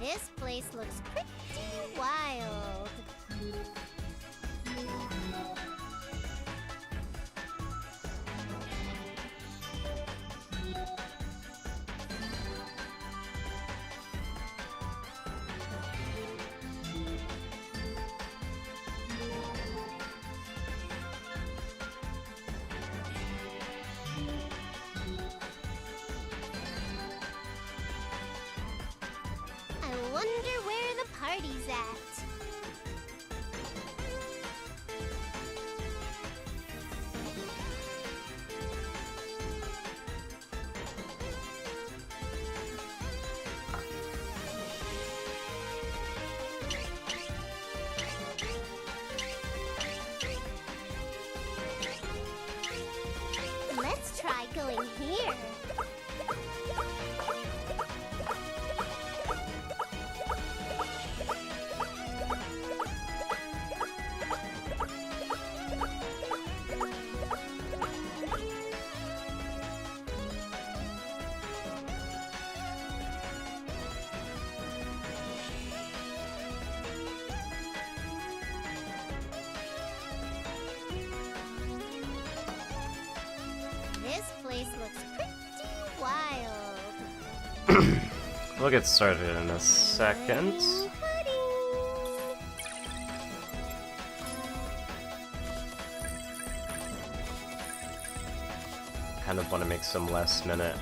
This place looks pretty wild. I wonder where the party's at. Let's try going here. This place looks pretty wild. We'll get started in a second. Kind of want to make some last minute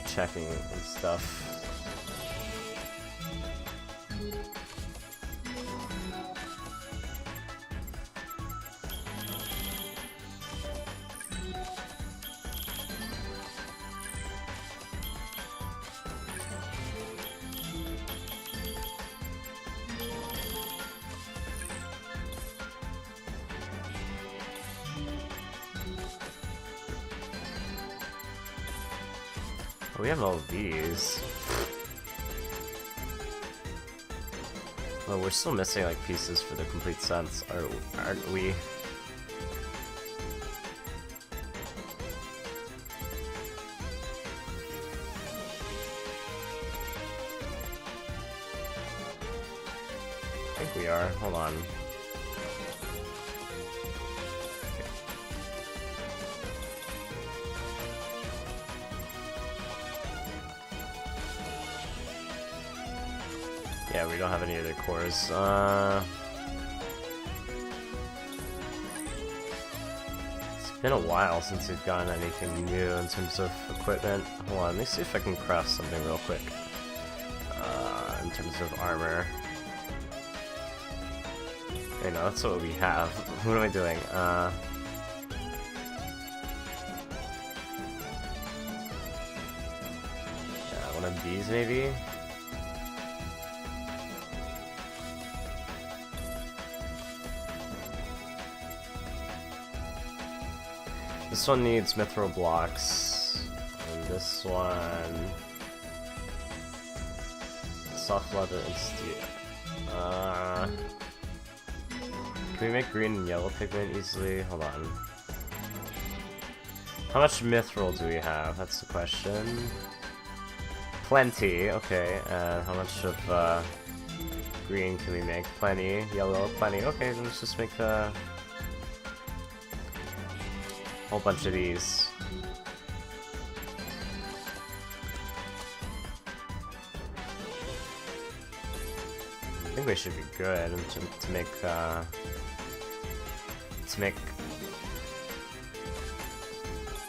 checking and stuff. We have all these. Well, we're still missing like pieces for the complete sets, aren't we? I think we are. Hold on. Yeah, we don't have any other cores. It's been a while since we've gotten anything new in terms of equipment. Hold on, let me see if I can craft something real quick. In terms of armor. Hey, no, that's what we have. What am I doing? Yeah, one of these maybe? This one needs mithril blocks, and this one soft leather and steel. Can we make green and yellow pigment easily? Hold on. How much mithril do we have? That's the question. Plenty, okay. And how much of green can we make? Plenty. Yellow, plenty. Okay, then let's just make a whole bunch of these. I think we should be good to make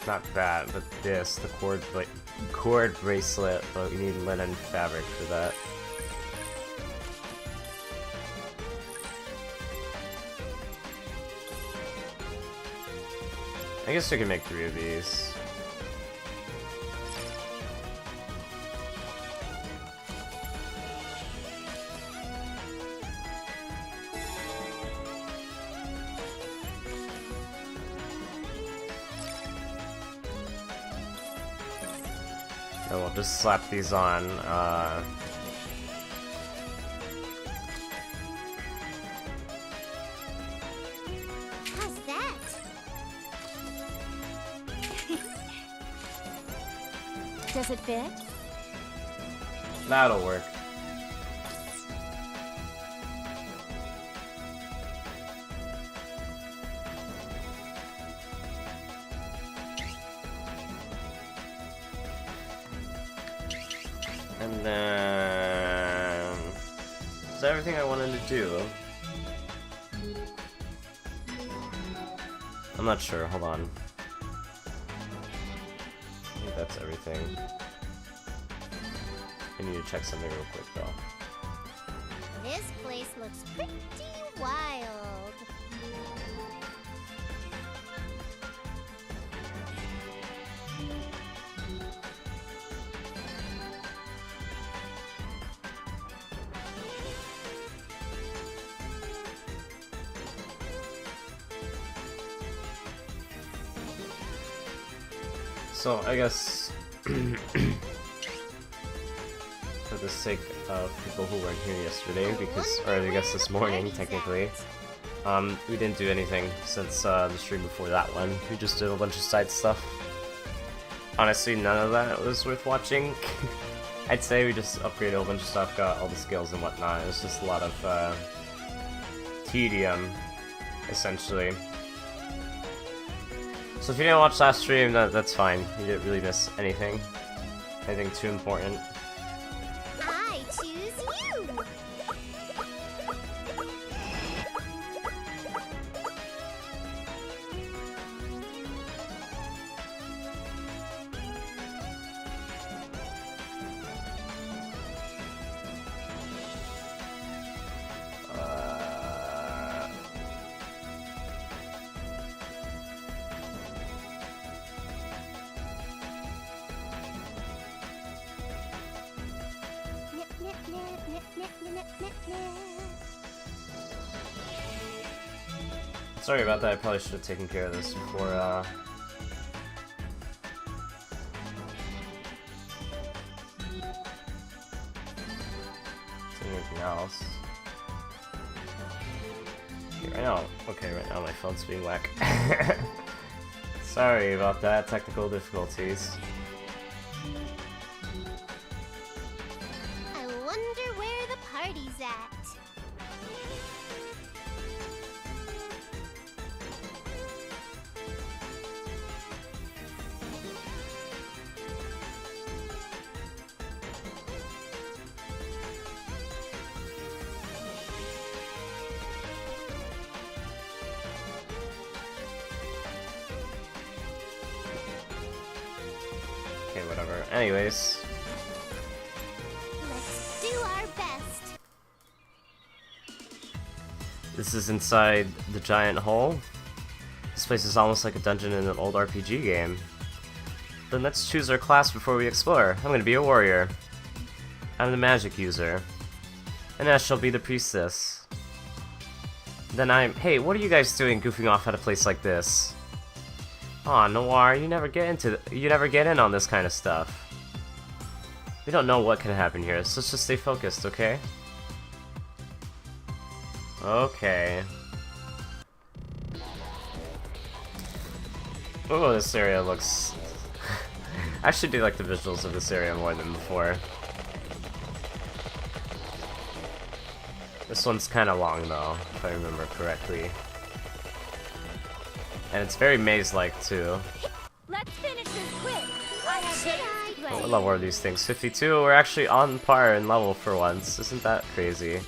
not that, but this, the cord bracelet, but we need linen fabric for that. I guess we can make 3 of these. And we'll just slap these on. How's that? Does it fit? That'll work. And then... is that everything I wanted to do? I'm not sure, hold on. I think that's everything. I need to check something real quick though. This place looks pretty wild. So, I guess, for the sake of people who weren't here yesterday, because, or I guess this morning, technically, we didn't do anything since the stream before that one. We just did a bunch of side stuff. Honestly, none of that was worth watching. I'd say we just upgraded a whole bunch of stuff, got all the skills and whatnot. It was just a lot of tedium, essentially. So if you didn't watch last stream, that's fine. You didn't really miss anything. Anything too important. I choose you. Sorry about that, I probably should have taken care of this before, anything else. Okay, right now my phone's being whack. Sorry about that, technical difficulties. I wonder where the party's at. Okay, whatever. Anyways. Let's do our best. This is inside the giant hole. This place is almost like a dungeon in an old RPG game. Then let's choose our class before we explore. I'm gonna be a warrior. I'm the magic user. And Ash shall be the priestess. Then hey, what are you guys doing goofing off at a place like this? Aw, Noir, you never get in on this kind of stuff. We don't know what can happen here, so let's just stay focused, okay? Okay. Oh, this area looks... I actually do like the visuals of this area more than before. This one's kinda long though, if I remember correctly. And it's very maze-like too. Let's finish this quick. I have dates to What play. level are these things? 52? We're actually on par in level for once. Isn't that crazy?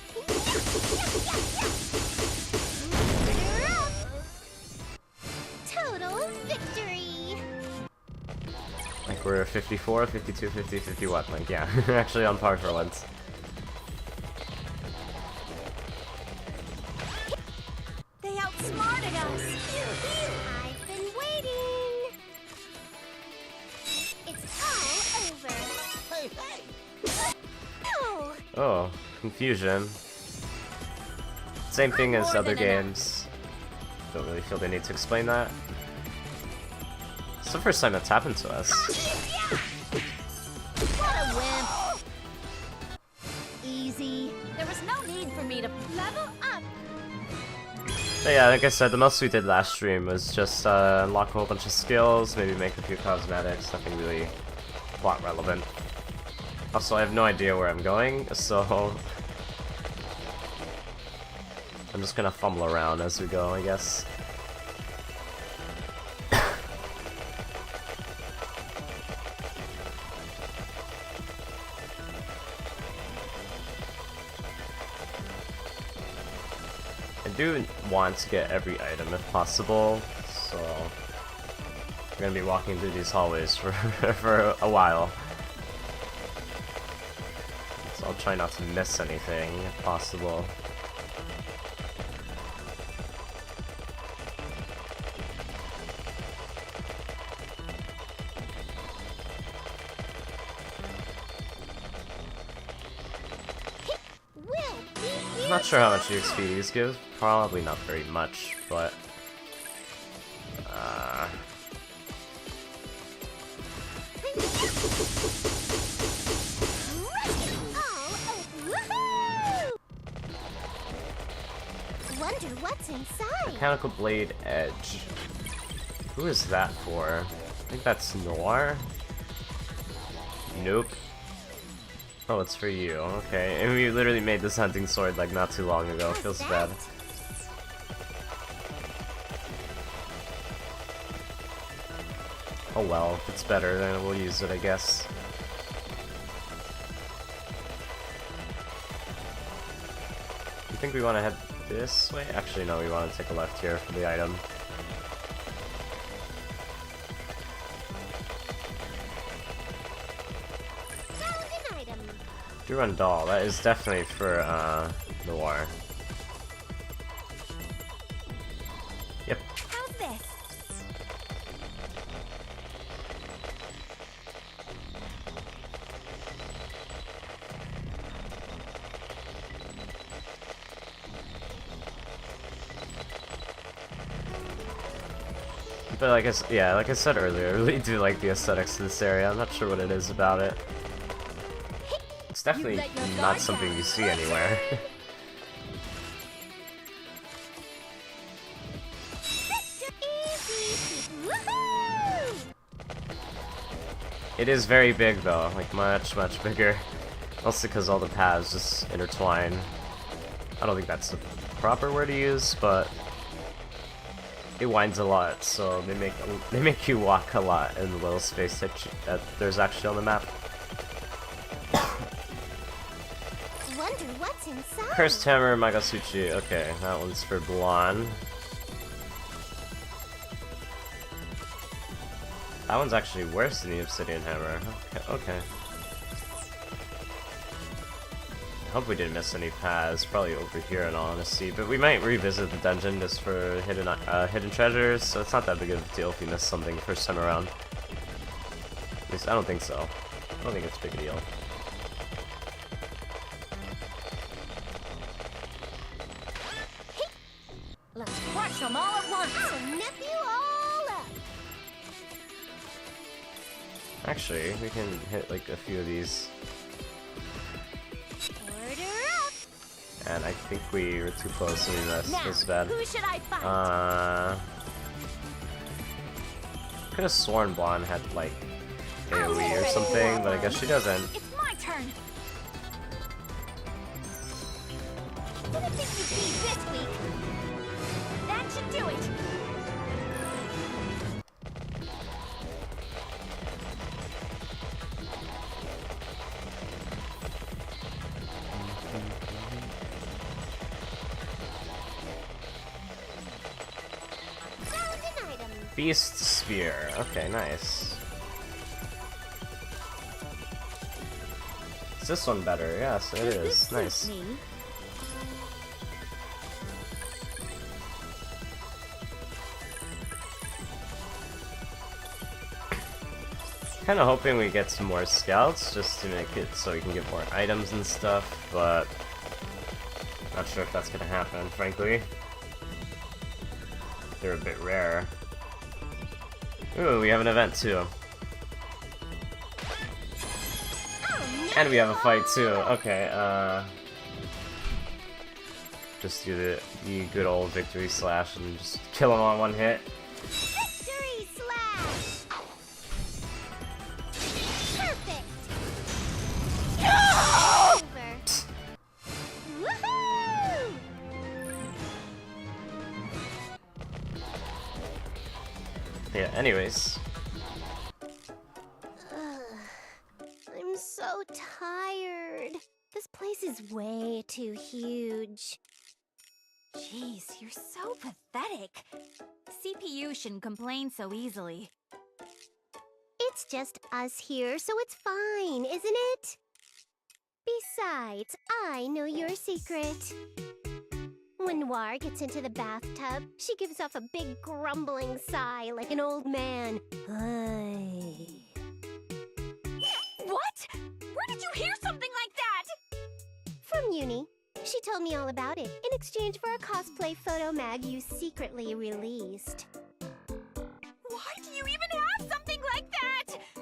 Total victory. Like we're 54, 52, 50, 51. Like yeah, we're actually on par for once. They outsmarted us. I've been waiting. It's all over. Hey, hey. No. Oh, confusion. Same thing as more other than enough. games. Don't really feel the need to explain that. It's the first time that's happened to us. What a wimp. Easy. There was no need for me to level up. But yeah, like I said, the most we did last stream was just unlock a whole bunch of skills, maybe make a few cosmetics, nothing really plot relevant. Also, I have no idea where I'm going, so I'm just gonna fumble around as we go, I guess. I do want to get every item if possible, so I'm gonna be walking through these hallways for for a while. So I'll try not to miss anything if possible. I'm not sure how much XP these give. Probably not very much, but Wonder what's inside. Mechanical Blade Edge. Who is that for? I think that's Noir. Nope. Oh, it's for you. Okay, and we literally made this hunting sword like not too long ago. Feels bad. Oh well, if it's better, then we'll use it, I guess. You think we want to head this way? Actually, no, we want to take a left here for the item. Durandal, that is definitely for Noir. Yep. How's this? But like like I said earlier, I really do like the aesthetics of this area. I'm not sure what it is about it. It's definitely not something you see anywhere. It is very big though, like much bigger. Mostly because all the paths just intertwine. I don't think that's the proper word to use, but it winds a lot, so they make you walk a lot in the little space that there's actually on the map. Wonder what's inside. Cursed Hammer Magasuchi. Okay, that one's for Blonde. That one's actually worse than the Obsidian Hammer. Okay. I hope we didn't miss any paths. Probably over here in all honesty, but we might revisit the dungeon just for hidden treasures, so it's not that big of a deal if we miss something first time around. At least I don't think so. I don't think it's a big deal. Let's crush them all at once. So nip you all up. Actually, we can hit like a few of these. Order up. And I think we were too close and we missed. Now, This is bad. who should I fight? Could have sworn Blonde had like AoE or something, but I guess she doesn't. It's my turn. Didn't think you'd be this weak. That should do it. Found an item. Beast Spear. Okay, nice. Is this one better? Yes, it is. Nice. Me? Kind of hoping we get some more scouts just to make it so we can get more items and stuff, but not sure if that's gonna happen, frankly. They're a bit rare. Ooh, we have an event too. And we have a fight too. Okay, just do the good old victory slash and just kill him on one hit. Victory slash. Perfect. Yeah, anyways. I'm so tired. This place is way too huge. Jeez, you're so pathetic. CPU shouldn't complain so easily. It's just us here, so it's fine, isn't it? Besides, I know your secret. When Noir gets into the bathtub, she gives off a big grumbling sigh like an old man. Ay. What? Where did you hear something like that? From Uni. She told me all about it in exchange for a cosplay photo mag you secretly released. Why do you even have something like that? I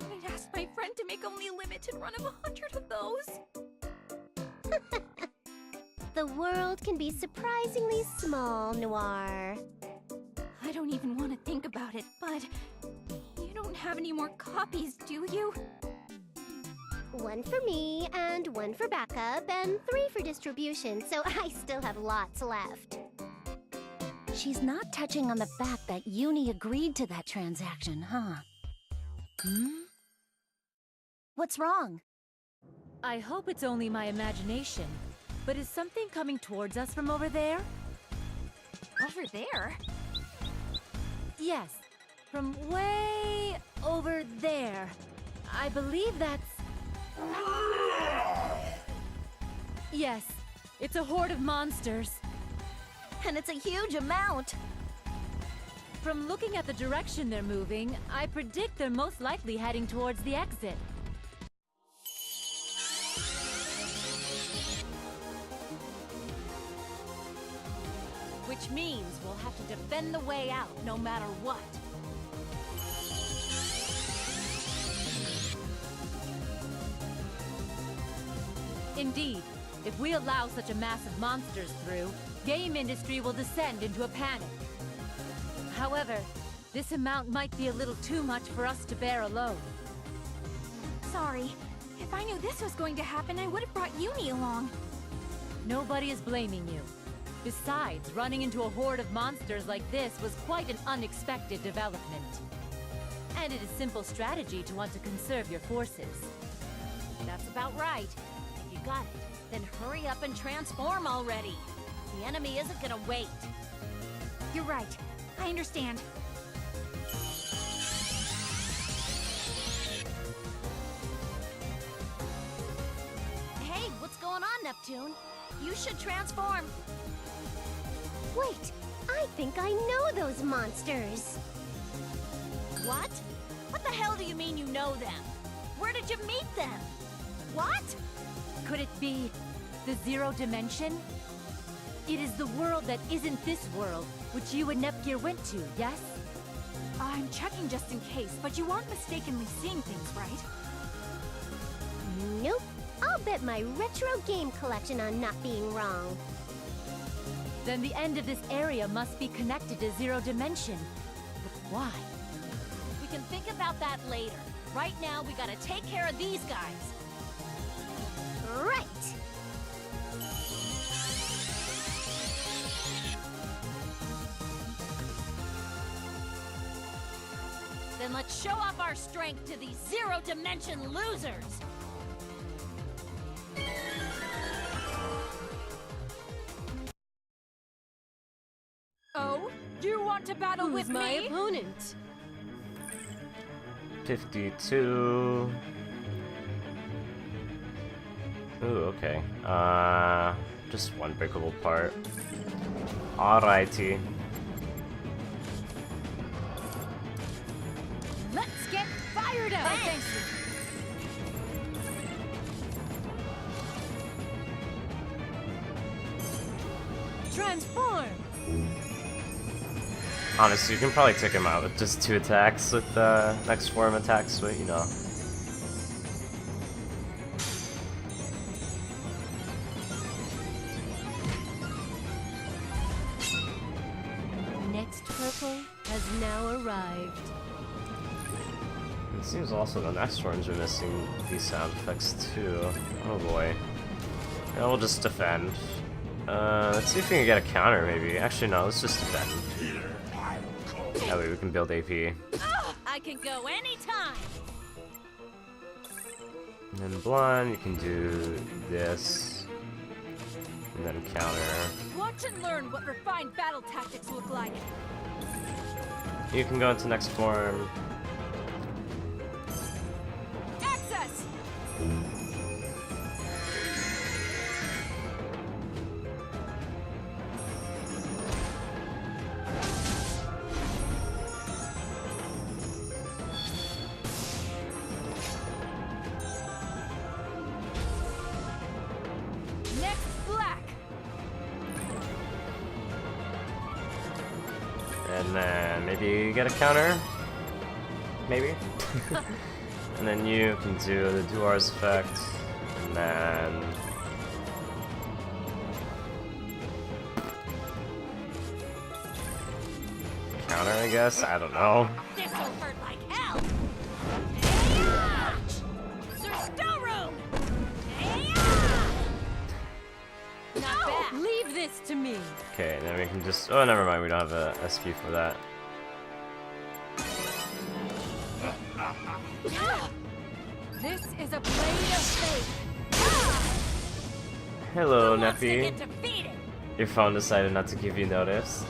thought I'd asked my friend to make only a limited run of 100 of those. The world can be surprisingly small, Noir. I don't even want to think about it, but you don't have any more copies, do you? One for me, and one for backup, and 3 for distribution, so I still have lots left. She's not touching on the fact that Uni agreed to that transaction, huh? What's wrong? I hope it's only my imagination, but is something coming towards us from over there? Over there? Yes, from way over there. I believe that's... Yes, it's a horde of monsters. And it's a huge amount! From looking at the direction they're moving, I predict they're most likely heading towards the exit. Which means we'll have to defend the way out, no matter what. Indeed, if we allow such a mass of monsters through, game industry will descend into a panic. However, this amount might be a little too much for us to bear alone. Sorry. If I knew this was going to happen, I would have brought Uni along. Nobody is blaming you. Besides, running into a horde of monsters like this was quite an unexpected development. And it is simple strategy to want to conserve your forces. That's about right. If you got it, then hurry up and transform already. The enemy isn't gonna wait. You're right. I understand. Hey, what's going on, Neptune? You should transform. Wait, I think I know those monsters. What? What the hell do you mean you know them? Where did you meet them? What? Could it be the Zero Dimension? It is the world that isn't this world, which you and VIIR went to, yes? I'm checking just in case, but you aren't mistakenly seeing things, right? Nope. I'll bet my retro game collection on not being wrong. Then the end of this area must be connected to Zero Dimension. But why? We can think about that later. Right now, we gotta take care of these guys. Right. Then let's show off our strength to these Zero Dimension losers! Oh? You want to battle with my me? opponent? 52. Ooh, okay. Just one breakable part. Alrighty. Let's get fired up! Thanks. Transform! Honestly, you can probably take him out with just 2 attacks with next form attacks, but you know. Next purple has now arrived. It seems also the next ones are missing these sound effects too. Oh boy. Yeah, we'll just defend. Let's see if we can get a counter maybe. Actually no, let's just defend. That way we can build AP. I can go anytime. And then Blonde, you can do this. And then counter. Watch and learn what refined battle tactics look like. You can go into next form. Access! Next black. And then maybe you get a counter? Maybe? And then you can do the Duar's effect. And then... counter, I guess? I don't know. This'll hurt like hell. There's no room. Not bad. Leave this to me. Okay, then we can just... oh, never mind, we don't have a SP for that. This is a blade of fate. Hello, Who wants to Neppy. get defeated? Your phone decided not to give you notice.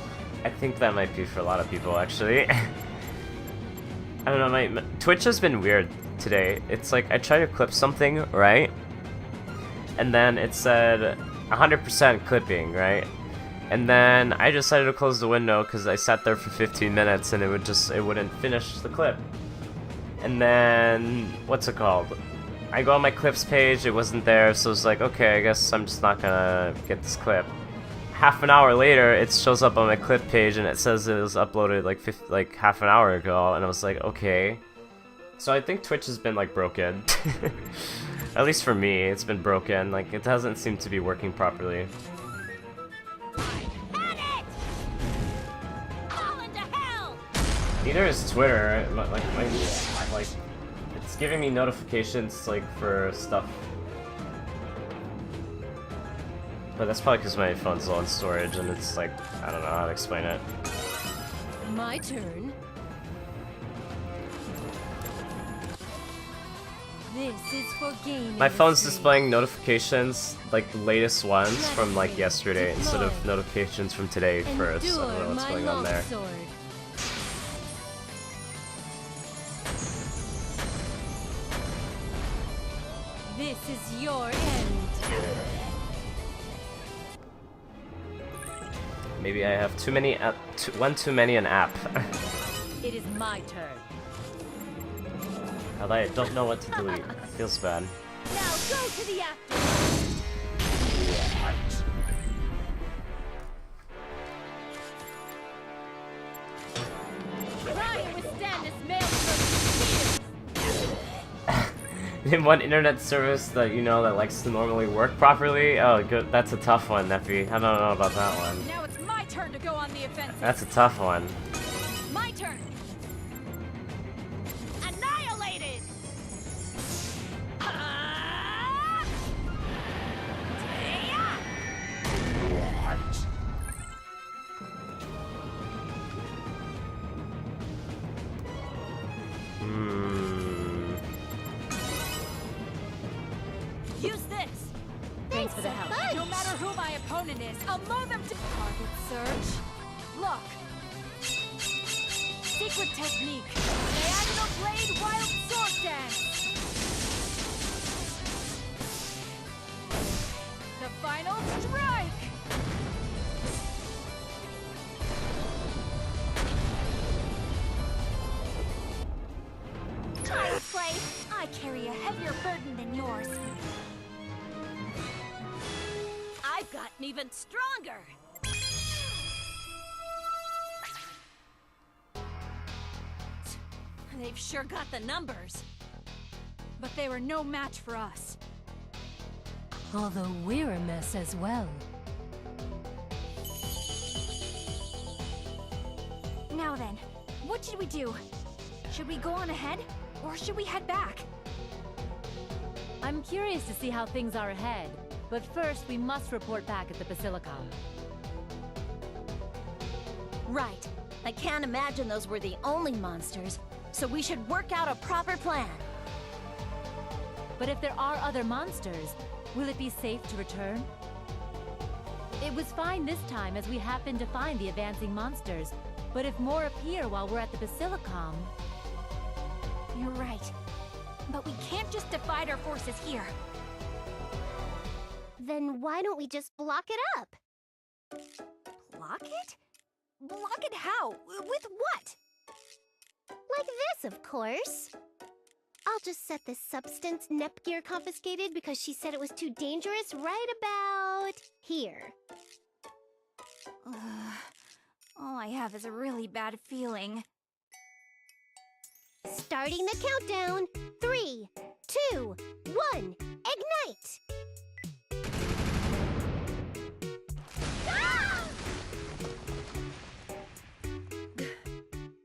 I think that might be for a lot of people, actually. I don't know, my Twitch has been weird today. It's like, I tried to clip something, right? And then it said 100% clipping, right? And then I decided to close the window because I sat there for 15 minutes and it wouldn't finish the clip. And then, what's it called? I go on my clips page, it wasn't there, so it's like, okay, I guess I'm just not gonna get this clip. Half an hour later, it shows up on my clip page and it says it was uploaded like half an hour ago, and I was like, okay. So I think Twitch has been like broken. At least for me, it's been broken. Like, it doesn't seem to be working properly. Had it! Fall into hell! Neither is Twitter. Like, it's giving me notifications like for stuff. But that's probably because my phone's low on storage and it's like, I don't know how to explain it. My turn. This is for gaming. My phone's industry. displaying notifications, like the latest ones from like yesterday instead of notifications from today first. I don't know what's Endure going my on there. longsword. This is your end. Maybe I have too many one too many an app. It is my turn. Although I don't know what to delete. Feels bad. Now go to the after. Try and withstand this maelstrom of tears. Name one internet service that you know that likes to normally work properly. Oh, good. That's a tough one, Neffy. I don't know about that one. Now it's my turn to go on the offensive. That's a tough one. My turn. Annihilated! Use this! Thanks for the help. No matter who my opponent is, I'll mow them to target search. Look. Secret technique. Diagonal blade wild sword dance. The final strike. Child's play! I carry a heavier burden than yours. I've gotten even stronger! They've sure got the numbers. But they were no match for us. Although we're a mess as well. Now then, what should we do? Should we go on ahead, or should we head back? I'm curious to see how things are ahead, but first we must report back at the Basilicom. Right. I can't imagine those were the only monsters, so we should work out a proper plan. But if there are other monsters, will it be safe to return? It was fine this time as we happened to find the advancing monsters. But if more appear while we're at the Basilicom... You're right. But we can't just divide our forces here. Then why don't we just block it up? Block it? Block it how? With what? Like this, of course. I'll just set this substance Nepgear confiscated because she said it was too dangerous right about here. All I have is a really bad feeling. Starting the countdown. 3, 2, 1, ignite!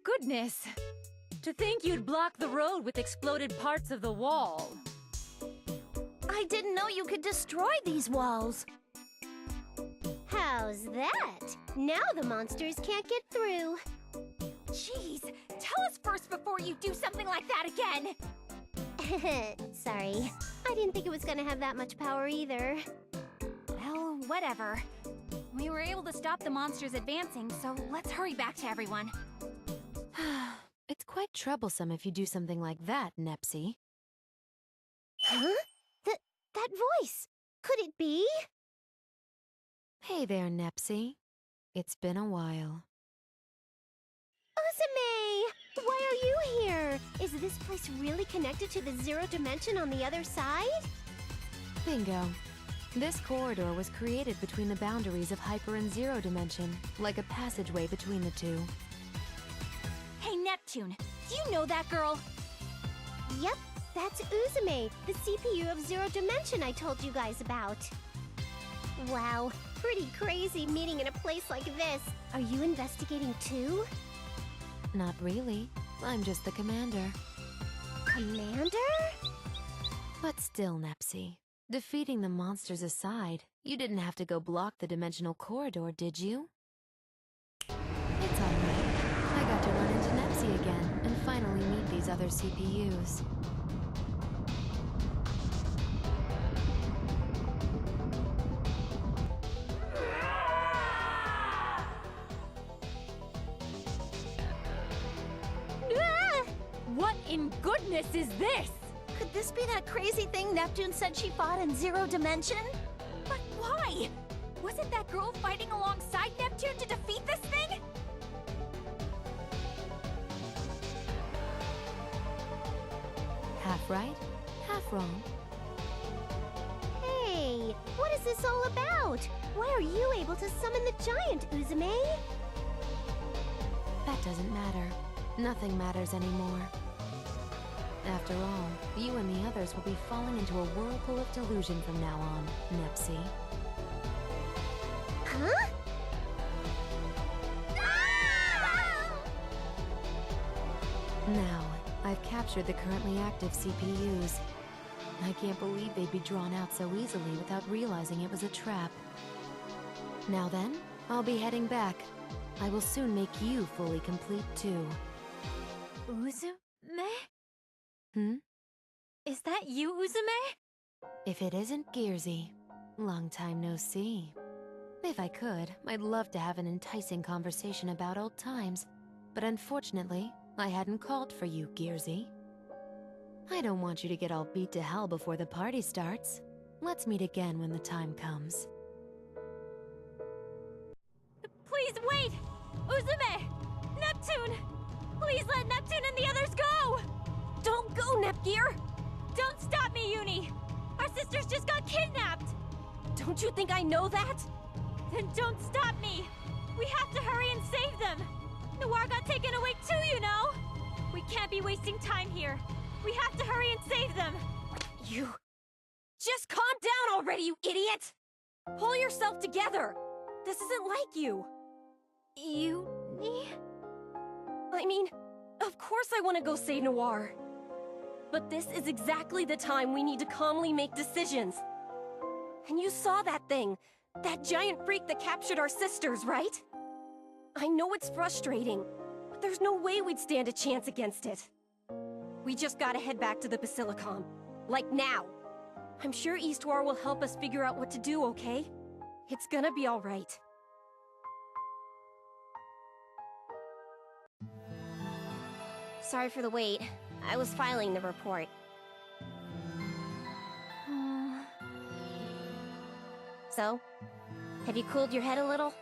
Goodness! To think you'd block the road with exploded parts of the wall. I didn't know you could destroy these walls. How's that? Now the monsters can't get through. Jeez, tell us first before you do something like that again! Sorry. I didn't think it was gonna have that much power either. Well, whatever. We were able to stop the monsters advancing, so let's hurry back to everyone. It's quite troublesome if you do something like that, Nepsi. Huh? That voice! Could it be? Hey there, Nepsi. It's been a while. Uzume! Why are you here? Is this place really connected to the zero dimension on the other side? Bingo. This corridor was created between the boundaries of Hyper and Zero Dimension, like a passageway between the two. Hey, Neptune, do you know that girl? Yep, that's Uzume, the CPU of Zero Dimension I told you guys about. Wow, pretty crazy meeting in a place like this. Are you investigating too? Not really. I'm just the commander. Commander? But still, Nepsi. Defeating the monsters aside, you didn't have to go block the dimensional corridor, did you? It's alright. I got to run into Nepsi again, and finally meet these other CPUs. What in goodness is this? Could this be that crazy thing Neptune said she fought in Zero Dimension? But why? Wasn't that girl fighting alongside Neptune to defeat this thing? Half right, half wrong. Hey, what is this all about? Why are you able to summon the giant, Uzume? That doesn't matter. Nothing matters anymore. After all, you and the others will be falling into a whirlpool of delusion from now on, Nepsi. Huh? Now, I've captured the currently active CPUs. I can't believe they'd be drawn out so easily without realizing it was a trap. Now then, I'll be heading back. I will soon make you fully complete too. Uzume? Hmm? Is that you, Uzume? If it isn't Gearsy. Long time no see. If I could, I'd love to have an enticing conversation about old times. But unfortunately, I hadn't called for you, Gearsy. I don't want you to get all beat to hell before the party starts. Let's meet again when the time comes. Please wait! Uzume! Neptune! Please let Neptune and the others go! Don't go, Nepgear! Don't stop me, Uni! Our sisters just got kidnapped! Don't you think I know that? Then don't stop me! We have to hurry and save them! Noir got taken away too, you know! We can't be wasting time here! We have to hurry and save them! You... Just calm down already, you idiot! Pull yourself together! This isn't like you! Uni? I mean, of course I want to go save Noir. But this is exactly the time we need to calmly make decisions. And you saw that thing. That giant freak that captured our sisters, right? I know it's frustrating, but there's no way we'd stand a chance against it. We just gotta head back to the Basilicom. Like now. I'm sure VIIR will help us figure out what to do, okay? It's gonna be alright. Sorry for the wait. I was filing the report. So? Have you cooled your head a little?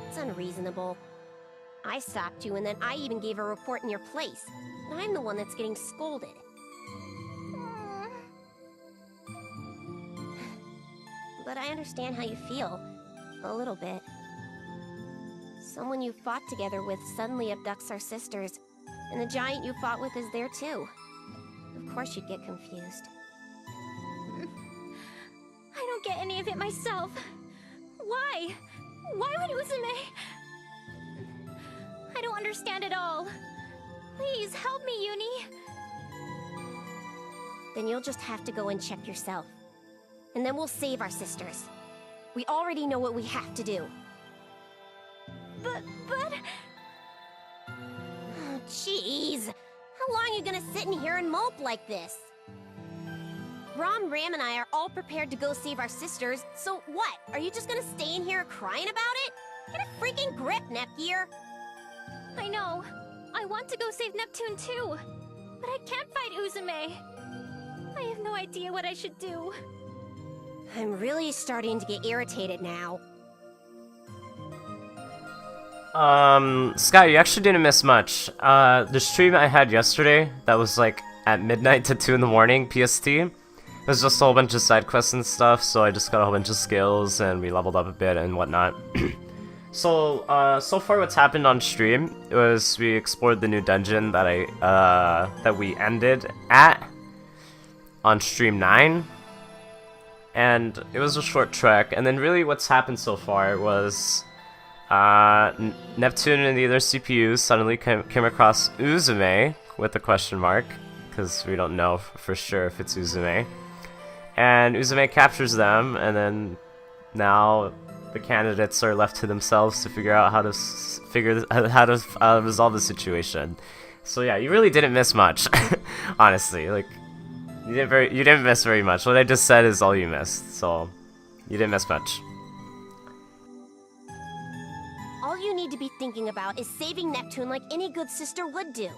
It's unreasonable. I stopped you, and then I even gave a report in your place. And I'm the one that's getting scolded. But I understand how you feel. A little bit. Someone you fought together with suddenly abducts our sisters, and the giant you fought with is there too. Of course you'd get confused. I don't get any of it myself. Why? Why would Uzume? I don't understand at all. Please help me, Uni. Then you'll just have to go and check yourself. And then we'll save our sisters. We already know what we have to do. But... Oh, jeez. How long are you gonna sit in here and mope like this? Ram and I are all prepared to go save our sisters, so what? Are you just gonna stay in here crying about it? Get a freaking grip, VIIR! I know. I want to go save Neptune too. But I can't fight Uzume. I have no idea what I should do. I'm really starting to get irritated now. Sky, you actually didn't miss much. The stream I had yesterday, that was like at midnight to 2 in the morning, PST. It was just a whole bunch of side quests and stuff, so I just got a whole bunch of skills and we leveled up a bit and whatnot. So far what's happened on stream was we explored the new dungeon that we ended at on stream 9. And it was a short trek, and then really what's happened so far was Neptune and the other CPUs suddenly came across Uzume with a question mark, because we don't know for sure if it's Uzume. And Uzume captures them, and then now the candidates are left to themselves to figure out how to resolve the situation. So yeah, you really didn't miss much, honestly. Like you didn't miss very much. What I just said is all you missed, so you didn't miss much. All you need to be thinking about is saving Neptune like any good sister would do.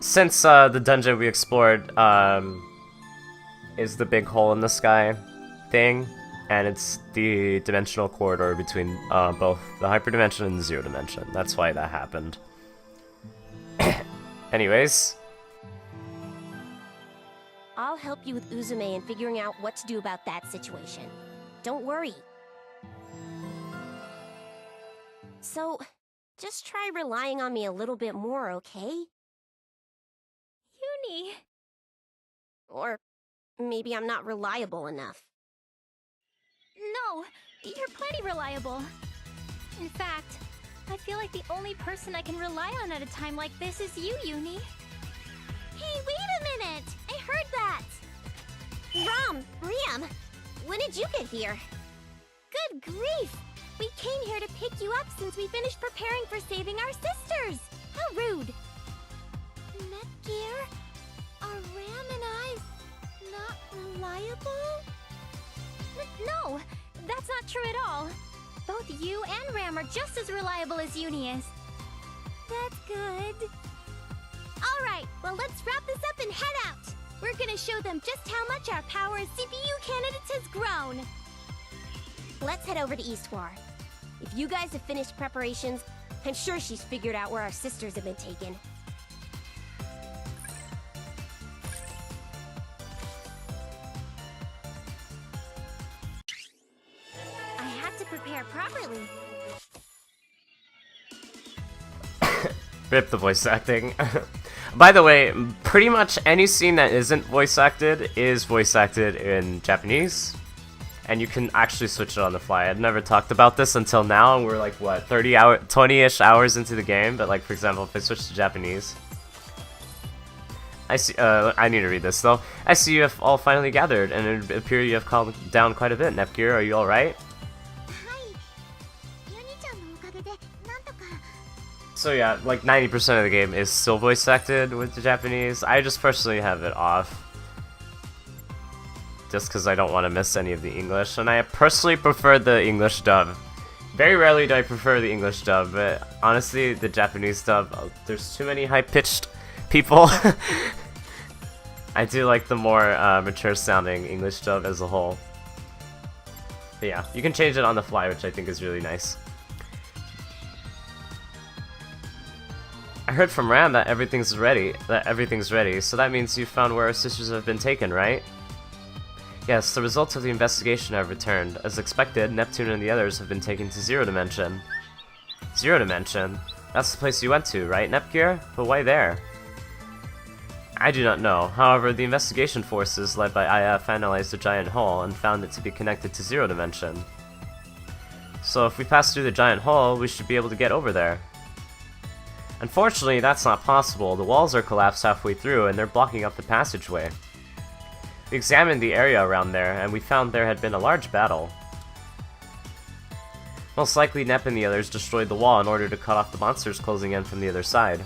Since the dungeon we explored is the big hole in the sky thing, and it's the dimensional corridor between both the hyperdimension and the zero dimension. That's why that happened. Anyways. I'll help you with Uzume in figuring out what to do about that situation. Don't worry. So, just try relying on me a little bit more, okay? Uni. Or maybe I'm not reliable enough. No, you're plenty reliable. In fact, I feel like the only person I can rely on at a time like this is you, Uni. Hey, wait a minute! I heard that! Riam! When did you get here? Good grief! We came here to pick you up since we finished preparing for saving our sisters! How rude! VIIR? Are Ram and I not reliable? No, that's not true at all. Both you and Ram are just as reliable as Uni is. That's good. Alright, well let's wrap this up and head out! We're gonna show them just how much our power as CPU candidates has grown! Let's head over to VIIR. If you guys have finished preparations, I'm sure she's figured out where our sisters have been taken. I had to prepare properly. Rip the voice acting. By the way, pretty much any scene that isn't voice acted is voice acted in Japanese. And you can actually switch it on the fly. I'd never talked about this until now, and we're like, what, 20-ish hours into the game? But like, for example, if I switch to Japanese, I see. I need to read this though. I see you have all finally gathered, and it appears you have calmed down quite a bit. Nepgear, are you all right? So yeah, like 90% of the game is still voice acted with the Japanese. I just personally have it off, just because I don't want to miss any of the English, and I personally prefer the English dub. Very rarely do I prefer the English dub, but honestly, the Japanese dub, there's too many high-pitched people. I do like the more mature-sounding English dub as a whole. But yeah, you can change it on the fly, which I think is really nice. I heard from Ram that everything's ready, so that means you found where our sisters have been taken, right? Yes, the results of the investigation have returned. As expected, Neptune and the others have been taken to Zero Dimension. Zero Dimension? That's the place you went to, right, Nepgear? But why there? I do not know. However, the investigation forces led by IF analyzed the giant hole and found it to be connected to Zero Dimension. So if we pass through the giant hole, we should be able to get over there. Unfortunately, that's not possible. The walls are collapsed halfway through and they're blocking up the passageway. We examined the area around there, and we found there had been a large battle. Most likely Nep and the others destroyed the wall in order to cut off the monsters closing in from the other side.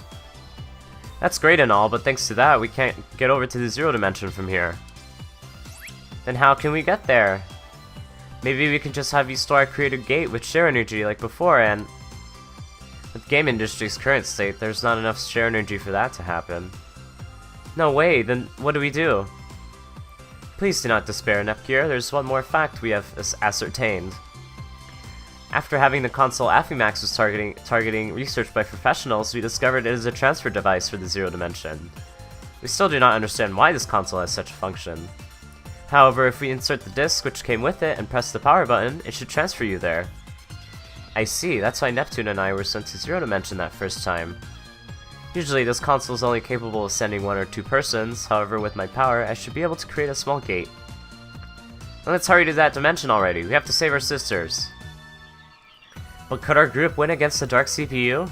That's great and all, but thanks to that, we can't get over to the Zero Dimension from here. Then how can we get there? Maybe we can just have VIIR create a gate with share energy like before, and with game industry's current state, there's not enough share energy for that to happen. No way, then what do we do? Please do not despair, Nepgear. There's one more fact we have ascertained. After having the console Affimax was targeting research by professionals, we discovered it is a transfer device for the Zero Dimension. We still do not understand why this console has such a function. However, if we insert the disc which came with it and press the power button, it should transfer you there. I see, that's why Neptune and I were sent to Zero Dimension that first time. Usually this console is only capable of sending 1 or 2 persons, however with my power I should be able to create a small gate. Now let's hurry to that dimension already, we have to save our sisters. But could our group win against the Dark CPU?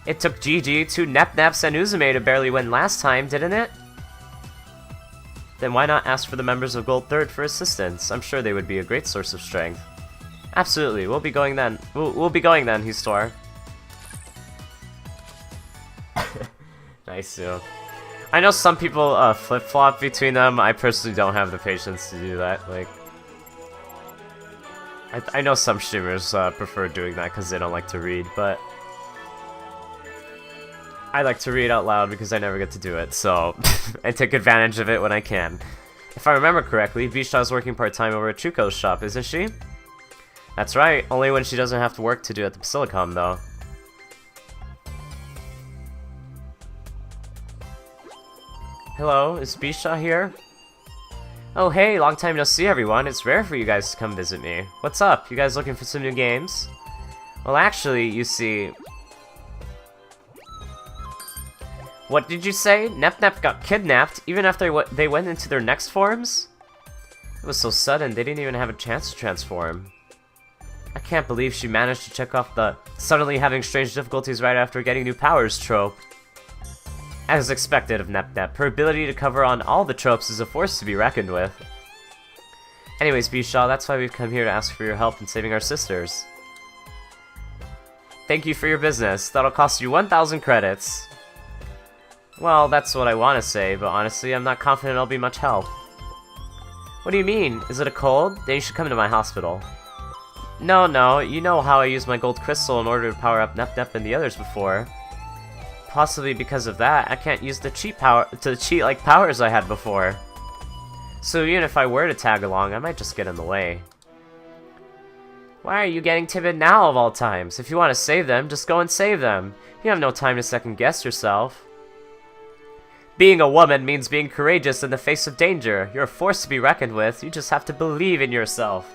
It took GG, 2 Nep-Naps and Uzume to barely win last time, didn't it? Then why not ask for the members of Gold 3rd for assistance? I'm sure they would be a great source of strength. Absolutely, we'll be going then. We'll be going then, VIIR. Nice, yeah. I know some people flip-flop between them. I personally don't have the patience to do that. Like, I know some streamers prefer doing that because they don't like to read, but I like to read out loud because I never get to do it, so I take advantage of it when I can. If I remember correctly, VIIR is working part-time over at Chuko's shop, isn't she? That's right, only when she doesn't have to work to do at the Basilicom, though. Hello, is VIIR here? Oh hey, long time no see everyone. It's rare for you guys to come visit me. What's up? You guys looking for some new games? Well actually, you see... What did you say? Nep-Nep got kidnapped even after they went into their next forms? It was so sudden, they didn't even have a chance to transform. I can't believe she managed to check off the suddenly having strange difficulties right after getting new powers trope. As expected of Nep-Nep, her ability to cover on all the tropes is a force to be reckoned with. Anyways, VIIR, that's why we've come here to ask for your help in saving our sisters. Thank you for your business. That'll cost you 1,000 credits. Well, that's what I want to say, but honestly, I'm not confident I'll be much help. What do you mean? Is it a cold? Then you should come to my hospital. No, you know how I used my gold crystal in order to power up Nep-Nep and the others before. Possibly because of that, I can't use the cheat like powers I had before. So even if I were to tag along, I might just get in the way. Why are you getting timid now of all times? If you want to save them, just go and save them. You have no time to second guess yourself. Being a woman means being courageous in the face of danger. You're a force to be reckoned with, you just have to believe in yourself.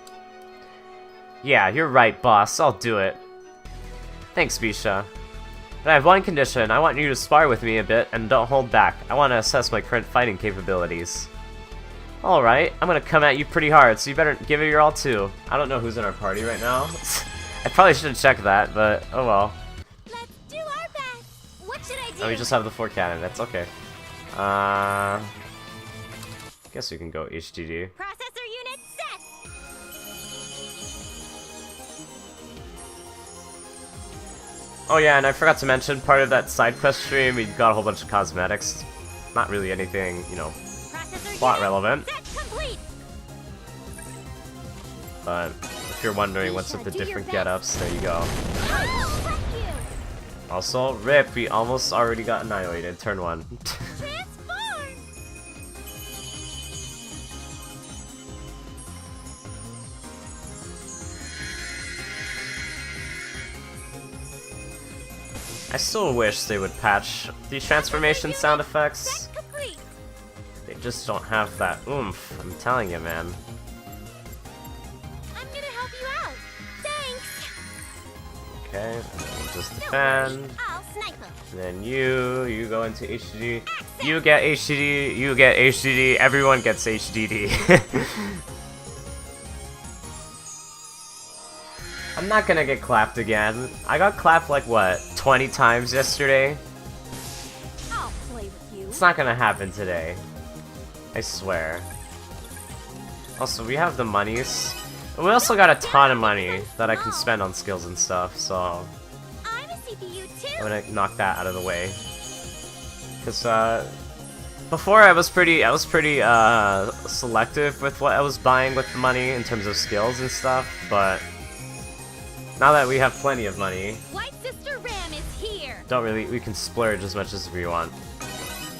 Yeah, you're right, boss, I'll do it. Thanks, VIIR. But I have one condition, I want you to spar with me a bit and don't hold back. I want to assess my current fighting capabilities. Alright, I'm gonna come at you pretty hard, so you better give it your all too. I don't know who's in our party right now. I probably should have checked that, but oh well. Let's do our best. What should I do? Oh, we just have the 4 candidates, okay. Guess we can go HDD. Processor unit set! Oh yeah, and I forgot to mention, part of that side quest stream, we got a whole bunch of cosmetics. Not really anything, you know, Processor plot unit relevant. set complete! But if you're wondering what's with the different get-ups, there you go. Oh, thank you! Also, RIP, we almost already got annihilated, turn 1. Transform! I still wish they would patch the transformation sound effects. Set complete! They just don't have that oomph, I'm telling you, man. I'm gonna help you out! Thanks! Okay, and then just Don't worry, defend. I'll snipe him! And then you go into HDD. You get HDD, you get HDD, everyone gets HDD. I'm not gonna get clapped again. I got clapped like, what, 20 times yesterday? I'll play with you. It's not gonna happen today. I swear. Also, we have the monies. We also got a ton of money that I can spend on skills and stuff, so I'm a CPU too! I'm gonna knock that out of the way. Cause before I was pretty selective with what I was buying with the money in terms of skills and stuff, but now that we have plenty of money, White Sister Ram is here! we can splurge as much as we want.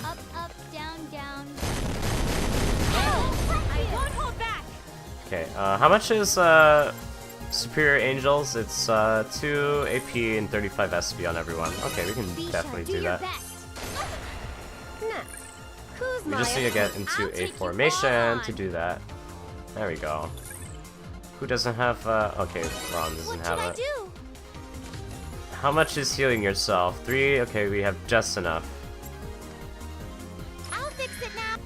Up, up, down, down. Oh, I won't hold back! Okay, how much is Superior Angels? It's 2 AP and 35 SP on everyone. Okay, we can definitely do that. Now, who's We my just need to get opponent? into I'll a take you formation to on. do that. There we go. Who doesn't have, okay, Ron doesn't What should have I it. do? How much is healing yourself? 3? Okay, we have just enough. I'll fix it now.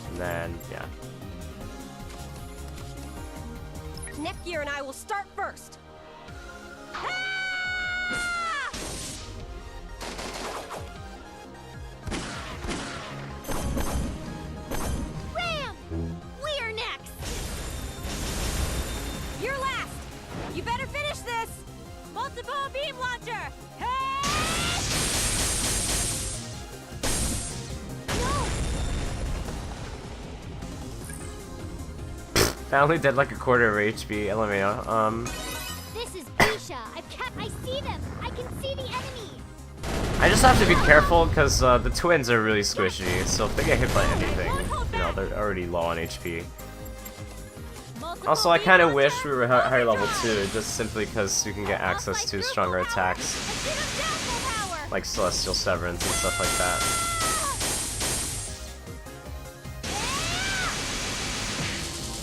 And then, yeah. Nepgear and I will start first. Ah! Ram! We are next! You're last! You better finish this! Multiple beam launcher! Hey! No! I only did like a quarter of HP, LMAO. This is Bisha. I see them. I can see the enemy. I just have to be careful because the twins are really squishy, so if they get hit by anything, you know, they're already low on HP. Also, I kind of wish we were higher level too, just simply because you can get access to stronger attacks, like Celestial Severance and stuff like that.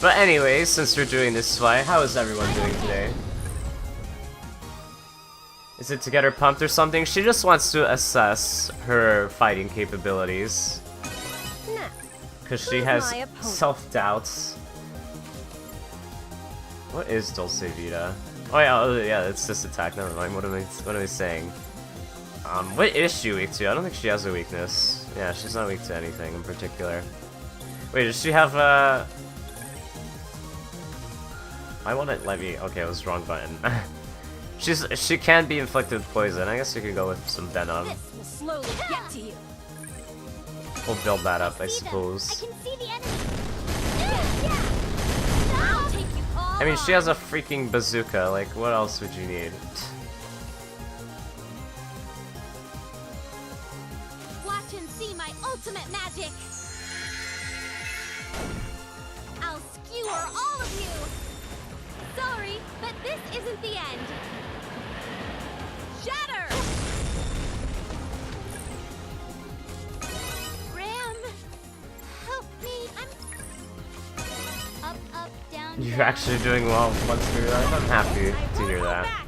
But anyways, since we're doing this fight, how is everyone doing today? Is it to get her pumped or something? She just wants to assess her fighting capabilities. Now, Because she Who's has my opponent? self-doubts. What is Dulce Vita? Oh yeah, it's this attack. Never mind. What am I saying? What is she weak to? I don't think she has a weakness. Yeah, she's not weak to anything in particular. Wait, does she have Why won't it let me? Okay, it was the wrong button. She can be inflicted with poison. I guess we could go with some venom. This will slowly get to you. We'll build that up, I See them. suppose. I can see the enemy. I'll take you all. I mean, she has a freaking bazooka. Like, what else would you need? Watch and see my ultimate magic. I'll skewer all of you. Sorry, but this isn't the end. Shatter! Ram, help me. I'm up, up, down. You're down. actually doing well once through life. I'm happy I to won't hear hold that. back.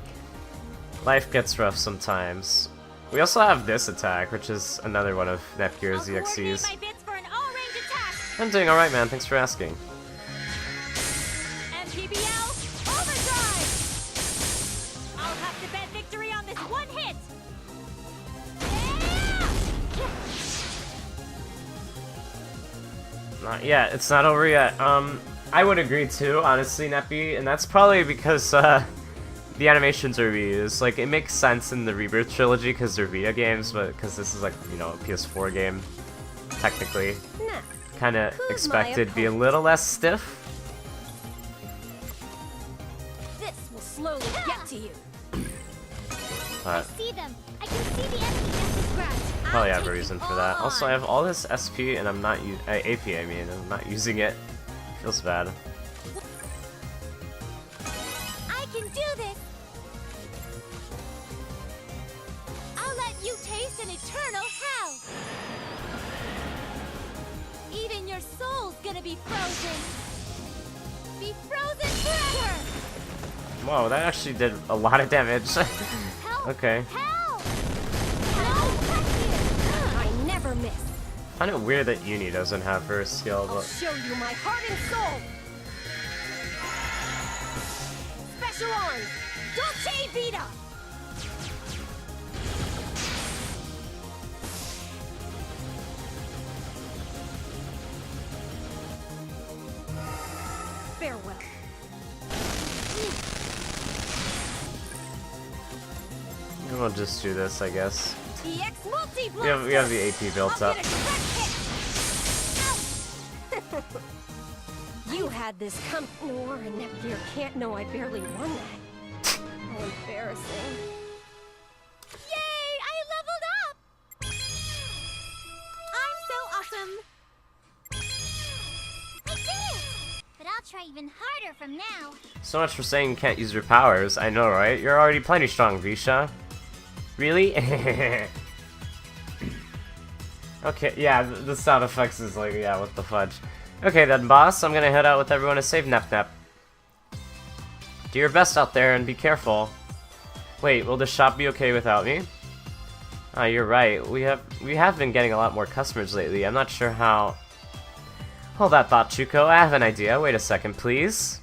Life gets rough sometimes. We also have this attack, which is another one of Nepgear's I'll coordinate EXEs. my bits for an all-range attack. I'm doing alright, man. Thanks for asking. MPBL, overdrive! I'll have to bet victory on this one hit! Yeah! Not yet. It's not over yet. I would agree too, honestly, Neppy, and that's probably because the animations are reused. Like, it makes sense in the Rebirth trilogy because they're Vita games, but because this is like, you know, a PS4 game, technically, kind of expected to be a little less stiff. This will slowly get to you. But See them. I can see the empty scratch. probably have a reason for that. Also, I have all this SP and I'm not AP. I mean, I'm not using it. Feels bad. I can do this. I'll let you taste an eternal hell. Even your soul's gonna be frozen. Be frozen forever. Whoa, that actually did a lot of damage. Help! Okay. Help! No! I never miss. I find it weird that Uni doesn't have her skill, I'll but show you my heart and soul. Special arms, Dolce Vita. Farewell. we'll just do this, I guess. EX multi We have the AP built up. You had this come. Noir and Neptunia can't know I barely won that. How embarrassing. Yay! I leveled up! I'm so awesome! I did it! But I'll try even harder from now. So much for saying you can't use your powers. I know, right? You're already plenty strong, Visha. Really? Okay, yeah, the sound effects is like, yeah, what the fudge. Okay then, boss, I'm gonna head out with everyone to save Nep Nep. Do your best out there and be careful. Wait, will the shop be okay without me? Ah, you're right. We have been getting a lot more customers lately. I'm not sure how... Hold that thought, Chuko. I have an idea. Wait a second, please.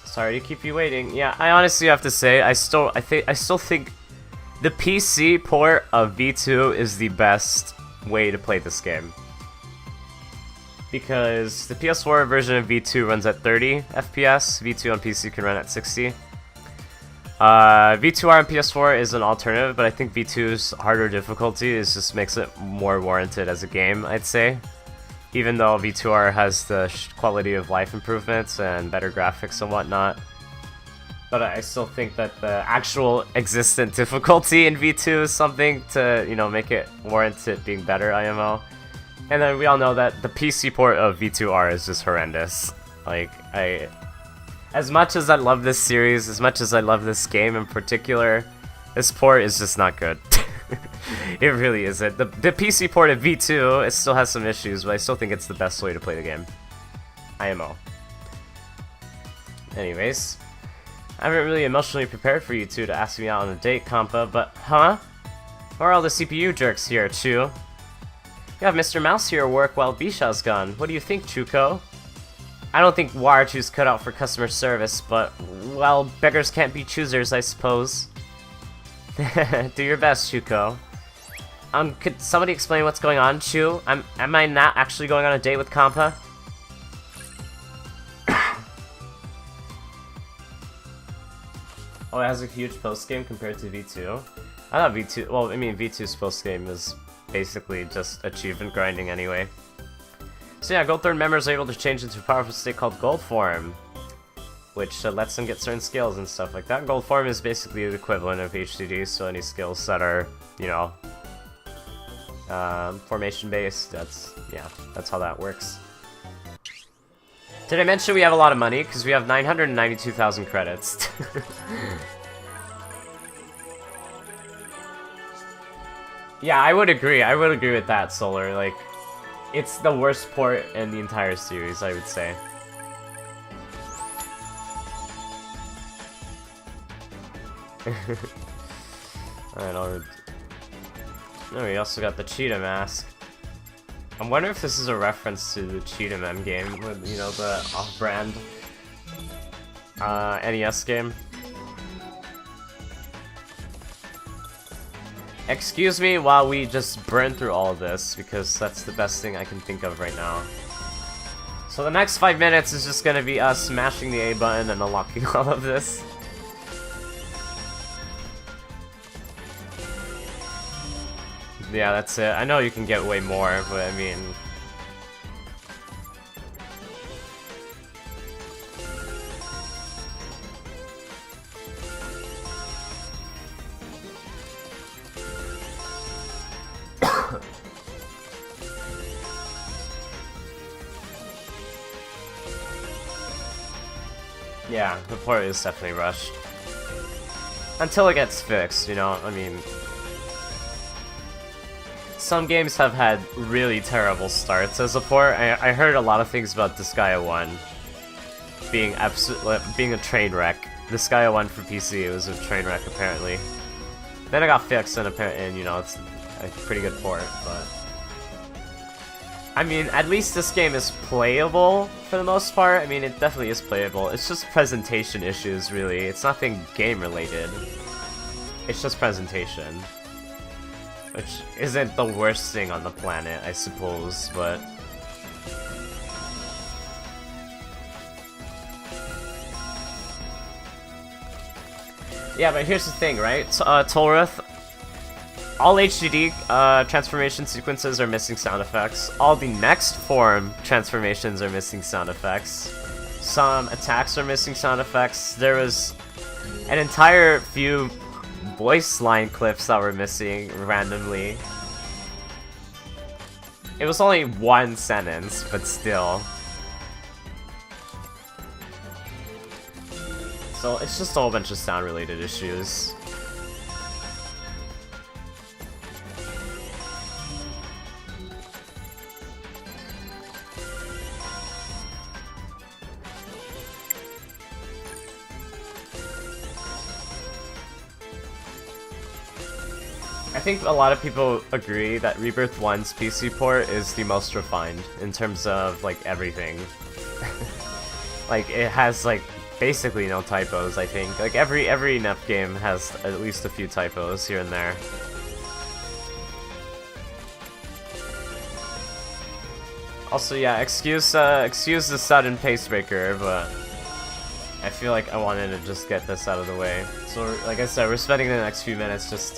Sorry to keep you waiting. Yeah, I honestly have to say, I still think the PC port of V2 is the best way to play this game. Because the PS4 version of V2 runs at 30 FPS, V2 on PC can run at 60. V2R on PS4 is an alternative, but I think V2's harder difficulty just makes it more warranted as a game, I'd say. Even though V2R has the quality of life improvements and better graphics and whatnot. But I still think that the actual existent difficulty in V2 is something to, you know, make it warrant it being better, IMO. And then we all know that the PC port of V2R is just horrendous. Like, as much as I love this series, as much as I love this game in particular, this port is just not good. It really isn't. The PC port of V2, it still has some issues, but I still think it's the best way to play the game. IMO. Anyways, I haven't really emotionally prepared for you two to ask me out on a date, Compa, but huh? Where are all the CPU jerks here, Chu? You have Mr. Mouse here work while Bisha's gone. What do you think, Chuko? I don't think Warachu's cut out for customer service, but, well, beggars can't be choosers, I suppose. Do your best, Chuko. Could somebody explain what's going on, Chu? Am I not actually going on a date with Compa? Oh, it has a huge post-game compared to V2? I thought V2, well, I mean, V2's post-game is basically just achievement grinding anyway. So yeah, Gold 3rd members are able to change into a powerful state called Gold Form, which lets them get certain skills and stuff like that. Gold Form is basically the equivalent of HDD, so any skills that are, you know, formation-based, that's how that works. Did I mention we have a lot of money? Because we have 992,000 credits. Yeah, I would agree with that, Solar. Like, it's the worst port in the entire series, I would say. Alright, no, we also got the Cheetah mask. I wonder if this is a reference to the Cheetah Men game, with, you know, the off-brand NES game. excuse me while we just burn through all of this, because that's the best thing I can think of right now. So the next 5 minutes is just gonna be us smashing the A button and unlocking all of this. Yeah, that's it. I know you can get way more, but I mean... Yeah, the port is definitely rushed. Until it gets fixed, you know? I mean... Some games have had really terrible starts as a port. I heard a lot of things about Disgaea 1 being a train wreck. Disgaea 1 for PC was a train wreck, apparently. Then it got fixed, and you know, it's a pretty good port, but... I mean, at least this game is playable for the most part. I mean, it definitely is playable. It's just presentation issues, really. It's nothing game-related. It's just presentation. Which isn't the worst thing on the planet, I suppose, but... Yeah, but here's the thing, right? Tolrith, all HDD transformation sequences are missing sound effects. All the next form transformations are missing sound effects. Some attacks are missing sound effects. There was an entire few voice line clips that were missing randomly. It was only one sentence, but still. So it's just a whole bunch of sound related issues. I think a lot of people agree that Rebirth 1's PC port is the most refined in terms of, like, everything. Like, it has, like, basically no typos, I think. Like, every NEP game has at least a few typos here and there. Also, yeah, excuse the sudden pace breaker, but I feel like I wanted to just get this out of the way. So, like I said, we're spending the next few minutes just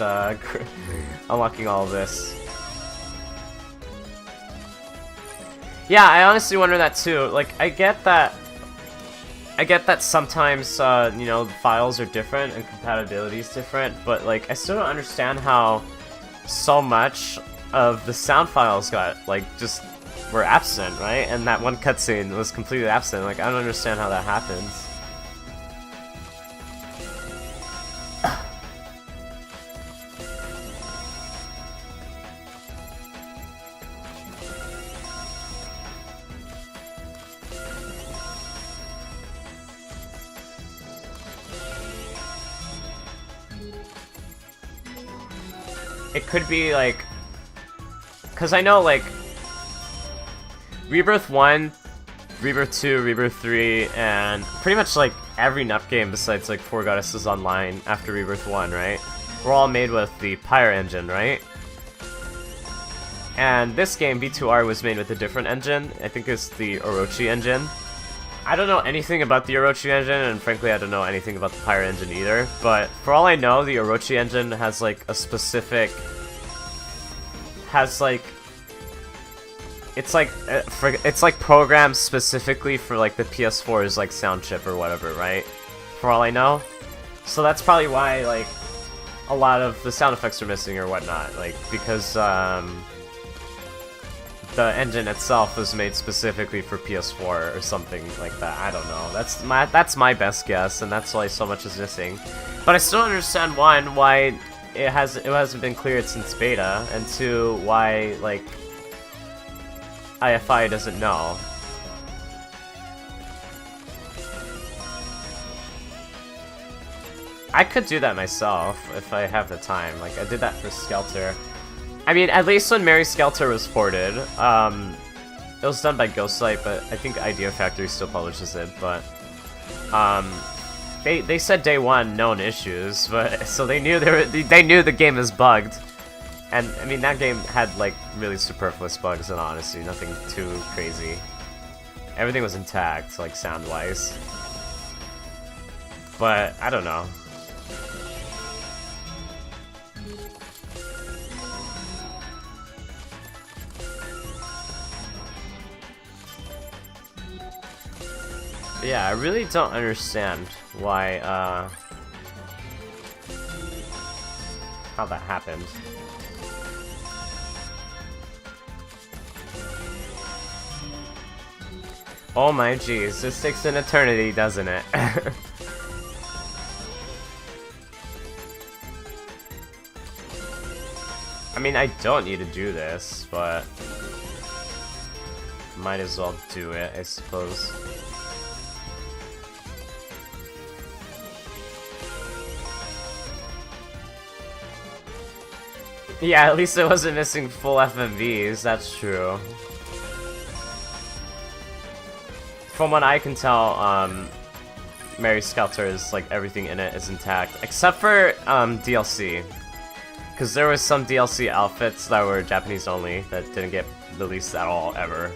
unlocking all of this. Yeah, I honestly wonder that too. Like, I get that sometimes, you know, the files are different and compatibility is different, but, like, I still don't understand how so much of the sound files were absent, right? And that one cutscene was completely absent. Like, I don't understand how that happens. It could be, like... Because I know, like... Rebirth 1, Rebirth 2, Rebirth 3, and pretty much, like, every NEP game besides, like, Four Goddesses Online after Rebirth 1, right? We're all made with the VIIR engine, right? And this game, V2R, was made with a different engine. I think it's the Orochi engine. I don't know anything about the Orochi engine, and frankly I don't know anything about the VIIR engine either, but for all I know, the Orochi engine has, like, a specific... It's like programmed specifically for, like, the PS4's, like, sound chip or whatever, right? For all I know. So that's probably why, like, a lot of the sound effects are missing or whatnot, like, because, the engine itself was made specifically for PS4 or something like that. I don't know. That's my best guess, and that's why so much is missing. But I still don't understand, one, why it hasn't been cleared since beta, and two, why, like, IFI doesn't know. I could do that myself if I have the time. Like, I did that for Skelter. I mean, at least when Mary Skelter was ported, it was done by Ghostlight, but I think Idea Factory still publishes it, but, they said day one, known issues, but, so they knew the game is bugged, And I mean, that game had like really superfluous bugs in honesty, nothing too crazy. Everything was intact, like sound-wise. But I don't know. But yeah, I really don't understand why, how that happened. Oh my jeez, this takes an eternity, doesn't it? I mean, I don't need to do this, but might as well do it, I suppose. Yeah, at least it wasn't missing full FMVs, that's true. From what I can tell, Mary Skelter's, like, everything in it is intact, except for, DLC. Because there was some DLC outfits that were Japanese only that didn't get released at all, ever.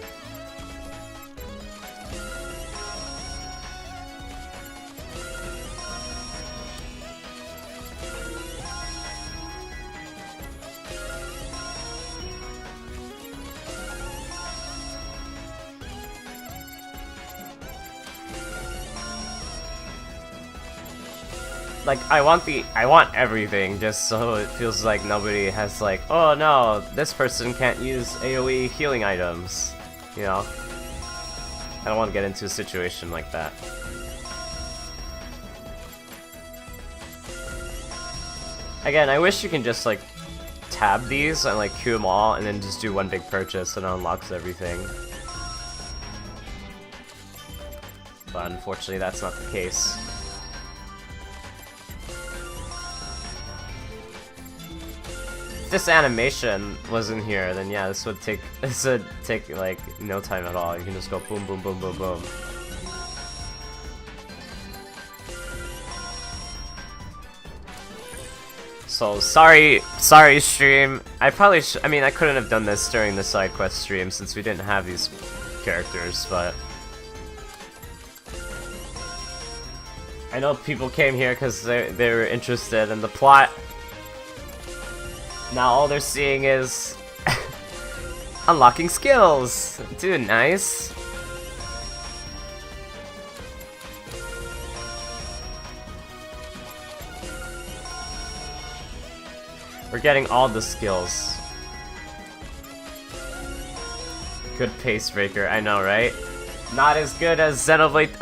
Like, I want everything, just so it feels like nobody has like, oh no, this person can't use AoE healing items, you know? I don't want to get into a situation like that. Again, I wish you can just like tab these and like queue them all and then just do one big purchase and it unlocks everything. But unfortunately that's not the case. If this animation was in here, then yeah, this would take like no time at all. You can just go boom, boom, boom, boom, boom. So sorry stream. I probably I mean, I couldn't have done this during the side quest stream since we didn't have these characters, but I know people came here because they were interested in the plot. Now all they're seeing is unlocking skills. Dude, nice. We're getting all the skills. Good pace breaker, I know, right? Not as good as Xenoblade,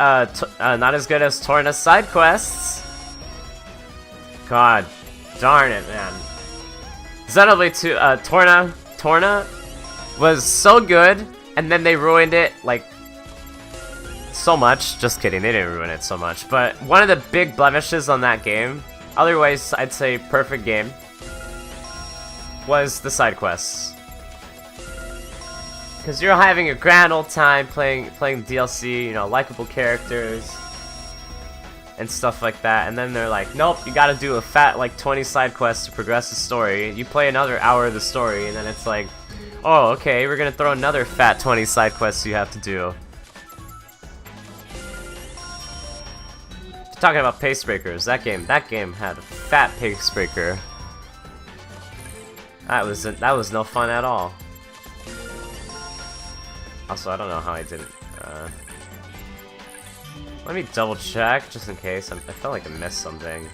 not as good as Torna's side quests. God darn it, man. Xenoblade 2, Torna was so good, and then they ruined it, like, so much. Just kidding, they didn't ruin it so much. But one of the big blemishes on that game, otherwise I'd say perfect game, was the side quests. Because you're having a grand old time playing DLC, you know, likable characters, and stuff like that, and then they're like, nope, you gotta do a fat, like, 20 side quests to progress the story. You play another hour of the story, and then it's like, oh, okay, we're gonna throw another fat 20 side quests you have to do. Talking about pace breakers, that game had a fat pace breaker. That was no fun at all. Also, I don't know how I didn't, let me double check, just in case. I felt like I missed something.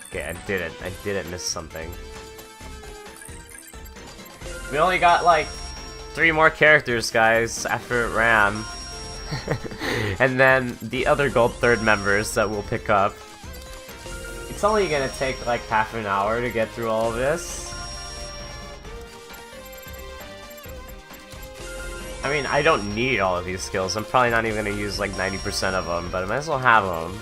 Okay, I didn't miss something. We only got, like, 3 more characters, guys, after Ram. And then the other Gold 3rd members that we'll pick up. It's only gonna take, like, half an hour to get through all of this. I mean, I don't need all of these skills. I'm probably not even going to use like 90% of them, but I might as well have them.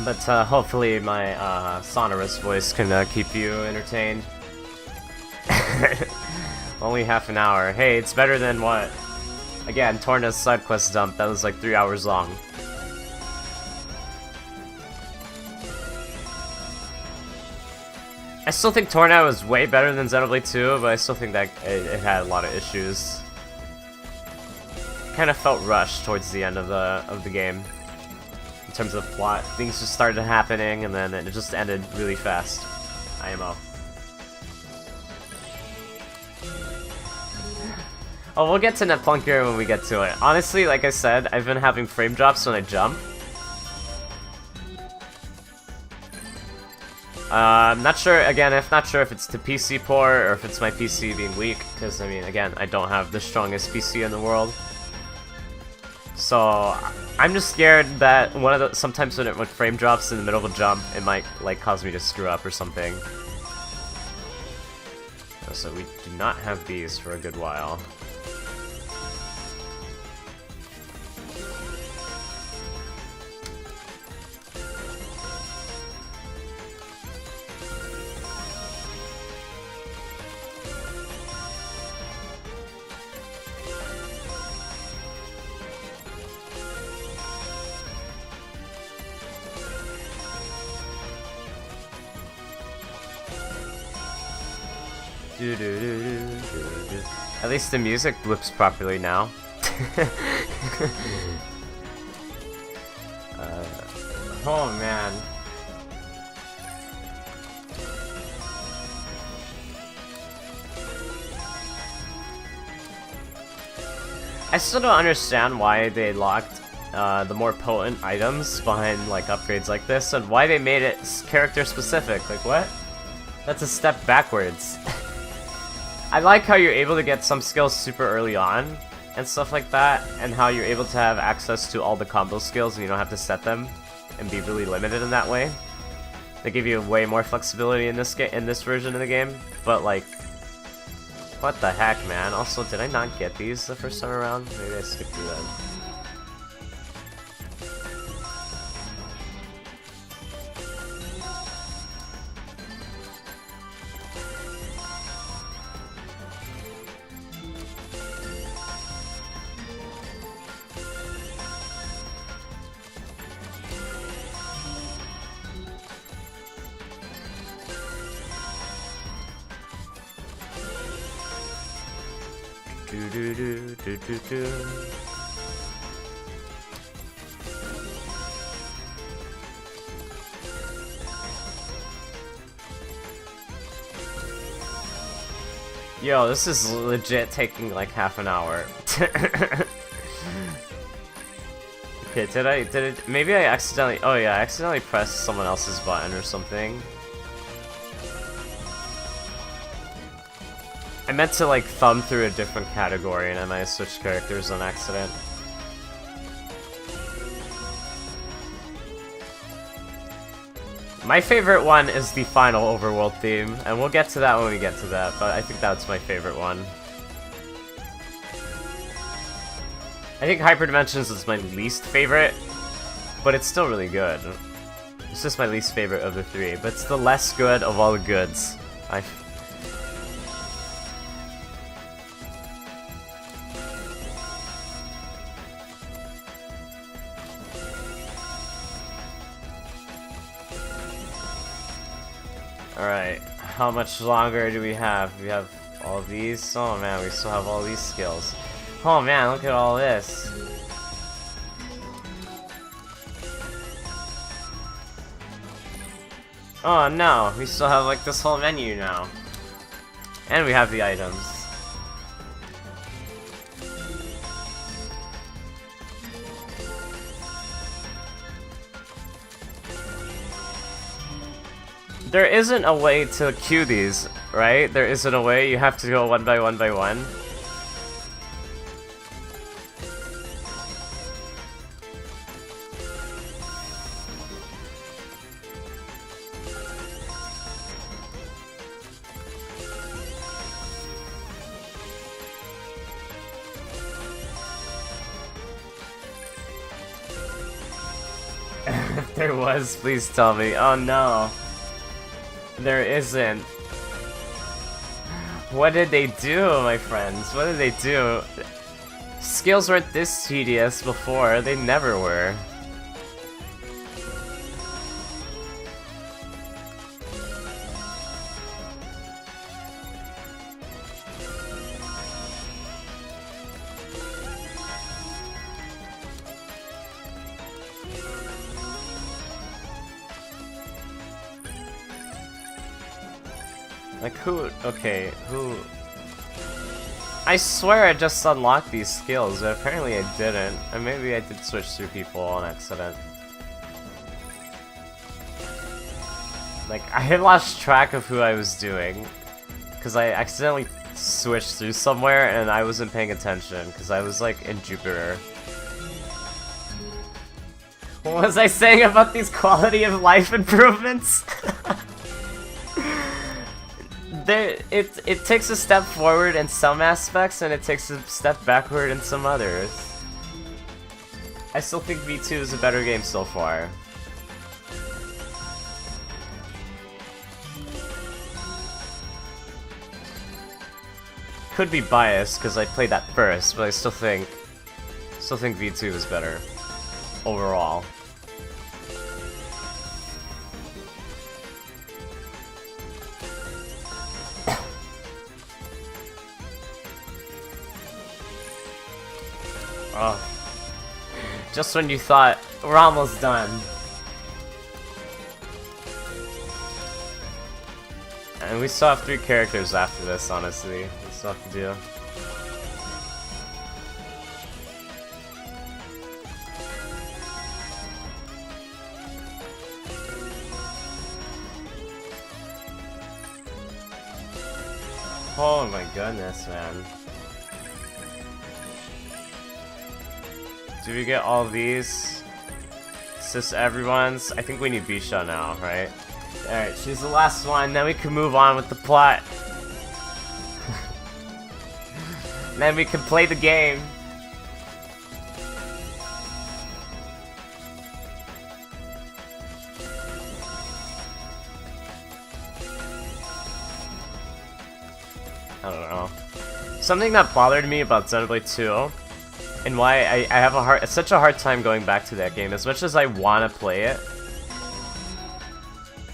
But hopefully my sonorous voice can keep you entertained. Only half an hour. Hey, it's better than what? Again, Torna's side quest dump, that was like 3 hours long. I still think Torna was way better than Xenoblade 2, but I still think that it had a lot of issues. Kind of felt rushed towards the end of the game. In terms of plot, things just started happening and then it just ended really fast. IMO. Oh, we'll get to Neptunia when we get to it. Honestly, like I said, I've been having frame drops when I jump. I'm not sure, again, I'm not sure if it's the PC port or if it's my PC being weak, because, I mean, again, I don't have the strongest PC in the world. So, I'm just scared that sometimes when frame drops in the middle of a jump, it might, like, cause me to screw up or something. So we do not have these for a good while. At least the music loops properly now. Oh man. I still don't understand why they locked the more potent items behind like upgrades like this, and why they made it character specific. Like what? That's a step backwards. I like how you're able to get some skills super early on and stuff like that, and how you're able to have access to all the combo skills and you don't have to set them and be really limited in that way. They give you way more flexibility in this version of the game, but like, what the heck, man? Also, did I not get these the first time around? Maybe I skipped through them. Yo, this is legit taking like half an hour. Okay, maybe I accidentally, oh yeah, I accidentally pressed someone else's button or something. I meant to like thumb through a different category and I might have switched characters on accident. My favorite one is the final overworld theme, and we'll get to that when we get to that, but I think that's my favorite one. I think Hyperdimensions is my least favorite, but it's still really good. It's just my least favorite of the three, but it's the less good of all the goods. Alright, how much longer do we have? We have all these? Oh man, we still have all these skills. Oh man, look at all this. Oh no, we still have like this whole menu now. And we have the items. There isn't a way to queue these, right? There isn't a way, you have to go one by one by one. If there was, please tell me. Oh no. There isn't. What did they do, my friends? What did they do? Skills weren't this tedious before. They never were. Like who? Okay, who? I swear I just unlocked these skills, but apparently I didn't. Or maybe I did switch through people on accident. Like, I had lost track of who I was doing. Because I accidentally switched through somewhere and I wasn't paying attention. Because I was like in Jupiter. What was I saying about these quality of life improvements? It takes a step forward in some aspects, and it takes a step backward in some others. I still think V2 is a better game so far. Could be biased because I played that first, but I still think V2 is better overall. Oh. Just when you thought, we're almost done. And we still have 3 characters after this, honestly. We still have to do. Oh my goodness, man. Do we get all these? Is this everyone's? I think we need Bisha now, right? Alright, she's the last one, then we can move on with the plot. Then we can play the game. I don't know. Something that bothered me about Xenoblade 2 and why I have such a hard time going back to that game, as much as I want to play it,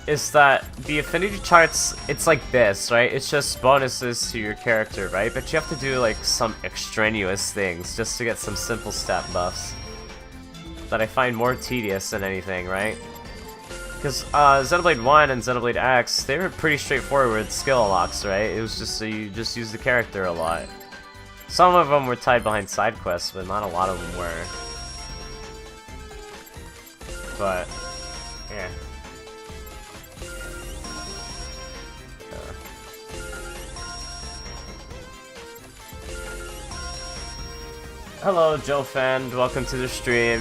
is that the affinity charts, it's like this, right? It's just bonuses to your character, right? But you have to do like some extraneous things just to get some simple stat buffs that I find more tedious than anything, right? Because Xenoblade 1 and Xenoblade X, they were pretty straightforward skill unlocks, right? It was just so you just use the character a lot. Some of them were tied behind side quests, but not a lot of them were. But, yeah. Hello, Joe Fan. Welcome to the stream,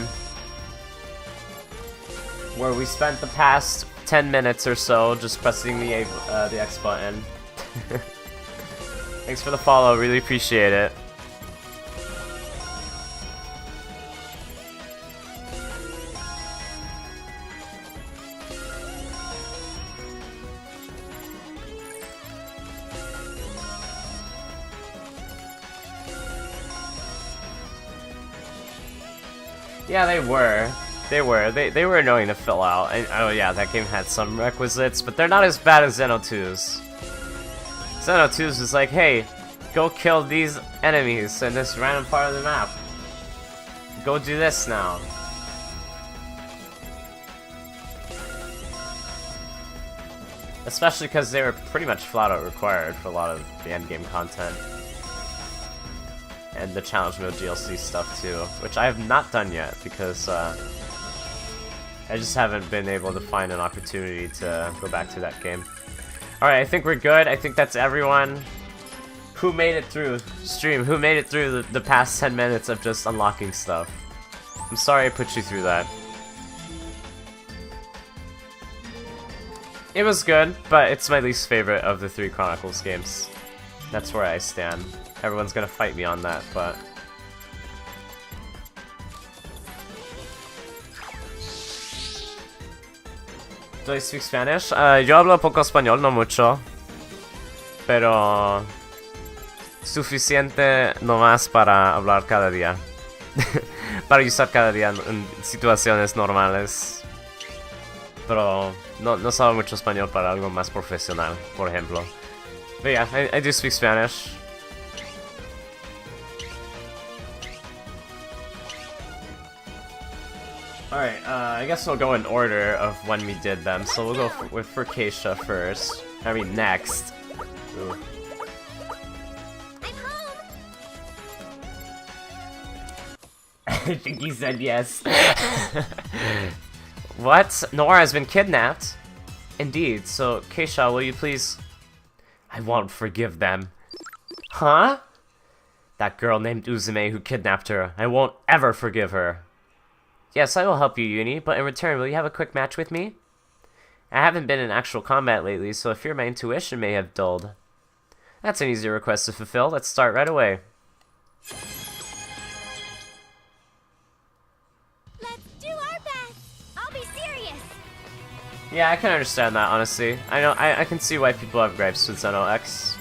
where we spent the past 10 minutes or so just pressing the X button. Thanks for the follow, really appreciate it. Yeah, they were. They were annoying to fill out. And, oh yeah, that game had some requisites, but they're not as bad as Xeno 2's. Xeno 2's is like, hey, go kill these enemies in this random part of the map. Go do this now. Especially because they were pretty much flat out required for a lot of the endgame content. And the challenge mode DLC stuff too, which I have not done yet because I just haven't been able to find an opportunity to go back to that game. Alright, I think we're good. I think that's everyone who made it through stream, who made it through the past 10 minutes of just unlocking stuff. I'm sorry I put you through that. It was good, but it's my least favorite of the 3 Chronicles games. That's where I stand. Everyone's gonna fight me on that, but... Do I speak Spanish? Yo hablo poco español, no mucho. Pero... suficiente nomás para hablar cada día. Para usar cada día en situaciones normales. Pero no sabe mucho español para algo más profesional, por ejemplo. But yeah, I do speak Spanish. Alright, I guess we'll go in order of when we did them. So we'll go for Keisha first. I mean, next. Ooh. I'm home. I think he said yes. What? Nora has been kidnapped? Indeed, so Keisha, will you please... I won't forgive them. Huh? That girl named Uzume who kidnapped her. I won't ever forgive her. Yes, I will help you, Uni, but in return, will you have a quick match with me? I haven't been in actual combat lately, so I fear my intuition may have dulled. That's an easy request to fulfill. Let's start right away. Let's do our best. I'll be serious. Yeah, I can understand that, honestly. I know, I can see why people have gripes with Zeno X.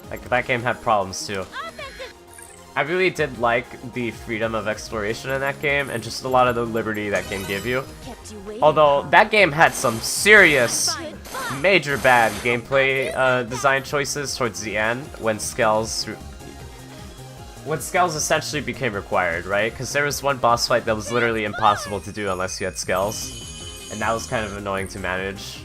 Like, that game had problems, too. I really did like the freedom of exploration in that game, and just a lot of the liberty that game gave you. Although, that game had some serious, major bad gameplay design choices towards the end, when Skells essentially became required, right? Because there was one boss fight that was literally impossible to do unless you had Skells, and that was kind of annoying to manage.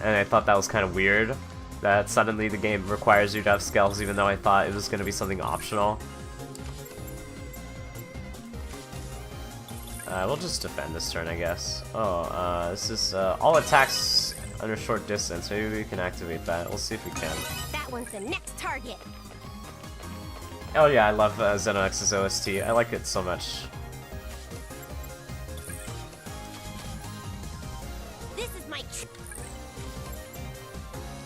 And I thought that was kind of weird, that suddenly the game requires you to have Skells, even though I thought it was going to be something optional. We'll just defend this turn, I guess. Oh, this is all attacks under short distance. Maybe we can activate that. We'll see if we can. That one's the next target. Oh yeah, I love Zeno X's OST. I like it so much. This is my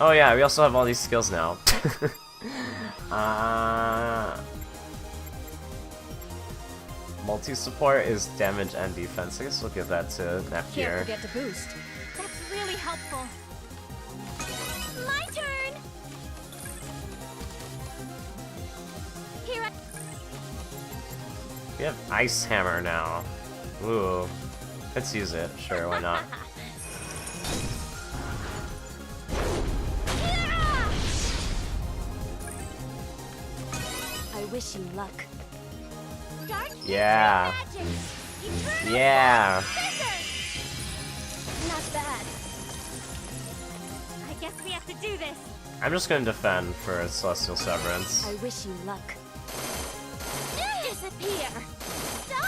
Oh yeah, we also have all these skills now. Multi-support is damage and defense. I guess we'll give that to Can't VIIR. forget to boost. That's really helpful. my turn. Here I... We have Ice Hammer now. Ooh. Let's use it. Sure, why not? I wish you luck. Yeah. Yeah. Not bad. I guess we have to do this. I'm just gonna defend for Celestial Severance. I wish you luck. Disappear.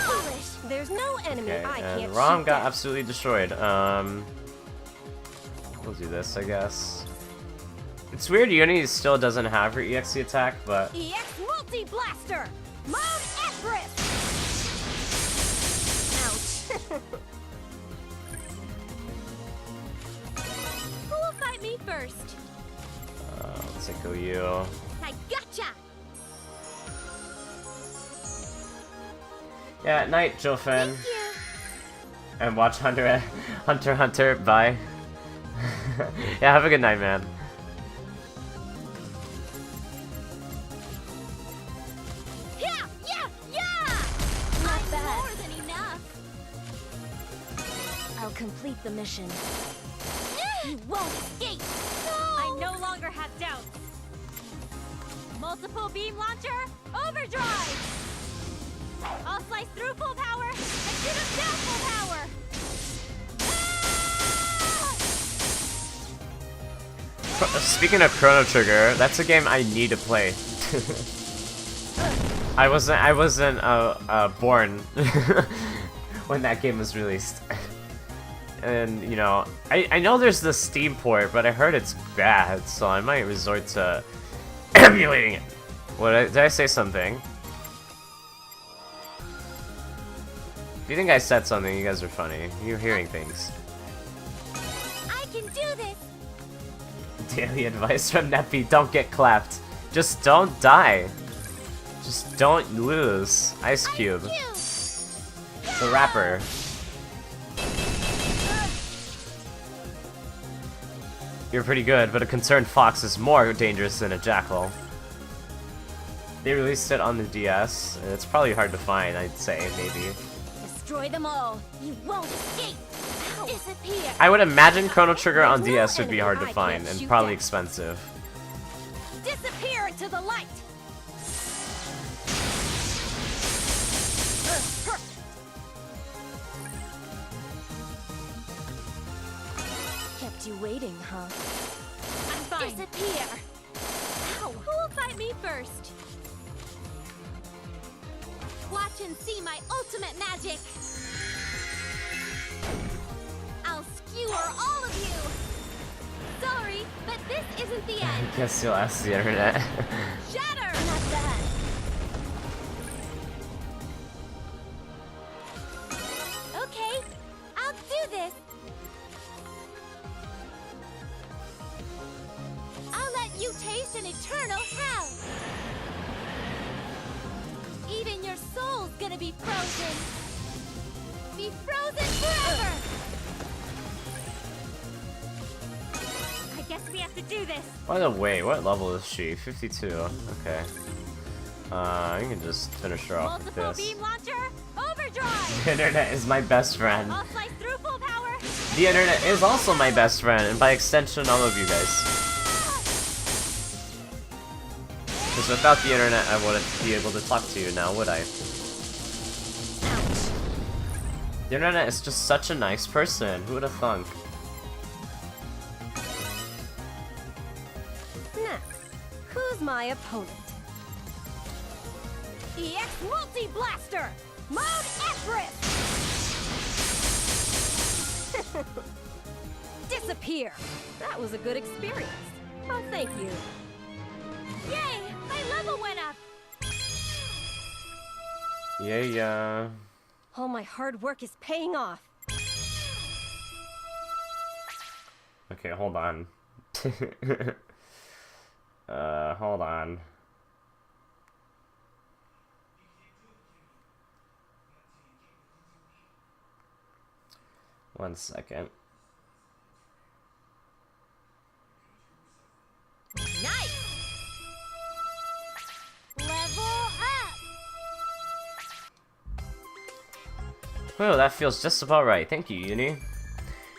Foolish. There's no enemy Okay, I and can't Rom shoot got down. absolutely destroyed. We'll do this, I guess. It's weird Uni still doesn't have her EXE attack, but... EX Multi-Blaster! Mode Everest! Ouch. Who will fight me first? Let's go you. I gotcha! Yeah, night, Jofin. And watch Hunter x Hunter. Bye. Yeah, have a good night, man. Yeah! Yeah! Yeah! Not I'm bad. more than enough! I'll complete the mission. You won't escape! I no longer have doubts! Multiple beam launcher, overdrive! I'll slice through full power and shoot him down full power! Speaking of Chrono Trigger, that's a game I need to play. I wasn't born when that game was released. And, you know, I know there's the Steam port, but I heard it's bad, so I might resort to emulating it. Did I say something? If you think I said something, you guys are funny. You're hearing things. I can do this! Daily advice from Neppy, don't get clapped. Just don't die. Just don't lose. Ice Cube. The rapper. you're pretty good, but a concerned fox is more dangerous than a jackal. They released it on the DS, and it's probably hard to find, I'd say, maybe. Destroy them all. You won't escape. Disappear. I would imagine Chrono Trigger on DS would be hard to find, and probably expensive. Disappear into the light. Kept you waiting, huh? I'm fine. Disappear. Ow. Who will fight me first? Watch and see my ultimate magic. I'll skewer all of you. Sorry, but this isn't the end. I guess you'll ask the internet. Shatter! Not bad. Okay, I'll do this. I'll let you taste an eternal hell. Even your soul's gonna be frozen. Be frozen forever. I guess we have to do this. By the way, what level is she? 52. Okay. You can just finish her off with Multiple this. beam launcher, overdrive. The internet is my best friend. I'll slice through full power. The internet is also my best friend, and by extension, all of you guys. Because without the internet, I wouldn't be able to talk to you now, would I? The internet is just such a nice person. Who would have thunk? Now, who's my opponent? EX Multi-Blaster! Mode Everest! Disappear! That was a good experience. Oh, thank you. Yay! My level went up! Yeah. All my hard work is paying off. Okay, hold on. Hold on. One second. Nice! Level up! Well, that feels just about right. Thank you, Uni.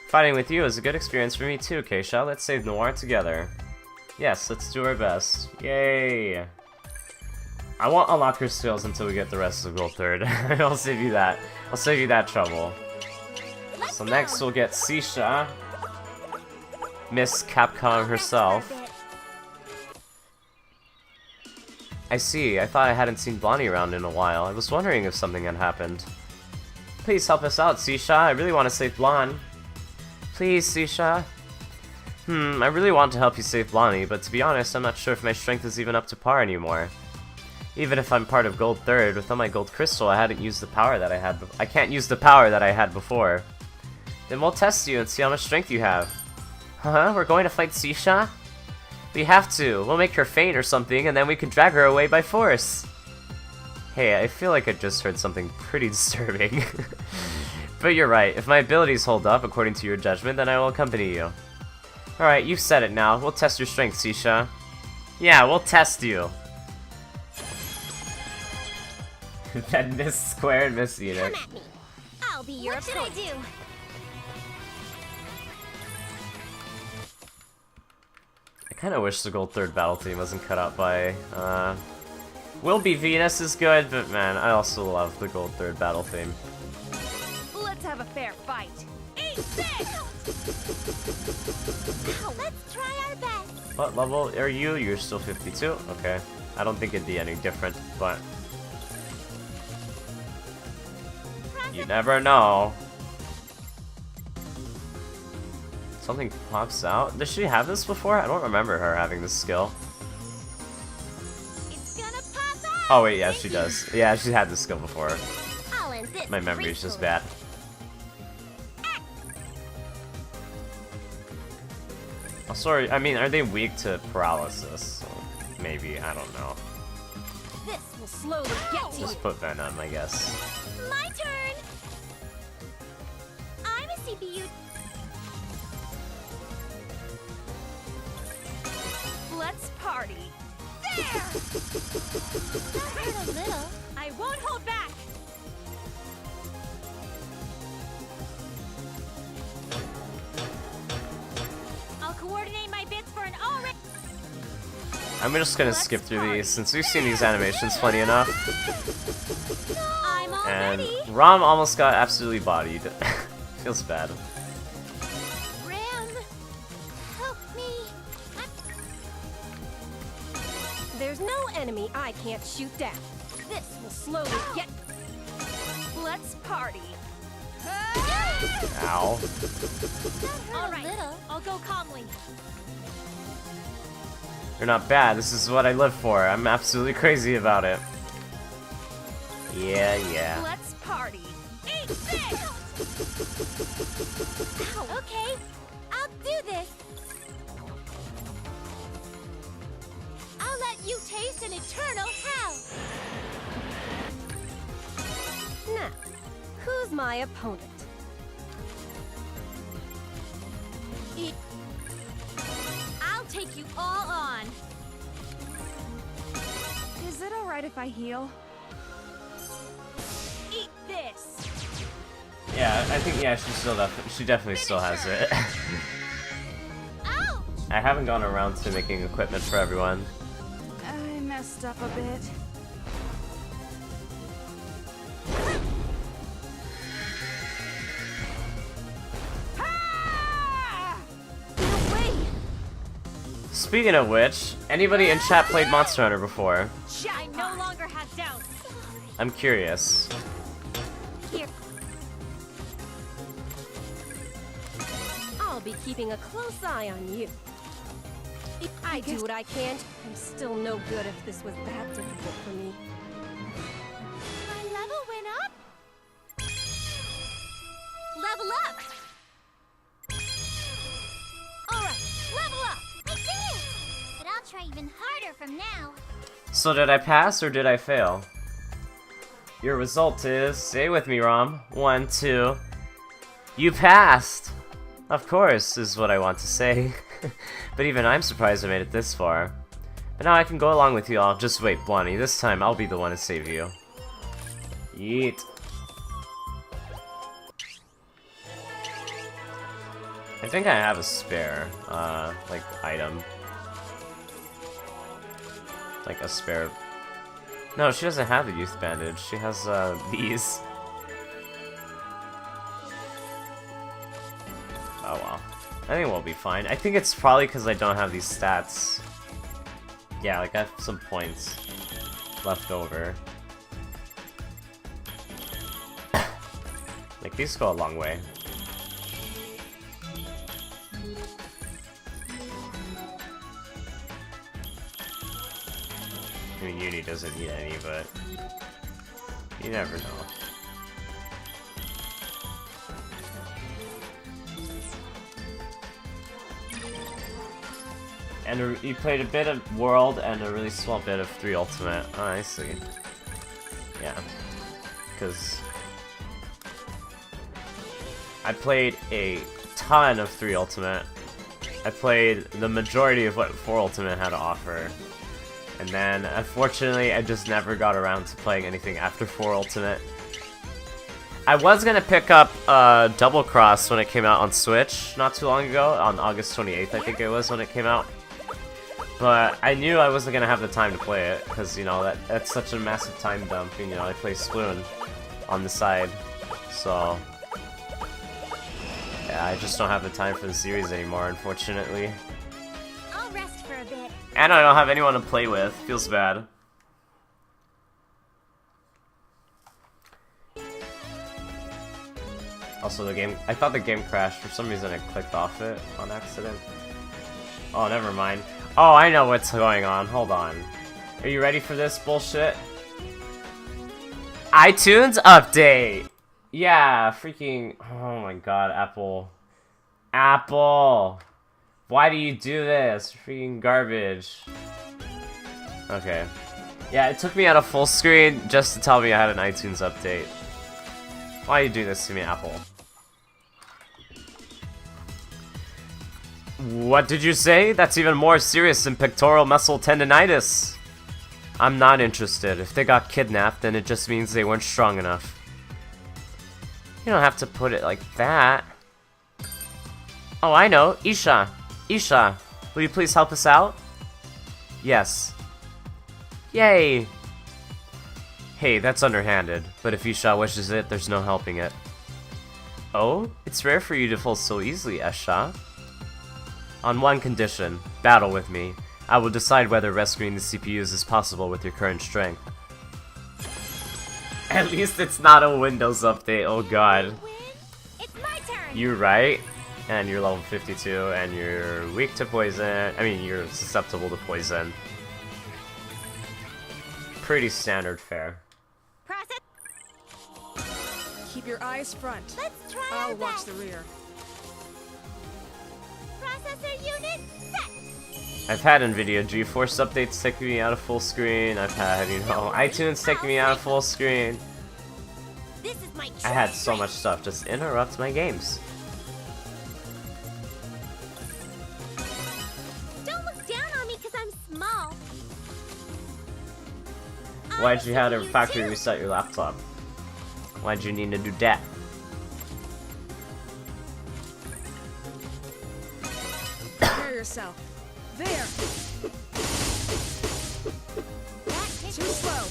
Fighting with you is a good experience for me too, Keisha. Let's save Noir together. Yes, let's do our best. Yay! I won't unlock her skills until we get the rest of Gold Third. I'll save you that. I'll save you that trouble. So next we'll get Sisha. Miss Capcom herself. I see. I thought I hadn't seen Blondie around in a while. I was wondering if something had happened. Please help us out, Sisha. I really want to save Blonde. Please, Sisha. I really want to help you save Blondie, but to be honest, I'm not sure if my strength is even up to par anymore. Even if I'm part of Gold Third, without my gold crystal, I can't use the power that I had before. Then we'll test you and see how much strength you have. Huh? We're going to fight Sisha? We have to. We'll make her faint or something, and then we can drag her away by force. Hey, I feel like I just heard something pretty disturbing. But you're right. If my abilities hold up according to your judgment, then I will accompany you. Alright, you've said it now. We'll test your strength, Sisha. Yeah, we'll test you. Then Miss Square and Miss Enoch. Come at me. I'll be your opponent. What should I do? I kinda wish the Gold Third battle theme wasn't cut out by, Will Be Venus is good, but man, I also love the Gold Third battle theme. Let's have a fair fight. Eat this! Let's try our best. What level are you? You're still 52? Okay. I don't think it'd be any different, but... you never know. Something pops out? Does she have this before? I don't remember her having this skill. It's gonna pop out. Oh wait, yeah, she does. Yeah, she had this skill before. I'll end this My memory is just gracefully. bad. Oh, sorry, I mean, are they weak to paralysis? Maybe, I don't know. This will slowly get to you. Just put Venom, I guess. My turn. I'm a CPU. hurt a little. I won't hold back. I'll coordinate my bits for an already. I'm just gonna skip through these since we've seen these animations plenty enough. I'm all And ready. Rom almost got absolutely bodied. Feels bad. Ram, help me. There's no enemy I can't shoot down. This will slowly get. Let's party. Ow. All right, I'll go calmly. You're not bad. This is what I live for. I'm absolutely crazy about it. Yeah, yeah. Let's party. Eat this! Okay, I'll do this. I'll let you taste an eternal hell. Now, who's my opponent? I'll take you all on. Is it alright if I heal? Eat this. Yeah, I think she definitely still has it. Ouch! I haven't gone around to making equipment for everyone. I messed up a bit. No way! Speaking of which, anybody in chat played Monster Hunter before? I no longer have doubts. I'm curious. Here. I'll be keeping a close eye on you. I do what I can. I'm still no good if this was that difficult for me. My level went up. Level up. All right, level up. I did it! But I'll try even harder from now. So did I pass or did I fail? Your result is, stay with me, Rom. 1, 2. You passed! Of course, is what I want to say. But even I'm surprised I made it this far. But now I can go along with you all. Just wait, Bonnie. This time I'll be the one to save you. Yeet. I think I have a spare, like, item. Like a spare... No, she doesn't have the youth bandage. She has, these. Oh well. I think we'll be fine. I think it's probably because I don't have these stats. Yeah, like I have some points left over. Like, these go a long way. I mean, Uni doesn't need any, but you never know. And you played a bit of World and a really small bit of 3 Ultimate. Oh, I see. Yeah. Because I played a ton of 3 Ultimate. I played the majority of what 4 Ultimate had to offer. And then, unfortunately, I just never got around to playing anything after 4 Ultimate. I was gonna pick up Double Cross when it came out on Switch not too long ago, on August 28th I think it was when it came out. But I knew I wasn't gonna have the time to play it, because, you know, that's such a massive time dump, and, you know, I play Sploon on the side, so... Yeah, I just don't have the time for the series anymore, unfortunately. I'll rest for a bit. And I don't have anyone to play with, feels bad. Also, I thought the game crashed. For some reason, I clicked off it on accident. Oh, never mind. Oh, I know what's going on. Hold on. Are you ready for this bullshit? iTunes update! Yeah, freaking... Oh my god, Apple. Apple! Why do you do this? Freaking garbage. Okay. Yeah, it took me out of full screen just to tell me I had an iTunes update. Why do you do this to me, Apple? What did you say? That's even more serious than pectoral muscle tendonitis. I'm not interested. If they got kidnapped, then it just means they weren't strong enough. You don't have to put it like that. Oh, I know. Isha. Isha, will you please help us out? Yes. Yay! Hey, that's underhanded, but if Isha wishes it, there's no helping it. Oh? It's rare for you to fall so easily, Esha. On one condition, battle with me. I will decide whether rescuing the CPUs is possible with your current strength. At least it's not a Windows update, oh god. Win? It's my turn. You're right, and you're level 52, and you're weak to poison. I mean, you're susceptible to poison. Pretty standard fare. Process. Keep your eyes front. Let's try I'll our watch best. the rear. Processor unit set. I've had NVIDIA GeForce updates taking me out of full screen. I've had, you know, iTunes taking me out of full screen. This is my I had so much stuff just interrupt my games. Don't look down on me because I'm small. Why'd you have to You factory too. reset your laptop? Why'd you need to do that? Prepare yourself. There. Too slow.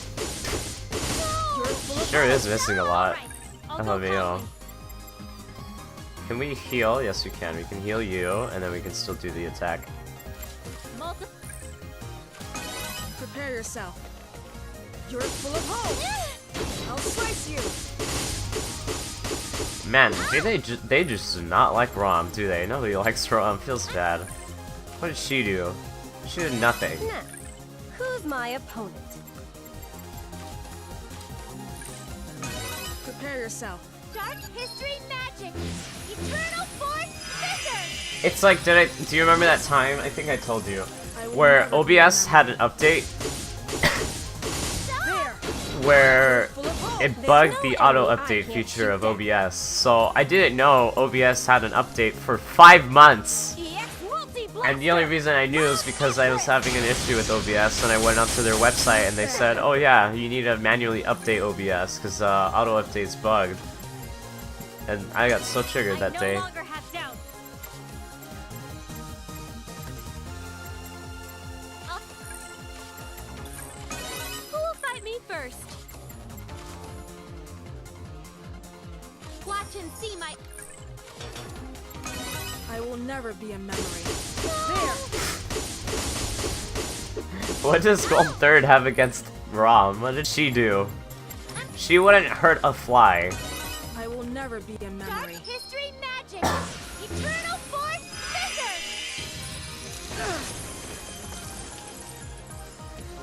You're full of Sure is missing a lot. Alright, I'll Oh, go me, call oh. Can we heal? Yes, we can. We can heal you, and then we can still do the attack. Multi- Prepare yourself. You're full of hope. I'll slice you. Man, they just do not like Rom, do they? Nobody likes Rom. Feels bad. What did she do? She did nothing. Now, who's my opponent? Prepare yourself. Dark history magic. Eternal force scissors. It's like, do you remember that time? I think I told you. I will Where never be OBS remembered. had an update There. where Full of hope. it bugged no the enemy auto I update can't feature of shoot down. OBS. So I didn't know OBS had an update for 5 months. EX multi-blaster. And the only reason I knew is because I was having an issue with OBS, and I went onto their website and they said, oh yeah, you need to manually update OBS because auto update's bugged. And I got so triggered that day. I no longer have doubt. Who will fight me first? Watch and see my. I will never be a memory. There. What does Gold Third have against Rom? What did she do? She wouldn't hurt a fly. I will never be a Dark memory. history magic. Eternal force scissors.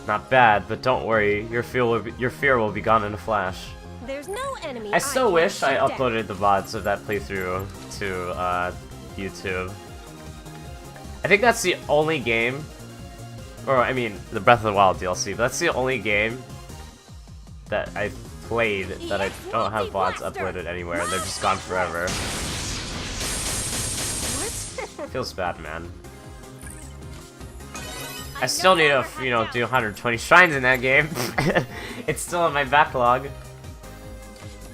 Not bad, but don't worry, your fear will be gone in a flash. There's no enemy. I still can't wish I shoot down. uploaded the VODs of that playthrough to YouTube. I think that's the only game, or I mean, the Breath of the Wild DLC, but that's the only game that I played that I don't have VODs uploaded anywhere. They're just gone forever. Feels bad, man. I still need to, you know, do 120 shrines in that game. It's still in my backlog.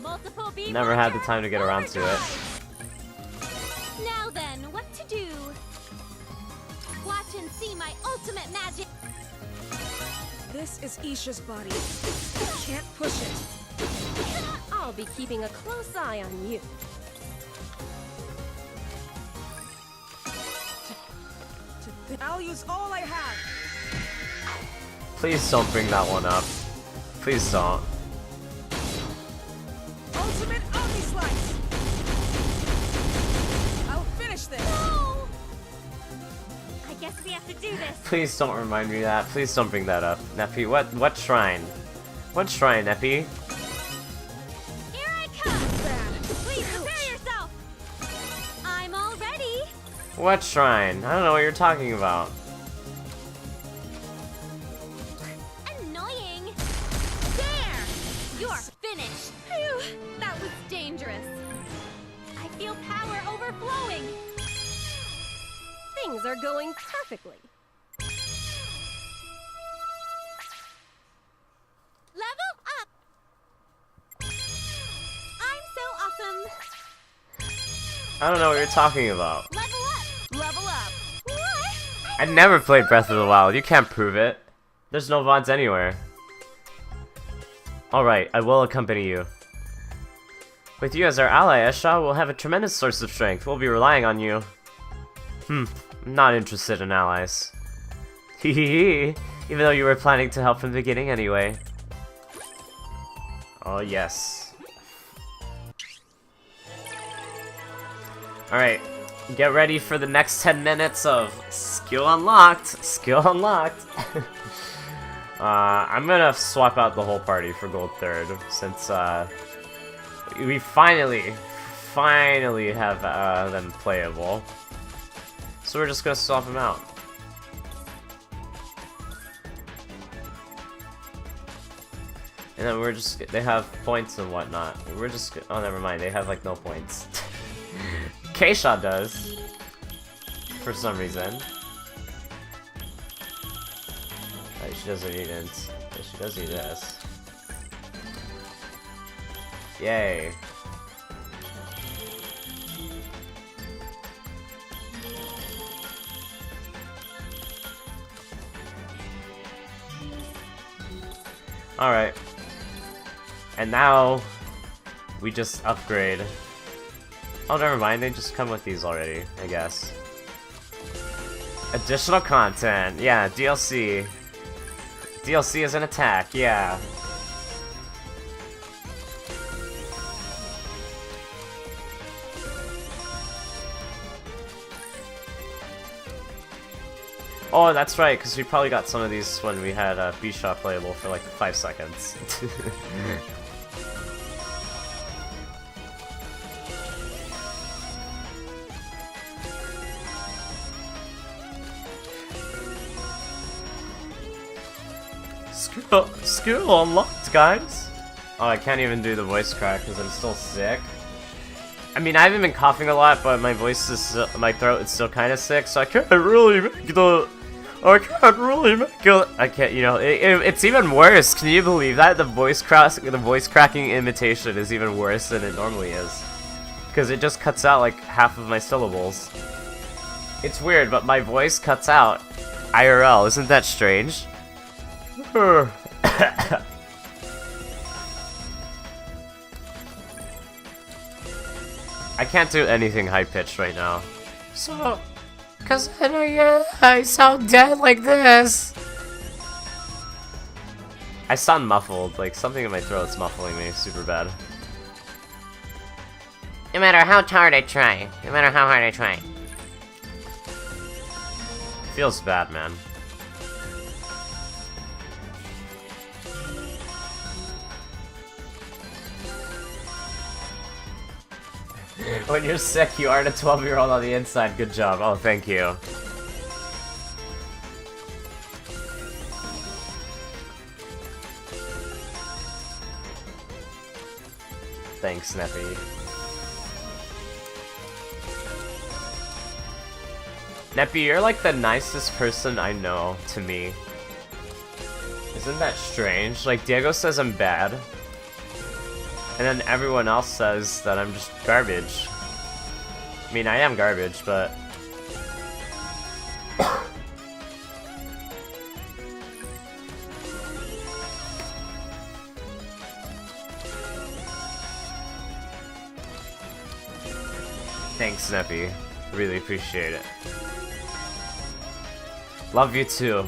Multiple beam Never had the launcher, time to get around to it. overdrive. Now then, what to do? Watch and see my ultimate magic. This is Isha's body. You can't push it. I'll be keeping a close eye on you. I'll use all I have. Please don't bring that one up. Please don't. Ultimate Omni Slice. I'll finish this. No! I guess we have to do this. Please don't remind me of that. Please don't bring that up. Neppy, what shrine? What shrine, Neppy? Here I come. Bad. Please prepare yourself. I'm all ready. What shrine? I don't know what you're talking about. Annoying. There. You're finished. Phew, that was dangerous. I feel power overflowing. Things are going perfectly. I don't know what you're talking about. Level up! Level up! What? I never played Breath of the Wild. You can't prove it. There's no VODs anywhere. Alright, I will accompany you. With you as our ally, Esha will have a tremendous source of strength. We'll be relying on you. I'm not interested in allies. Hehehe. Even though you were planning to help from the beginning anyway. Oh, yes. Alright, get ready for the next 10 minutes of skill unlocked. Skill unlocked. I'm gonna swap out the whole party for gold third, since we finally have them playable. So we're just gonna swap them out. And then we're just, they have points and whatnot. We're just, oh never mind, they have like no points. K-Shot does. For some reason. She doesn't need int. She does need S. Yay. Alright. And now we just upgrade. Oh, never mind, they just come with these already, I guess. Additional content, yeah, DLC. DLC is an attack, yeah. Oh, that's right, because we probably got some of these when we had B-Shot playable for like 5 seconds. Skill unlocked, guys! Oh, I can't even do the voice crack because I'm still sick. I mean, I haven't been coughing a lot, but my voice is, my throat is still kind of sick, so I can't really make the... I can't, you know, it's even worse. Can you believe that? The voice cracking imitation is even worse than it normally is. Because it just cuts out like half of my syllables. It's weird, but my voice cuts out IRL. Isn't that strange? I can't do anything high-pitched right now. So, cause then I sound dead like this. I sound muffled, like something in my throat's muffling me super bad. No matter how hard I try, Feels bad, man. When you're sick, you aren't a 12-year-old on the inside. Good job. Oh, thank you. Thanks, Snappy. Neppy, you're like the nicest person I know to me. Isn't that strange? Like, Diego says I'm bad. And then everyone else says that I'm just garbage. I mean, I am garbage, but... Thanks, Snappy. Really appreciate it. Love you too.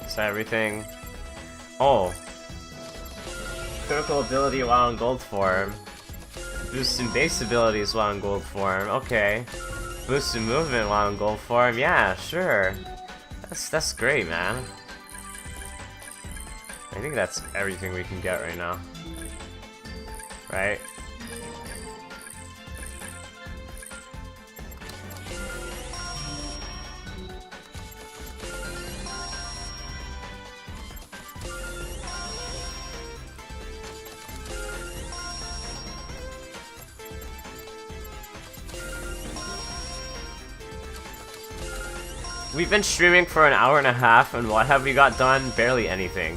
Is that everything? Oh. Critical ability while in gold form. Boosting base abilities while in gold form. Okay. Boosting movement while in gold form. Yeah, sure. That's great, man. I think that's everything we can get right now. Right? We've been streaming for an hour and a half, and what have we got done? Barely anything.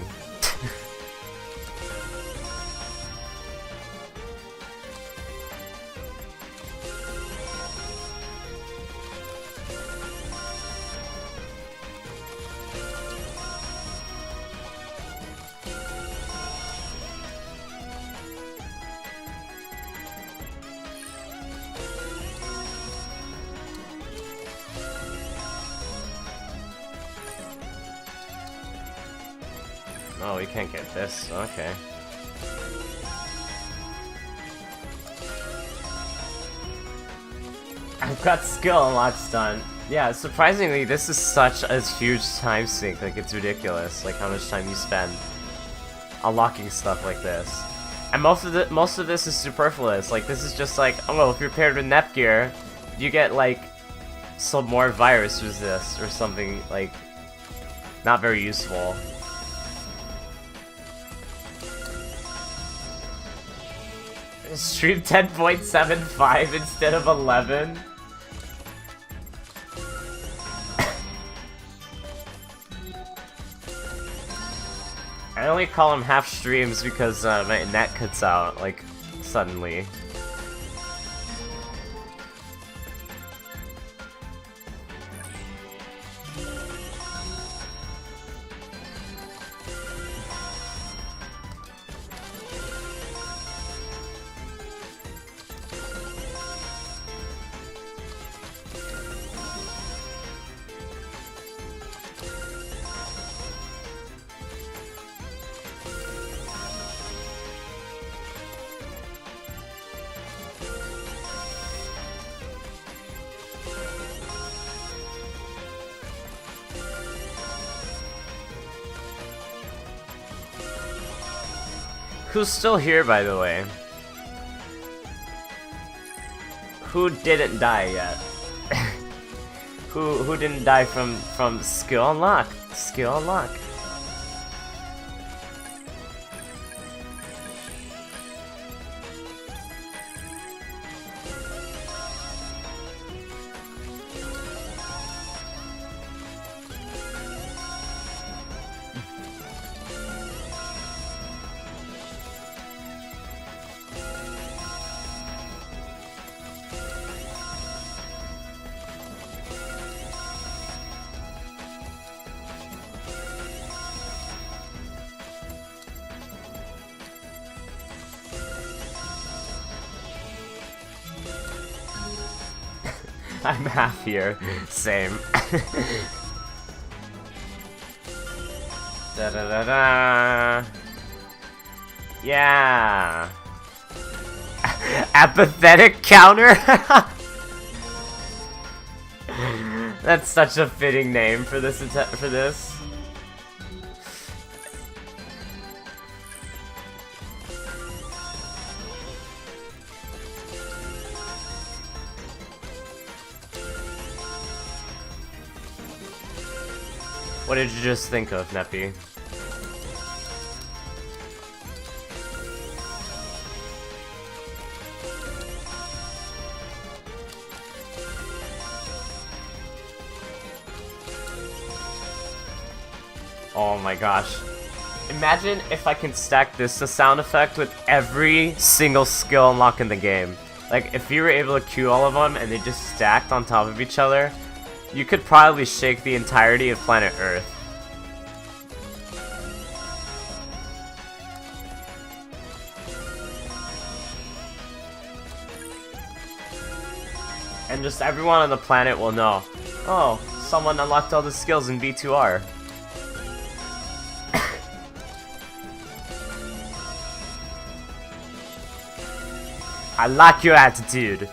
Oh, we can't get this. Okay. I've got skill unlocks done. Yeah, surprisingly, this is such a huge time sink. Like, it's ridiculous. Like, how much time you spend unlocking stuff like this. And most of this is superfluous. Like, this is just like, oh, well, if you're paired with Nepgear, you get, like, some more virus resist or something, like, not very useful. Stream 10.75 instead of 11. I only call them half streams because my net cuts out, like, suddenly. Who's still here, by the way? Who didn't die yet? Who didn't die from skill unlock? Skill unlock. I'm half here. Same. Da da da da. Yeah. Apathetic counter. That's such a fitting name for this. What did you just think of, Neppy? Oh my gosh. Imagine if I can stack this sound effect with every single skill unlock in the game. Like, if you were able to queue all of them and they just stacked on top of each other, you could probably shake the entirety of planet Earth. And just everyone on the planet will know, oh, someone unlocked all the skills in V2R. I like your attitude.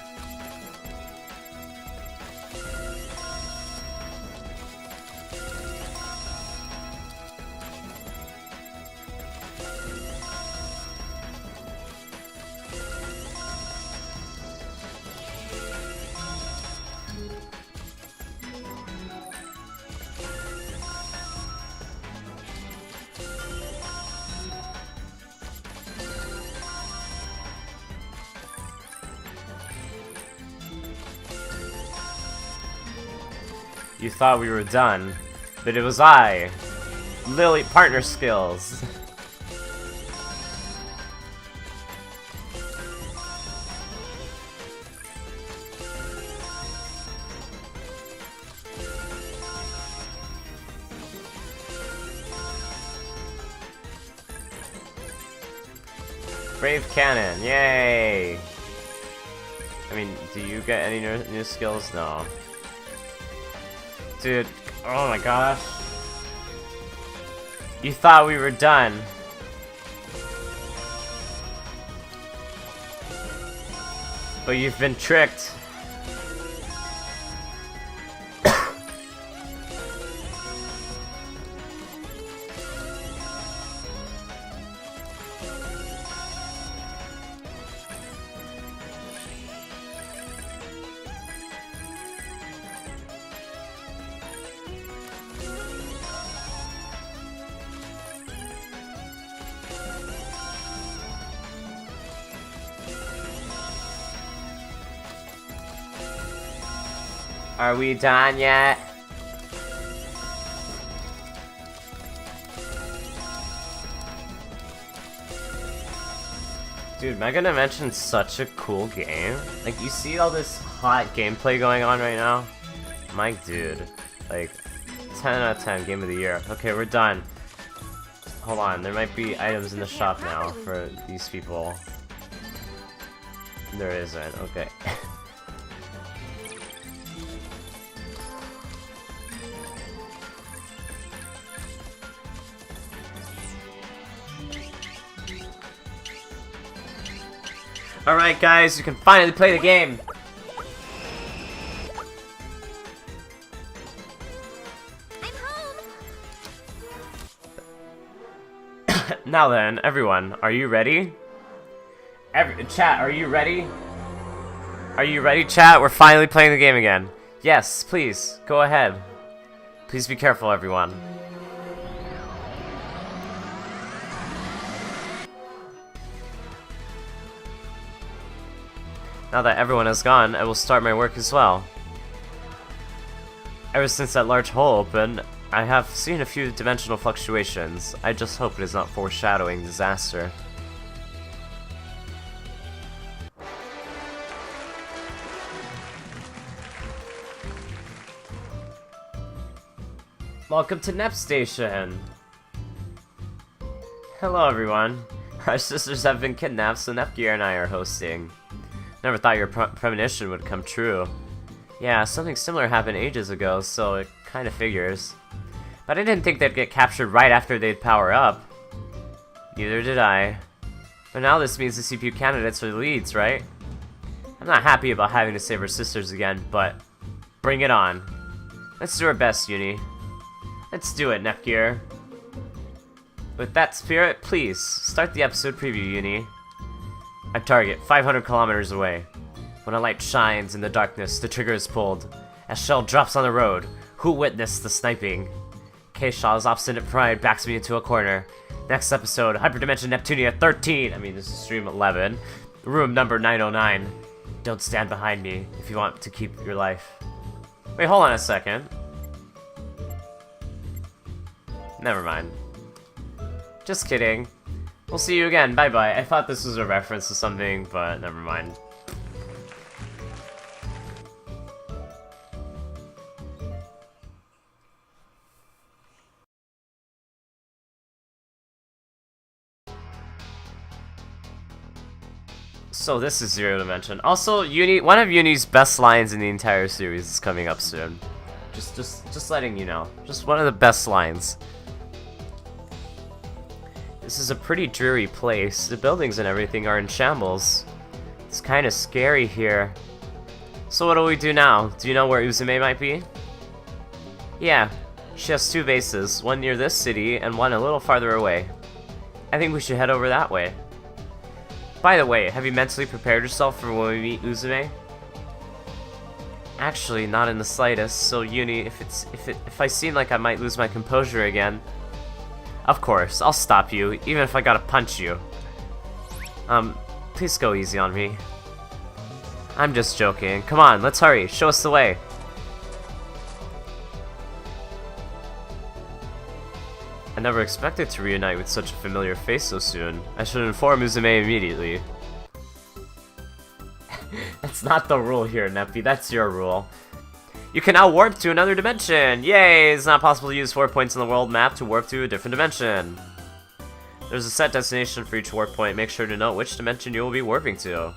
You thought we were done, but it was I. Lily, partner skills. Brave Cannon, yay! I mean, do you get any new skills? No. Dude, oh my gosh. You thought we were done. But you've been tricked. Are we done yet? Dude, Megadimension's such a cool game. Like, you see all this hot gameplay going on right now? My dude. Like, 10 out of 10, game of the year. Okay, we're done. Hold on, there might be items in the shop now for these people. There isn't, okay. Alright guys, you can finally play the game! I'm home. Now then, everyone, are you ready? Chat, are you ready? Are you ready, chat? We're finally playing the game again. Yes, please, go ahead. Please be careful, everyone. Now that everyone has gone, I will start my work as well. Ever since that large hole opened, I have seen a few dimensional fluctuations. I just hope it is not foreshadowing disaster. Welcome to Nep Station! Hello everyone. Our sisters have been kidnapped, so VIIR and I are hosting. Never thought your premonition would come true. Yeah, something similar happened ages ago, so it kinda figures. But I didn't think they'd get captured right after they'd power up. Neither did I. But now this means the CPU candidates are the leads, right? I'm not happy about having to save our sisters again, but bring it on. Let's do our best, Uni. Let's do it, VIIR. With that spirit, please, start the episode preview, Uni. Our target, 500 kilometers away. When a light shines in the darkness, the trigger is pulled. A shell drops on the road. Who witnessed the sniping? K-Shaw's obstinate pride backs me into a corner. Next episode, Hyperdimension Neptunia 13. I mean, this is stream 11. Room number 909. Don't stand behind me if you want to keep your life. Wait, hold on a second. Never mind. Just kidding. We'll see you again, bye-bye. I thought this was a reference to something, but never mind. So this is Zero Dimension. Also, one of Uni's best lines in the entire series is coming up soon. Just letting you know. Just one of the best lines. This is a pretty dreary place. The buildings and everything are in shambles. It's kind of scary here. So what do we do now? Do you know where Uzume might be? Yeah, she has 2 bases, one near this city and one a little farther away. I think we should head over that way. By the way, have you mentally prepared yourself for when we meet Uzume? Actually, not in the slightest. So Uni, if I seem like I might lose my composure again, of course, I'll stop you, even if I gotta punch you. Please go easy on me. I'm just joking. Come on, let's hurry. Show us the way. I never expected to reunite with such a familiar face so soon. I should inform Uzume immediately. That's not the rule here, Neppy. That's your rule. You can now warp to another dimension! Yay! It's not possible to use 4 points on the world map to warp to a different dimension. There's a set destination for each warp point. Make sure to note which dimension you will be warping to.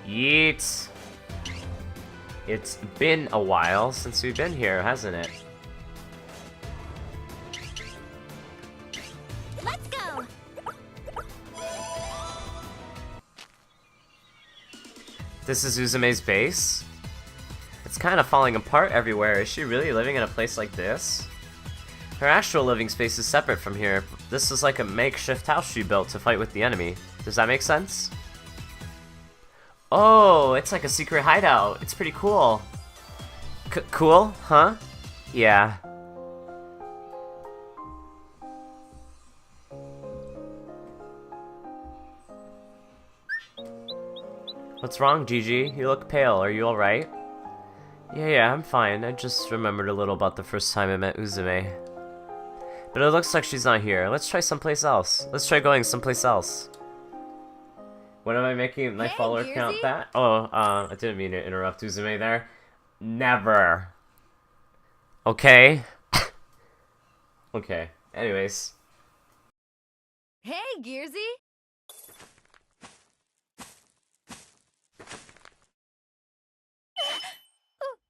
Yeet! It's been a while since we've been here, hasn't it? Let's go! This is Uzume's base? It's kind of falling apart everywhere. Is she really living in a place like this? Her actual living space is separate from here. This is like a makeshift house she built to fight with the enemy. Does that make sense? Oh, it's like a secret hideout. It's pretty cool. Cool? Huh? Yeah. What's wrong, Gigi? You look pale. Are you alright? Yeah, I'm fine. I just remembered a little about the first time I met Uzume. But it looks like she's not here. Let's try someplace else. Let's try going someplace else. When am I making my follower count that? Oh, I didn't mean to interrupt Uzume there. Never. Okay? Okay. Anyways. Hey, Gearsy!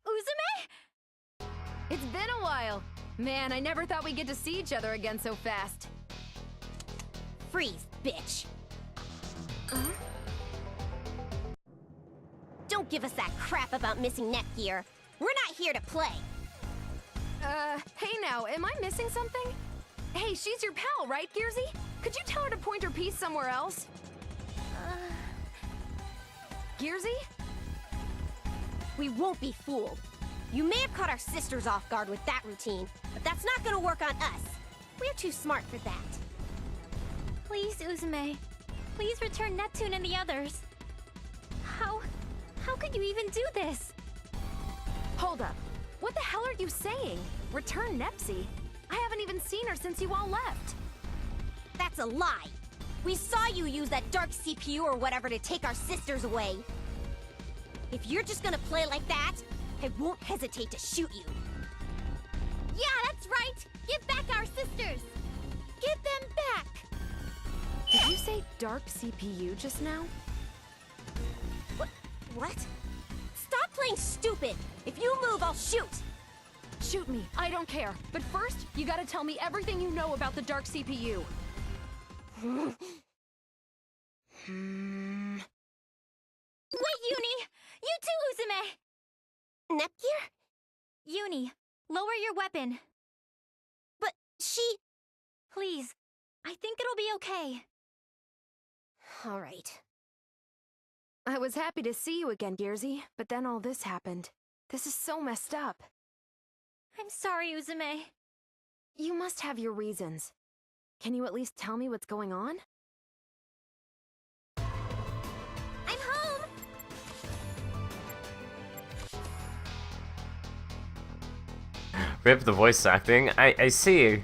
Uzume? It's been a while. Man, I never thought we'd get to see each other again so fast. Freeze, bitch! Don't give us that crap about missing Nepgear. We're not here to play. Hey now, am I missing something? Hey, she's your pal, right, Gearsy? Could you tell her to point her piece somewhere else? Gearsy? We won't be fooled. You may have caught our sisters off guard with that routine, but that's not gonna work on us. We're too smart for that. Please, Uzume. Please return Neptune and the others. How could you even do this? Hold up. What the hell are you saying? Return Nepsy? I haven't even seen her since you all left. That's a lie. We saw you use that dark CPU or whatever to take our sisters away. If you're just gonna play like that, I won't hesitate to shoot you. Yeah, that's right! Give back our sisters! Give them back! Did you say dark CPU just now? What? Stop playing stupid! If you move, I'll shoot! Shoot me, I don't care. But first, you gotta tell me everything you know about the dark CPU. Wait, Uni! You too, Uzume! Nepgear? Uni, lower your weapon. But she... Please. I think it'll be okay. Alright. I was happy to see you again, Gearsy, but then all this happened. This is so messed up. I'm sorry, Uzume. You must have your reasons. Can you at least tell me what's going on? I'm home! Rip the voice acting. I see.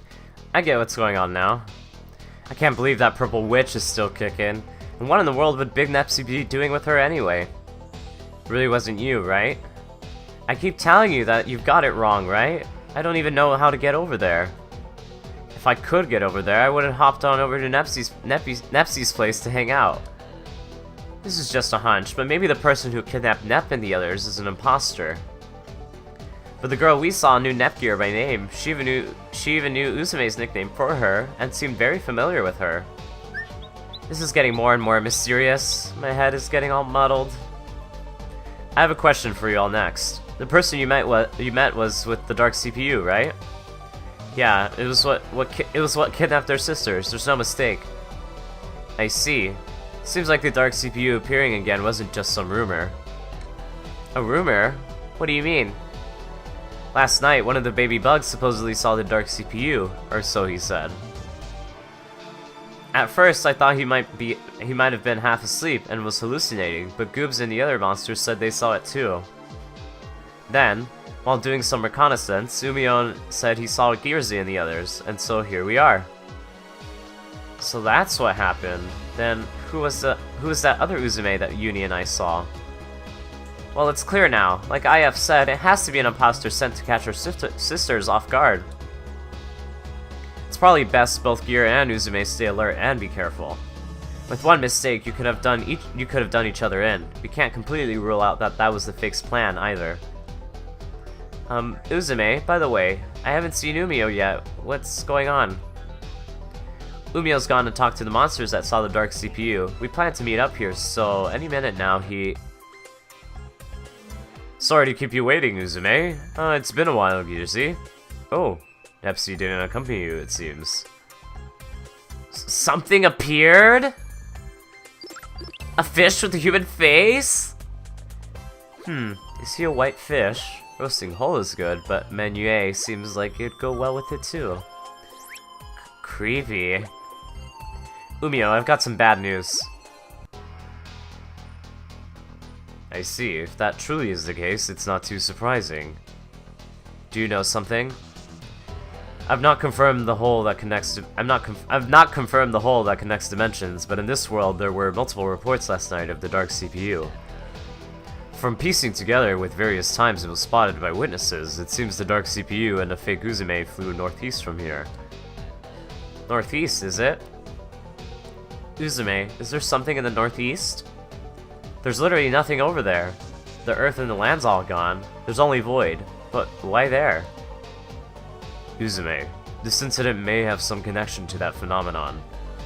I get what's going on now. I can't believe that purple witch is still kicking. And what in the world would Big Nepsy be doing with her anyway? Really wasn't you, right? I keep telling you that you've got it wrong, right? I don't even know how to get over there. If I could get over there, I would have hopped on over to Nepsy's place to hang out. This is just a hunch, but maybe the person who kidnapped Nep and the others is an imposter. But the girl we saw knew Nepgear by name. She even knew Uzume's nickname for her, and seemed very familiar with her. This is getting more and more mysterious. My head is getting all muddled. I have a question for you all next. The person you met was with the dark CPU, right? Yeah, it was what kidnapped their sisters. There's no mistake. I see. Seems like the dark CPU appearing again wasn't just some rumor. A rumor? What do you mean? Last night, one of the baby bugs supposedly saw the dark CPU, or so he said. At first, I thought he might have been half asleep and was hallucinating, but Goobs and the other monsters said they saw it too. Then, while doing some reconnaissance, Uzume said he saw Gearsy and the others, and so here we are. So that's what happened. Then, who was that other Uzume that Uni and I saw? Well, it's clear now. Like IF said, it has to be an imposter sent to catch her sisters off guard. It's probably best both Gear and Uzume stay alert and be careful. With one mistake, you could have done each other in. We can't completely rule out that was the fake's plan either. Uzume, by the way, I haven't seen Umio yet. What's going on? Umio's gone to talk to the monsters that saw the dark CPU. We plan to meet up here, so any minute now he... Sorry to keep you waiting, Uzume. It's been a while, Gearsy. Oh, Nepsi didn't accompany you, it seems. Something appeared? A fish with a human face? Is he a white fish? Roasting whole is good, but Menue seems like it'd go well with it too. Creepy. Umio, I've got some bad news. I see. If that truly is the case, it's not too surprising. Do you know something? I've not confirmed the hole that connects dimensions, but in this world there were multiple reports last night of the dark CPU. From piecing together with various times it was spotted by witnesses, it seems the dark CPU and a fake Uzume flew northeast from here. Northeast, is it? Uzume, is there something in the northeast? There's literally nothing over there. The earth and the land's all gone. There's only void. But why there? Uzume, this incident may have some connection to that phenomenon.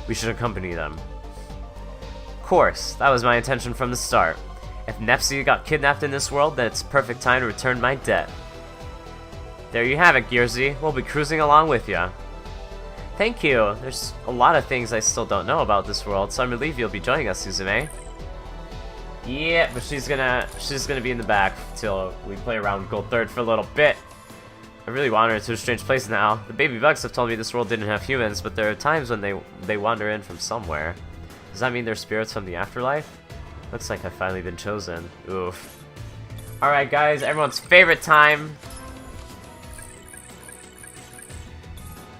We should accompany them. Of course, that was my intention from the start. If Nepsi got kidnapped in this world, then it's a perfect time to return my debt. There you have it, Gearsy. We'll be cruising along with ya. Thank you. There's a lot of things I still don't know about this world, so I'm relieved you'll be joining us, Uzume. Yeah, but she's gonna be in the back till we play around with Gold Third for a little bit. I really wander into a strange place now. The baby bugs have told me this world didn't have humans, but there are times when they wander in from somewhere. Does that mean they're spirits from the afterlife? Looks like I've finally been chosen. Oof. Alright guys, everyone's favorite time.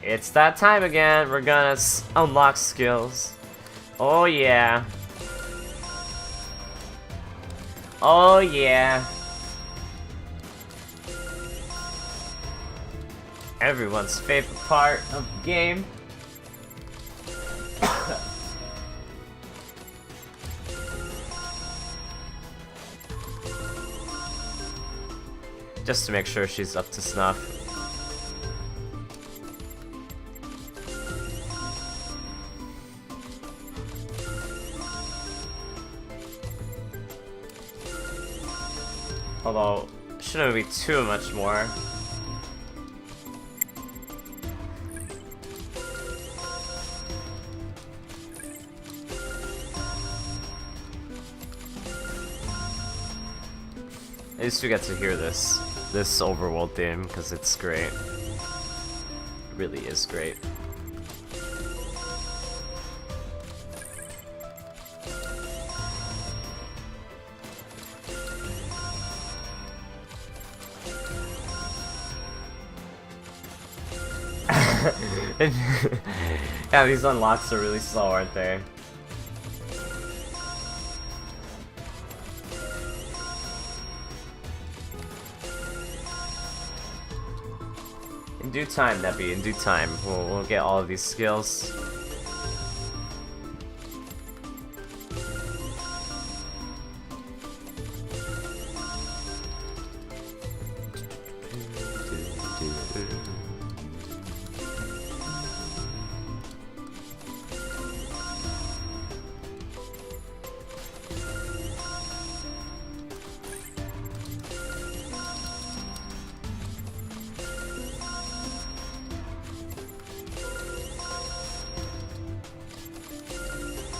It's that time again. We're gonna unlock skills. Oh yeah. Oh yeah. Everyone's favorite part of the game. Just to make sure she's up to snuff. Although, shouldn't be too much more. At least we get to hear this overworld theme, because it's great. It really is great. Yeah, these unlocks are really slow, aren't they? In due time, Nebby, in due time. We'll get all of these skills.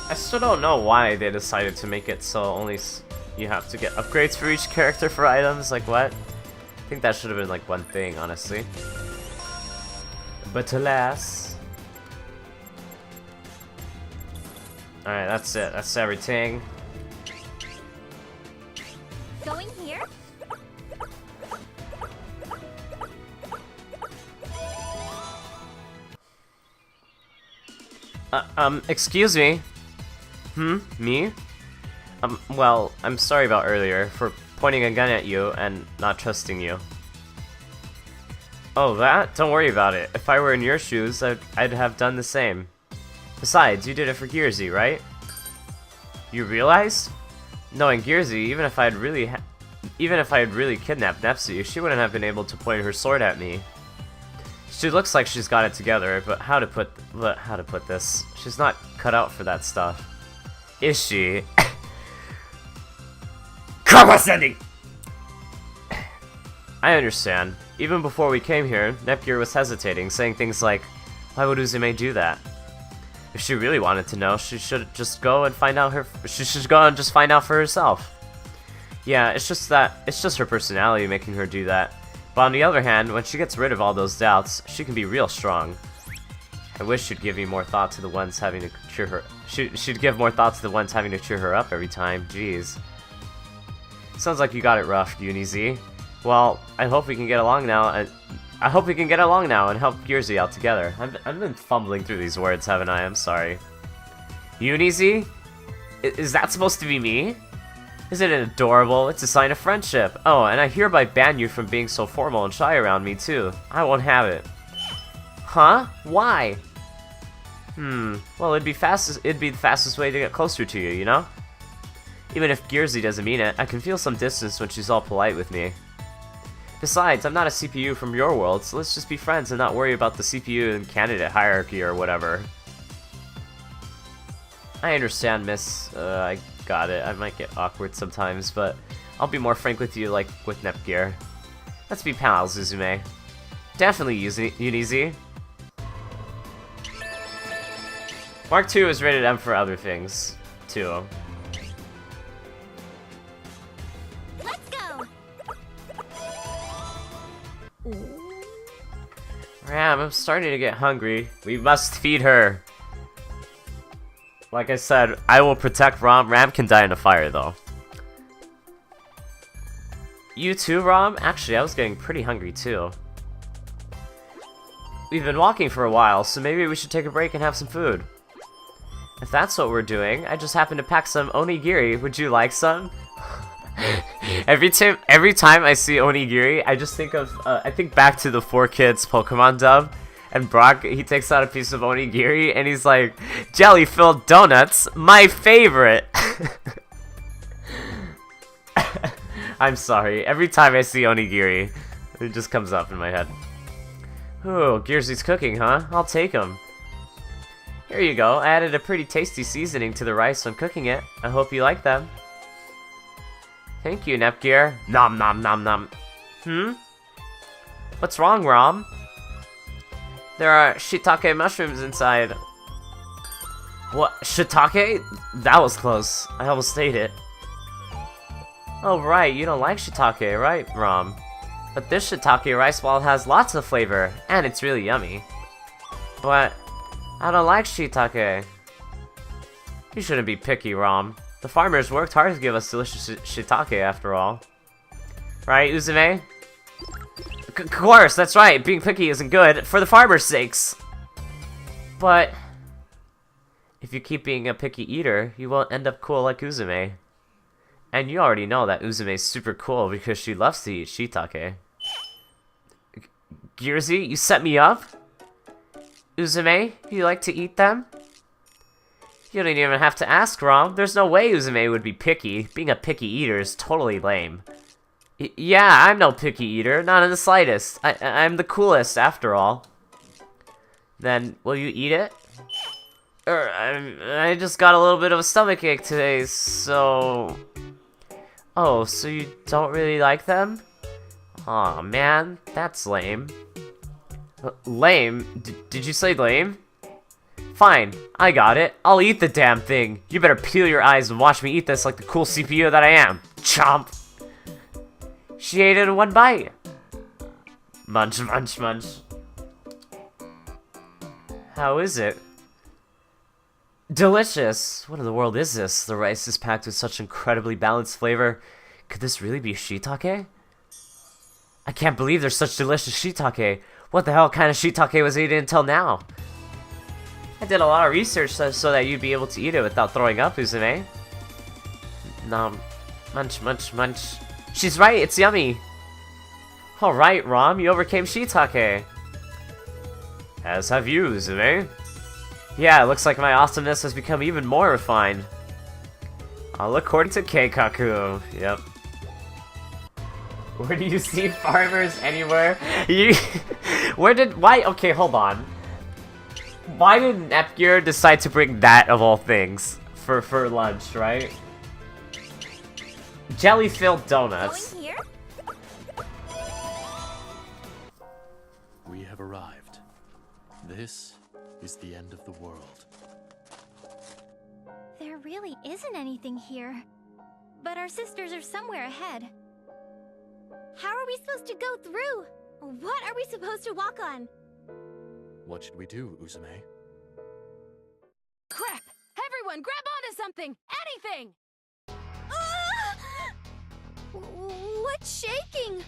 I still don't know why they decided to make it so only you have to get upgrades for each character for items, like what? I think that should have been like one thing, honestly. But alas... Alright, that's it. That's everything. Going here? Excuse me? Me? Well, I'm sorry about earlier, for pointing a gun at you and not trusting you. Oh, that? Don't worry about it. If I were in your shoes, I'd have done the same. Besides, you did it for Gearsy, right? You realized? Knowing Gearsy, even if I had really kidnapped Nepsi, she wouldn't have been able to point her sword at me. She looks like she's got it together, but how to put this? She's not cut out for that stuff. Is she? Sending. I understand. Even before we came here, Nepgear was hesitating, saying things like, "Why would Uzume do that?" If she really wanted to know, she should just go and find out for herself. Yeah, it's just her personality making her do that. But on the other hand, when she gets rid of all those doubts, she can be real strong. I wish she'd give me more thought to the ones having to cheer her. She'd give more thought to the ones having to cheer her up every time. Jeez. Sounds like you got it rough, Uniz. Well, I hope we can get along now. And help Gearsy out together. I've been fumbling through these words, haven't I? I'm sorry. Uniz? Is that supposed to be me? Isn't it adorable? It's a sign of friendship. Oh, and I hereby ban you from being so formal and shy around me too. I won't have it. Huh? Why? Well, it'd be the fastest way to get closer to you, you know? Even if Gearsy doesn't mean it, I can feel some distance when she's all polite with me. Besides, I'm not a CPU from your world, so let's just be friends and not worry about the CPU and candidate hierarchy or whatever. I understand, miss. I got it. I might get awkward sometimes, but I'll be more frank with you like with Nepgear. Let's be pals, Uzume. Definitely, Uniz. Mark II is rated M for other things, too. Let's go! Ram, I'm starting to get hungry. We must feed her. Like I said, I will protect Ram. Ram can die in a fire, though. You too, Ram? Actually, I was getting pretty hungry, too. We've been walking for a while, so maybe we should take a break and have some food. If that's what we're doing, I just happened to pack some onigiri. Would you like some? Every time I see onigiri, I just think of I think back to the 4Kids Pokemon dub, and Brock, he takes out a piece of onigiri and he's like, "Jelly-filled donuts, my favorite." I'm sorry. Every time I see onigiri, it just comes up in my head. Ooh, Gearsy's cooking, huh? I'll take him. Here you go. I added a pretty tasty seasoning to the rice when cooking it. I hope you like them. Thank you, Nepgear. Nom nom nom nom. What's wrong, Rom? There are shiitake mushrooms inside. What? Shiitake? That was close. I almost ate it. Oh right, you don't like shiitake, right, Rom? But this shiitake rice ball has lots of flavor, and it's really yummy. But I don't like shiitake. You shouldn't be picky, Rom. The farmers worked hard to give us delicious shiitake after all. Right, Uzume? Of course, that's right. Being picky isn't good, for the farmers' sakes. But if you keep being a picky eater, you won't end up cool like Uzume. And you already know that Uzume's super cool because she loves to eat shiitake. Gearsy, you set me up? Uzume, you like to eat them? You don't even have to ask, Rom. There's no way Uzume would be picky. Being a picky eater is totally lame. Yeah, I'm no picky eater, not in the slightest. I'm the coolest, after all. Then, will you eat it? I just got a little bit of a stomachache today, so... Oh, so you don't really like them? Aw, man, that's lame. Lame? Did you say lame? Fine, I got it. I'll eat the damn thing. You better peel your eyes and watch me eat this like the cool CPU that I am. Chomp! She ate it in one bite. Munch, munch, munch. How is it? Delicious! What in the world is this? The rice is packed with such incredibly balanced flavor. Could this really be shiitake? I can't believe there's such delicious shiitake. What the hell kind of shiitake was eaten until now? I did a lot of research so that you'd be able to eat it without throwing up, Uzume. Nom. Munch, munch, munch. She's right, it's yummy! Alright, Rom, you overcame shiitake. As have you, Uzume. Yeah, it looks like my awesomeness has become even more refined. All according to Keikaku. Yep. Where do you see farmers anywhere? Why? Okay, hold on. Why did VIIR decide to bring that of all things for lunch, right? Jelly-filled donuts. Going here? We have arrived. This is the end of the world. There really isn't anything here. But our sisters are somewhere ahead. How are we supposed to go through? What are we supposed to walk on? What should we do, Uzume? Crap! Everyone, grab onto something! Anything! What's shaking?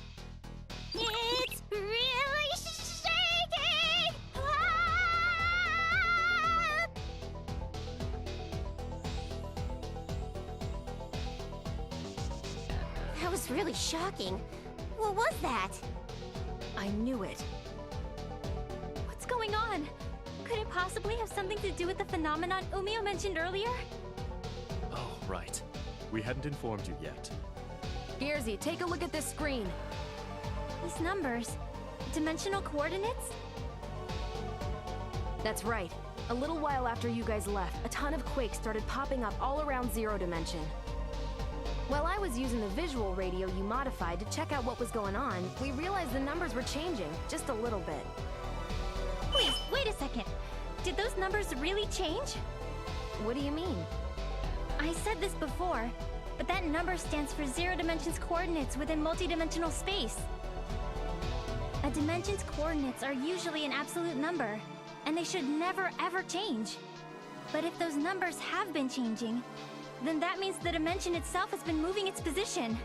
It's really shaking! That was really shocking. What was that? I knew it. What's going on? Could it possibly have something to do with the phenomenon Umio mentioned earlier? Oh, right. We hadn't informed you yet. Gearsy, take a look at this screen. These numbers. Dimensional coordinates? That's right. A little while after you guys left, a ton of quakes started popping up all around Zero Dimension. While I was using the visual radio you modified to check out what was going on, we realized the numbers were changing, just a little bit. Please, wait a second. Did those numbers really change? What do you mean? I said this before, but that number stands for Zero Dimension's coordinates within multidimensional space. A dimension's coordinates are usually an absolute number, and they should never ever change. But if those numbers have been changing, then that means the dimension itself has been moving its position.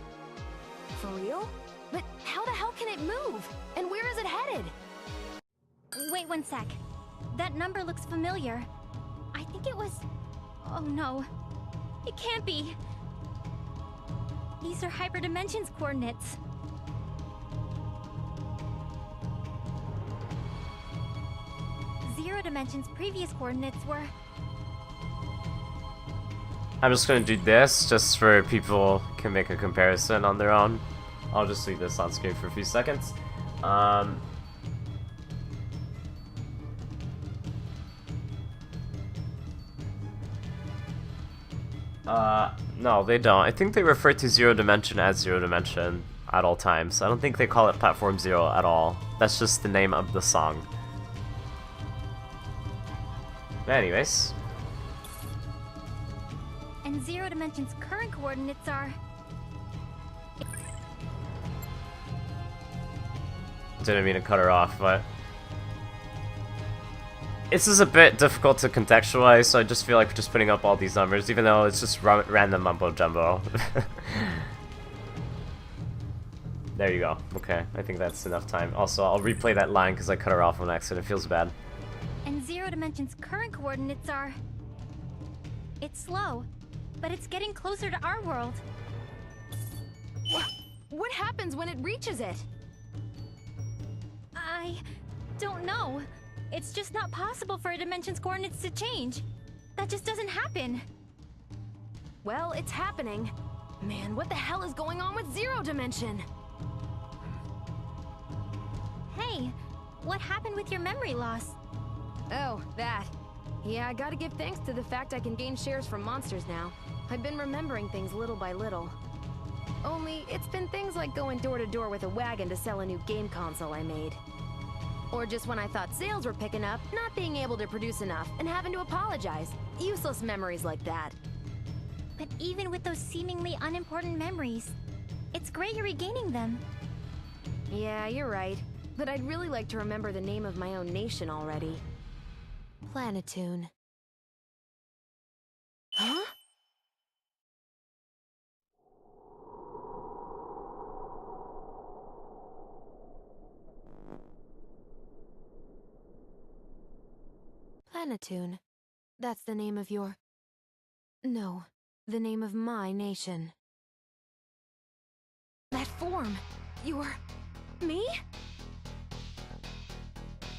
For real? But how the hell can it move? And where is it headed? Wait one sec. That number looks familiar. I think it was... Oh no. It can't be. These are hyperdimension's coordinates. Zero Dimension's previous coordinates were... I'm just gonna do this just for people can make a comparison on their own. I'll just leave this on screen for a few seconds. No, they don't. I think they refer to Zero Dimension as Zero Dimension at all times. I don't think they call it Platform Zero at all. That's just the name of the song. But anyways. And Zero Dimension's current coordinates are... Didn't mean to cut her off, but... This is a bit difficult to contextualize, so I just feel like just putting up all these numbers, even though it's just random mumbo-jumbo. There you go. Okay, I think that's enough time. Also, I'll replay that line because I cut her off on accident. It feels bad. And Zero Dimension's current coordinates are... It's slow, but it's getting closer to our world. What happens when it reaches it? I don't know. It's just not possible for a dimension's coordinates to change. That just doesn't happen. Well, it's happening. Man, what the hell is going on with Zero Dimension? Hey, what happened with your memory loss? Oh, that. Yeah, I gotta give thanks to the fact I can gain shares from monsters now. I've been remembering things little by little. Only, it's been things like going door to door with a wagon to sell a new game console I made. Or just when I thought sales were picking up, not being able to produce enough and having to apologize. Useless memories like that. But even with those seemingly unimportant memories, it's great you're regaining them. Yeah, you're right. But I'd really like to remember the name of my own nation already. Planetoon. Planetoon. That's the name of your... No, the name of my nation. That form. You're... me?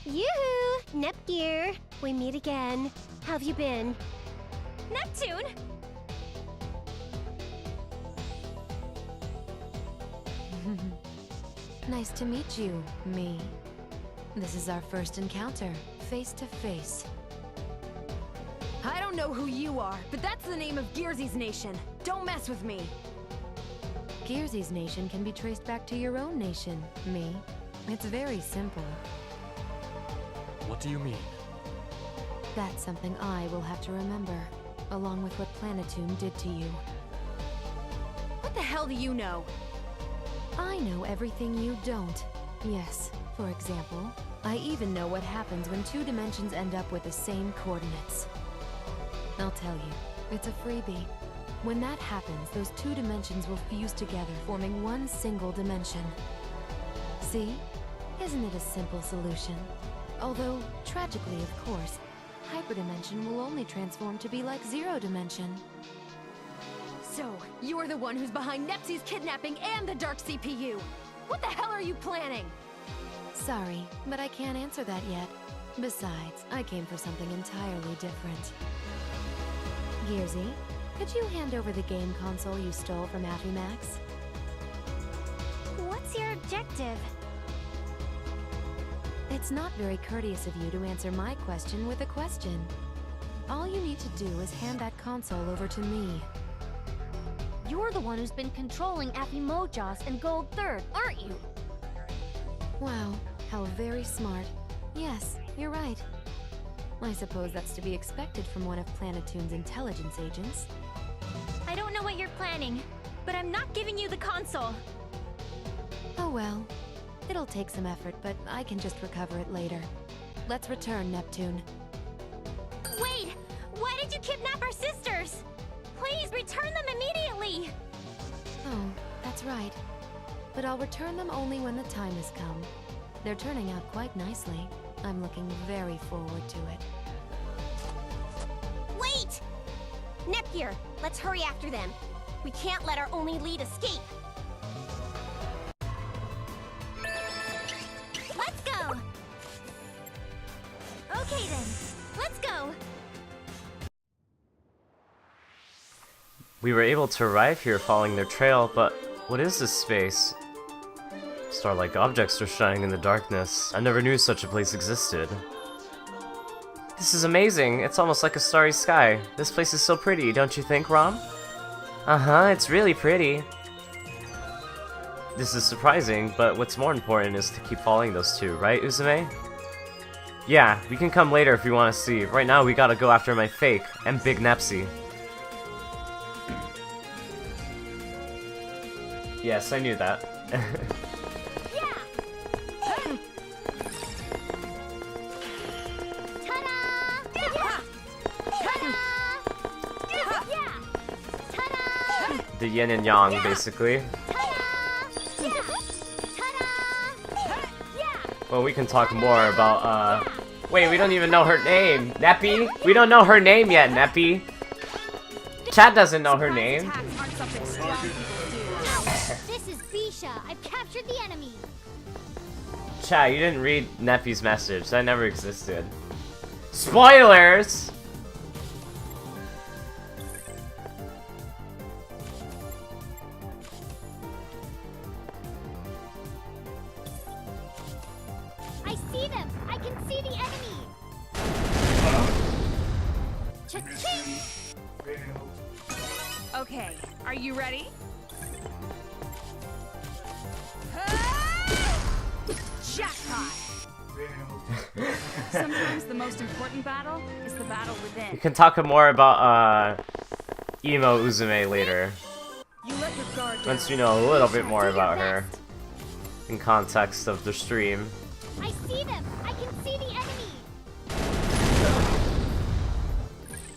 Yoo-hoo! Nepgear! We meet again. How have you been? Neptune! Nice to meet you, me. This is our first encounter, face to face. I don't know who you are, but that's the name of Gearzy's nation. Don't mess with me. Gearzy's nation can be traced back to your own nation, me. It's very simple. What do you mean? That's something I will have to remember, along with what Planetoon did to you. What the hell do you know? I know everything you don't. Yes, for example, I even know what happens when two dimensions end up with the same coordinates. I'll tell you, it's a freebie. When that happens, those two dimensions will fuse together, forming one single dimension. See? Isn't it a simple solution? Although, tragically of course, hyperdimension will only transform to be like zero dimension. So, you're the one who's behind Nepsy's kidnapping and the Dark CPU! What the hell are you planning? Sorry, but I can't answer that yet. Besides, I came for something entirely different. Gearzy, could you hand over the game console you stole from Affimax? What's your objective? It's not very courteous of you to answer my question with a question. All you need to do is hand that console over to me. You're the one who's been controlling Affimojos and Gold Third, aren't you? Wow, how very smart. Yes, you're right. I suppose that's to be expected from one of Planetoon's intelligence agents. I don't know what you're planning, but I'm not giving you the console. Oh well. It'll take some effort, but I can just recover it later. Let's return, Neptune. Wait! Why did you kidnap our sisters? Please return them immediately! Oh, that's right. But I'll return them only when the time has come. They're turning out quite nicely. I'm looking very forward to it. Wait! Nepgear, let's hurry after them. We can't let our only lead escape. Let's go! Okay then, let's go! We were able to arrive here following their trail, but what is this space? Star-like objects are shining in the darkness. I never knew such a place existed. This is amazing! It's almost like a starry sky. This place is so pretty, don't you think, Rom? Uh-huh, it's really pretty. This is surprising, but what's more important is to keep following those two, right, Uzume? Yeah, we can come later if you want to see. Right now, we gotta go after my fake and Big Nepsy. Yes, I knew that. The yin and yang, basically. Well, we can talk more about, Wait, we don't even know her name! Neppy? We don't know her name yet, Neppy! Chad doesn't know her name. This is Bisha. I've captured the enemy. Chad, you didn't read Neppy's message. That never existed. Spoilers! I see them. I can see the enemy. Cha-ching! Okay, are you ready? Jackpot! Sometimes the most important battle is the battle We within. can talk more about, Emo Uzume later. You let your guard down. Once we know a little bit more about her. In context of the stream. I see them. I can see the enemy.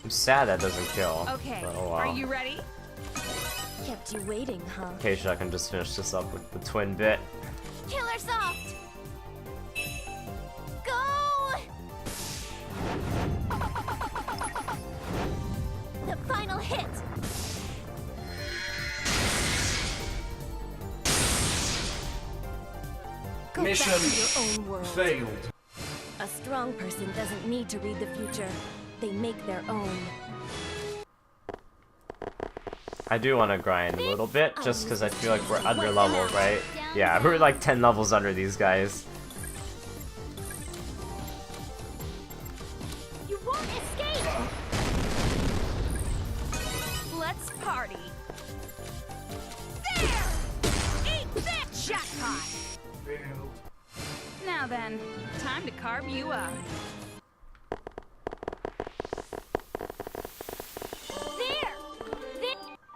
I'm sad that doesn't kill. Okay, but oh well. are you ready? Kept you waiting, huh? Okay, I can just finish this up with the twin bit. Killer soft. Go! Mission back to your own world. failed. A strong person doesn't need to read the future. They make their own. I do want to grind a little bit, just because I feel like we're under level, right? Yeah, we're like 10 levels under these guys. You won't escape! Let's party. There! Eat this! Jackpot! Failed. Now then, time to carve you up.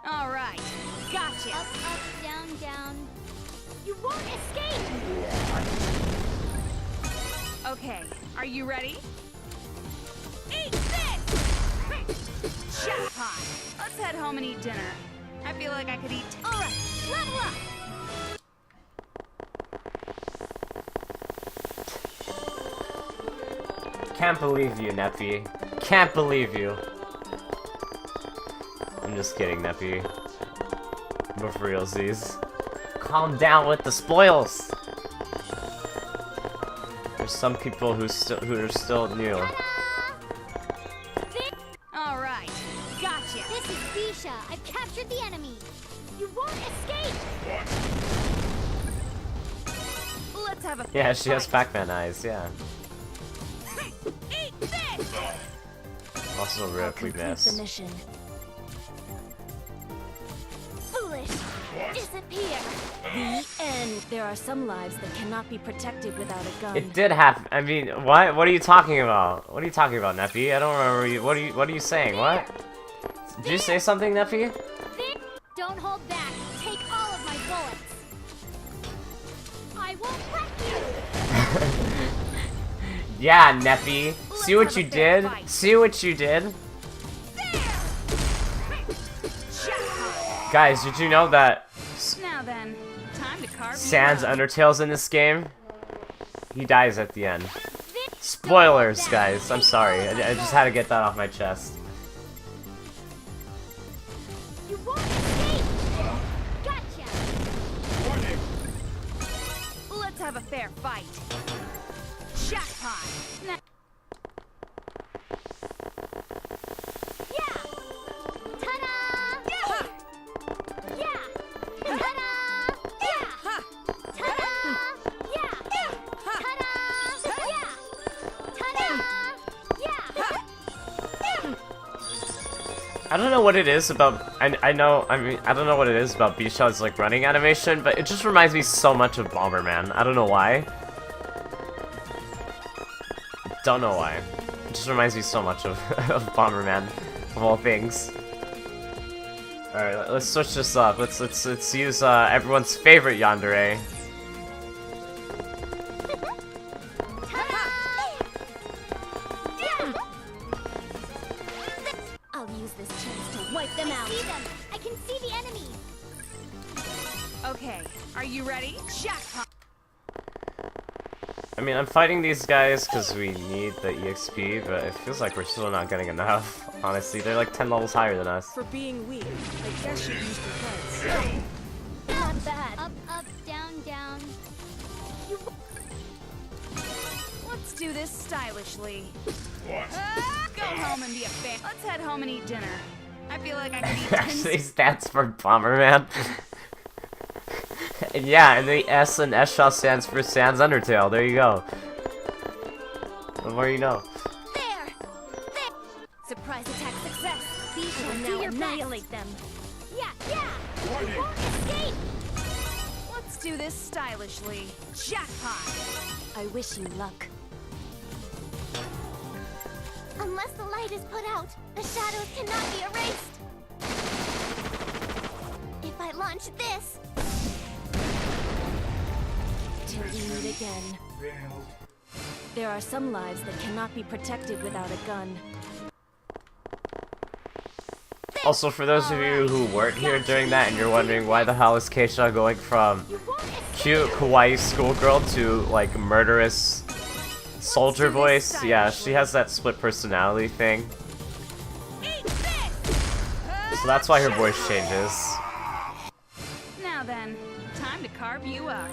All right, gotcha. Up, down, down. You won't escape! Okay, are you ready? Eat this! Jackpot! Let's head home and eat dinner. I feel like I could eat. All right, level up! Can't believe you, Neppy. Can't believe you. I'm just kidding, Neppy. But for realsies. Calm down with the spoils! There's some people who are still new. All right, gotcha. This is Bisha. I've captured the enemy. You won't escape! Let's have a Yeah, she has fight. Pac-Man eyes, yeah. Eat this! Also rip, we Complete miss. the mission. Foolish! Disappear! The end. There are some lives that cannot be protected without a gun. It did happen. I mean, what? What are you talking about? What are you talking about, Neppy? I don't remember you. What are you saying? What? Did you say something, Neppy? Don't hold back. Take all of my bullets. I won't let you! Yeah, Neppy. See what you did? See what you did? Guys, did you know that Now then, time to carve Sans you up. Undertale's in this game? He dies at the end. Spoilers, guys. I'm sorry. I just had to get that off my chest. You won't escape! Gotcha! Warning! Let's have a fair fight. Jackpot! Yeah! Ta-da! Yeah! Yeah! Ta-da! Yeah! Ta-da! Yeah! Ta-da! Yeah! Ta-da! Yeah! I don't know what it is about. I don't know what it is about Bisha's like running animation, but it just reminds me so much of Bomberman. I don't know why. Don't know why. It just reminds me so much of, of Bomberman, of all things. Alright, let's switch this up. Let's use everyone's favorite yandere. I'll use this chance to wipe them out. I see them! I can see the enemy! Okay, are you ready? Jackpot! I mean, I'm fighting these guys because we need the EXP, but it feels like we're still not getting enough. Honestly, they're like 10 levels higher than us. For being weak, I guess you used your heads. Not bad. Up, down, down. Let's do this stylishly. Go home and be a fan. Let's head home and eat dinner. I feel like I could eat 10 Actually stands for Bomberman. And yeah, and the S and S shell stands for Sans Undertale. There you go. The more you know. There! Surprise attack success. Bisha, I will do now your annihilate best. them. Yeah! You won't escape! Let's do this stylishly. Jackpot! I wish you luck. Unless the light is put out, the shadows cannot be erased. If I launch this, Till we meet again. failed. There are some lives that cannot be protected without a gun. Also, for those of you who weren't here during that and you're wondering why the hell is Keisha going from cute, kawaii schoolgirl to, like, murderous soldier voice, yeah, she has that split personality thing. So that's why her voice changes. Now then, time to carve you up.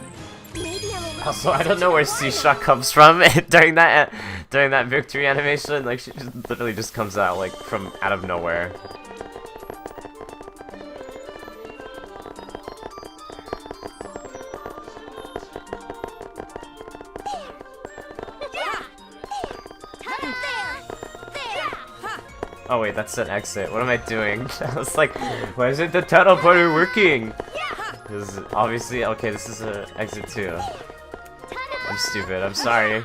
Maybe I'm a little Also, I don't know where C-Shock comes from during that victory animation. Like, she just literally just comes out like from out of nowhere. Oh wait, that's an exit. What am I doing? I was like, why isn't the teleporter working? This is obviously okay. This is an exit too. I'm stupid. I'm sorry.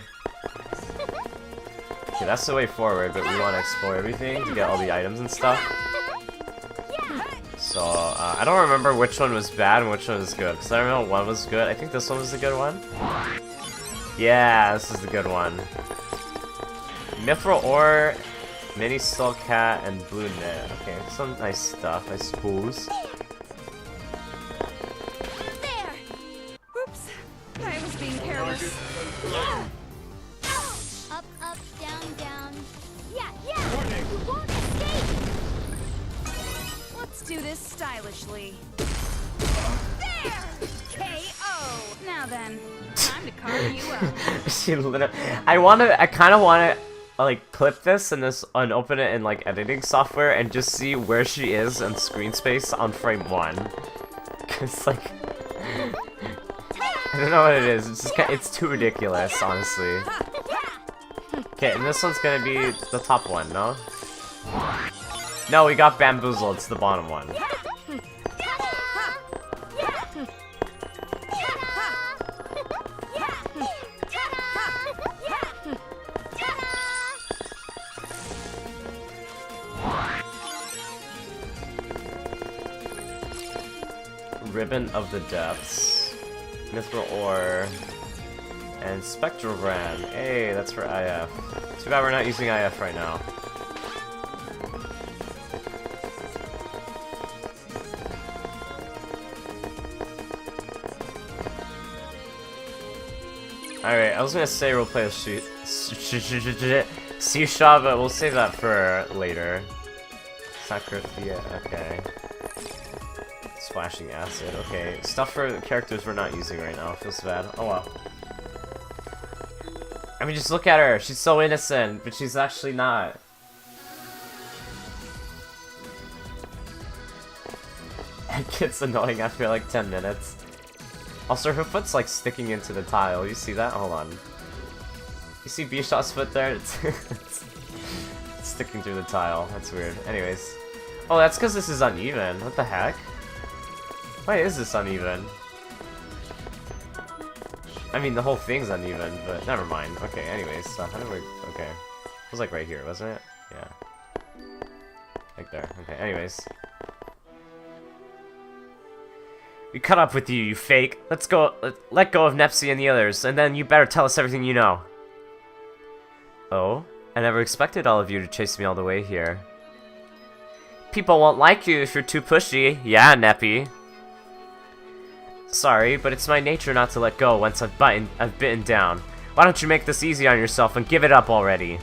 Okay, that's the way forward, but we want to explore everything to get all the items and stuff. So I don't remember which one was bad and which one was good. Cause I remember one was good. I think this one was the good one. Yeah, this is the good one. Mithril ore. Mini Skull Cat and Blue Net. Okay, some nice stuff, I suppose. There! Oops. I was being careless. Up, up, down, down. Yeah, yeah! You won't escape! Let's do this stylishly. There! KO! Now then, time to carve you up. She literally. I kind of want to like clip this and open it in like editing software and just see where she is in screen space on frame 1. Cause like I don't know what it is. It's just it's too ridiculous, honestly. Okay, and this one's gonna be the top one, no? No, we got bamboozled. It's the bottom one. Ribbon of the Depths, Mithril Ore, and Spectral Brand. Hey, that's for IF. Too bad we're not using IF right now. Alright, I was gonna say we'll play a C-Shaw, but we'll save that for later. Sacrifice, okay. Splashing acid, okay. Stuff for characters we're not using right now. Feels bad. Oh well. I mean, just look at her. She's so innocent, but she's actually not. It gets annoying after like 10 minutes. Also, her foot's like sticking into the tile. You see that? Hold on. You see B-Shot's foot there? It's sticking through the tile. That's weird. Anyways. Oh, that's because this is uneven. What the heck? Why is this uneven? I mean, the whole thing's uneven, but never mind. Okay, anyways, so how do we... Okay. It was like right here, wasn't it? Yeah. Like there. Okay, anyways. We caught up with you, you fake. Let's go... Let go of Nepsi and the others, and then you better tell us everything you know. Oh? I never expected all of you to chase me all the way here. People won't like you if you're too pushy. Yeah, Neppy. Sorry, but it's my nature not to let go once I've bitten down. Why don't you make this easy on yourself and give it up already?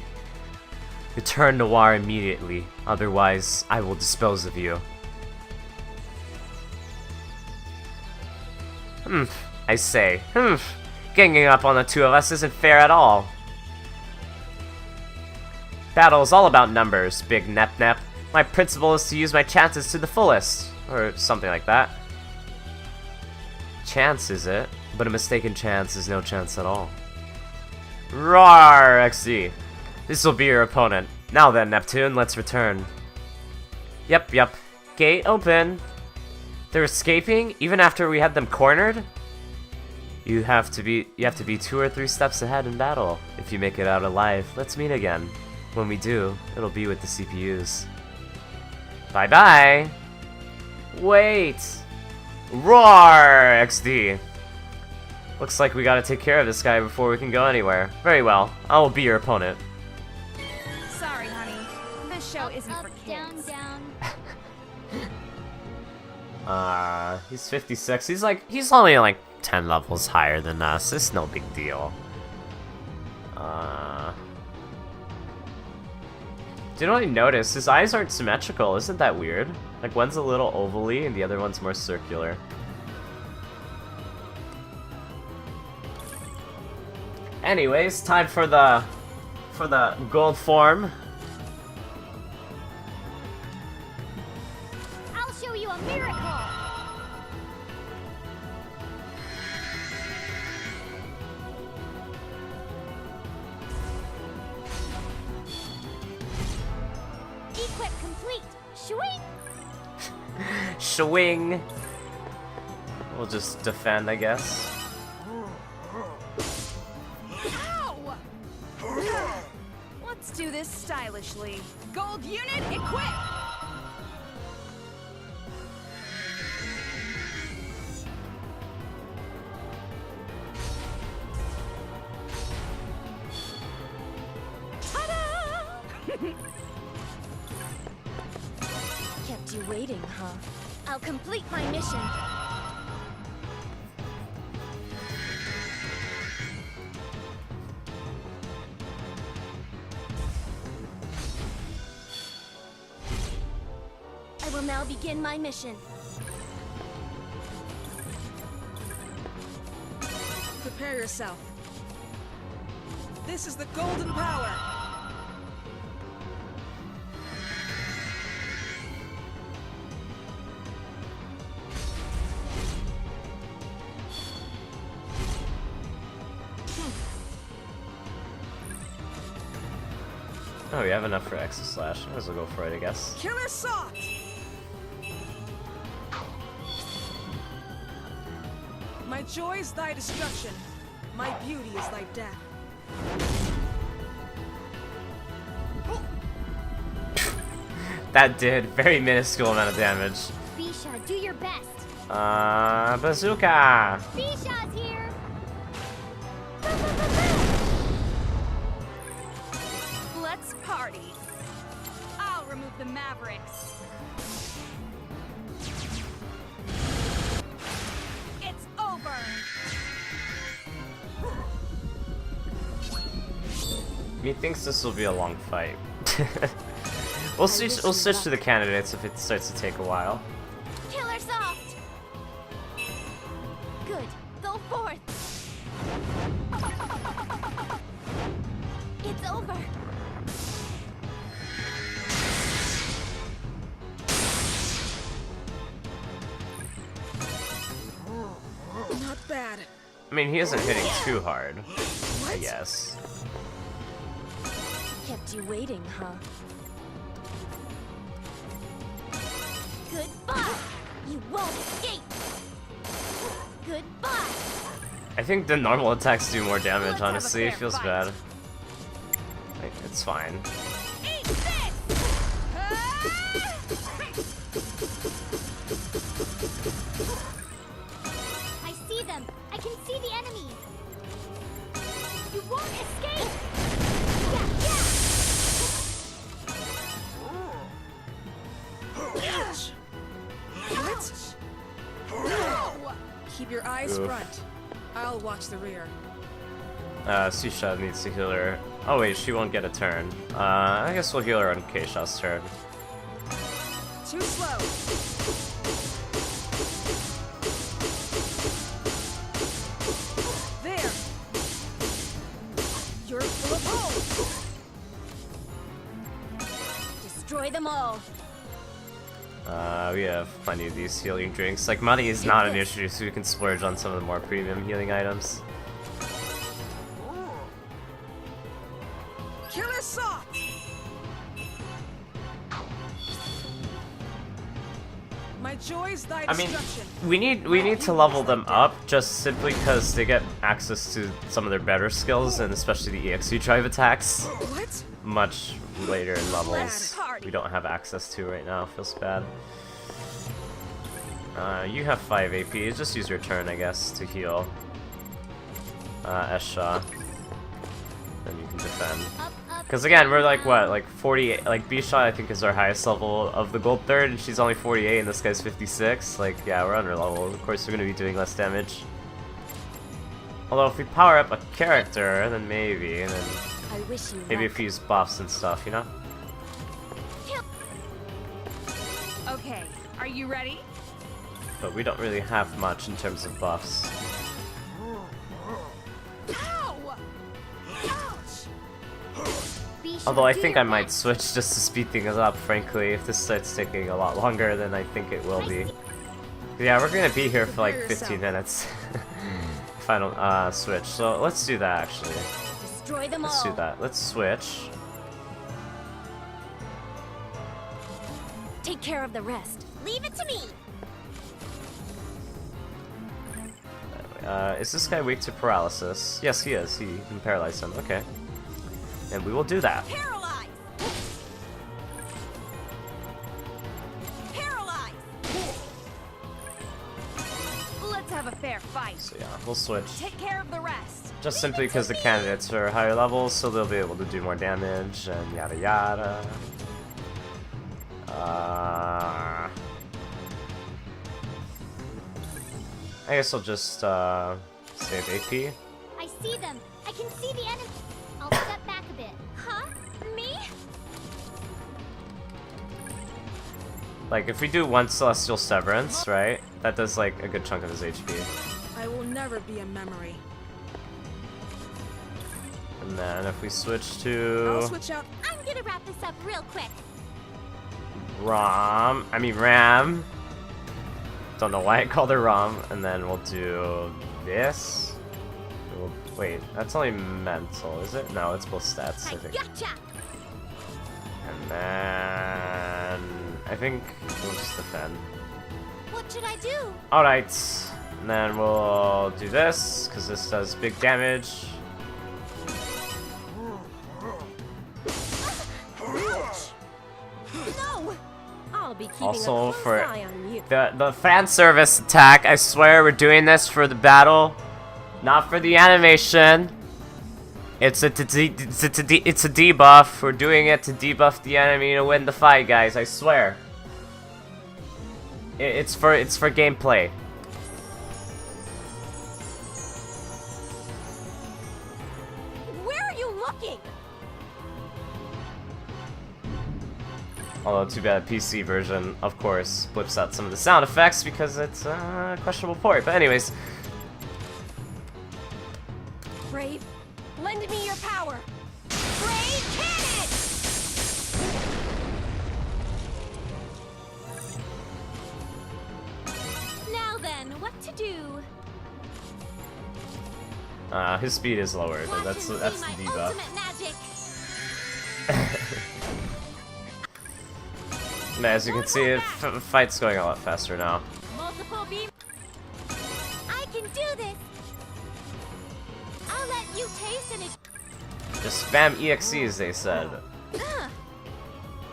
Return to VIIR immediately, otherwise I will dispose of you. I say, ganging up on the two of us isn't fair at all. Battle is all about numbers, big Nep. My principle is to use my chances to the fullest, or something like that. Chance, is it? But a mistaken chance is no chance at all. Roar, XD. This will be your opponent. Now then, Neptune, let's return. Yep. Gate open. They're escaping, even after we had them cornered? You have to be 2 or 3 steps ahead in battle. If you make it out alive, let's meet again. When we do, it'll be with the CPUs. Bye-bye! Wait! Roar! XD. Looks like we gotta take care of this guy before we can go anywhere. Very well. I will be your opponent. Sorry, honey. This show isn't for kids. Down. He's 56. He's only like 10 levels higher than us. It's no big deal. Didn't really notice. His eyes aren't symmetrical. Isn't that weird? Like, one's a little ovally and the other one's more circular. Anyways, time for the gold form. I'll show you a miracle. Equip complete. Shwing. Swing. We'll just defend, I guess. Ow! Let's do this stylishly. Gold unit equipped! Kept you waiting, huh? I'll complete my mission. I will now begin my mission. Prepare yourself. This is the golden power. Oh, we have enough for Exo Slash. Might as well go for it, I guess. Killer Soft! My joy is thy destruction. My beauty is thy death. That did very minuscule amount of damage. Bisha, do your best. Bazooka! Bisha's here. Let's party. I'll remove the Mavericks. It's over. Methinks this will be a long fight. We'll switch to the candidates if it starts to take a while. Killer Soft. Good. Go forth. It's over. Not bad. I mean, he isn't hitting too hard, I guess. Kept you waiting, huh? Goodbye. You won't escape. Goodbye. I think the normal attacks do more damage, Let's have a honestly. It fair feels fight. bad. Like, it's fine. Eat this! I see them. I can see the enemy. You won't escape. Yeah. Ouch! What? No! Keep your eyes Oof. front. I'll watch the rear. Susha needs to heal her. Oh wait, she won't get a turn. I guess we'll heal her on Keisha's turn. Too slow. There. You're full of hope. Destroy them all. We have plenty of these healing drinks. Like, money is not an issue, so we can splurge on some of the more premium healing items. Killer Soft. My joy is thy I mean, destruction. we need to level them up just simply because they get access to some of their better skills, and especially the EXU drive attacks What? much later in levels. We don't have access to right now. Feels bad. You have 5 AP. Just use your turn, I guess, to heal. Esha. Then you can defend. Because again, we're like, what, like 48, like Bisha I think is our highest level of the gold third, and she's only 48 and this guy's 56. Like, yeah, we're under level. Of course we're going to be doing less damage. Although if we power up a character, then maybe, and then I wish you maybe luck. if we use buffs and stuff, you know? Okay, are you ready? But we don't really have much in terms of buffs. Ow! Be sure Although I to think your I might best. switch just to speed things up, frankly, if this starts taking a lot longer than I think it will be. Yeah, we're gonna be here for like 15 minutes if I don't switch. So let's do that actually. Destroy them Let's all. do that. Let's switch. Take care of the rest. Leave it to me. Is this guy weak to paralysis? Yes, he is. He can paralyze him. Okay. And we will do that. Paralyze! Paralyze! Let's have a fair fight. So yeah, we'll switch. Take care of the rest. Just simply because the candidates are higher levels, so they'll be able to do more damage and yada yada. I guess I'll just save AP. I see them. I can see the enemy. I'll step back a bit. Huh? Me? Like if we do one Celestial Severance, right? That does like a good chunk of his HP. I will never be a memory. And then if we switch I'll to switch out. I'm gonna wrap this up real quick. Ram. Don't know why I called her Ram. And then we'll do this. Wait, that's only mental, is it? No, it's both stats, I think. Gotcha. And then I think we'll just defend. What should I do? Alright. And then we'll do this, because this does big damage. No! I'll be keeping Also a close for eye on you. the fan service attack, I swear we're doing this for the battle, not for the animation. It's a debuff. We're doing it to debuff the enemy to win the fight, guys. I swear. It's for gameplay. Where are you looking? Although, too bad the PC version, of course, blips out some of the sound effects because it's a questionable port. But anyways, Brave, lend me your power. Brave cannon! Now then, what to do? his speed is lower, but Watch that's and the see my debuff. ultimate magic. And as you can see, the fight's going a lot faster now. Multiple beam. I can do this. I'll let you taste and it. Just spam EXEs, they said.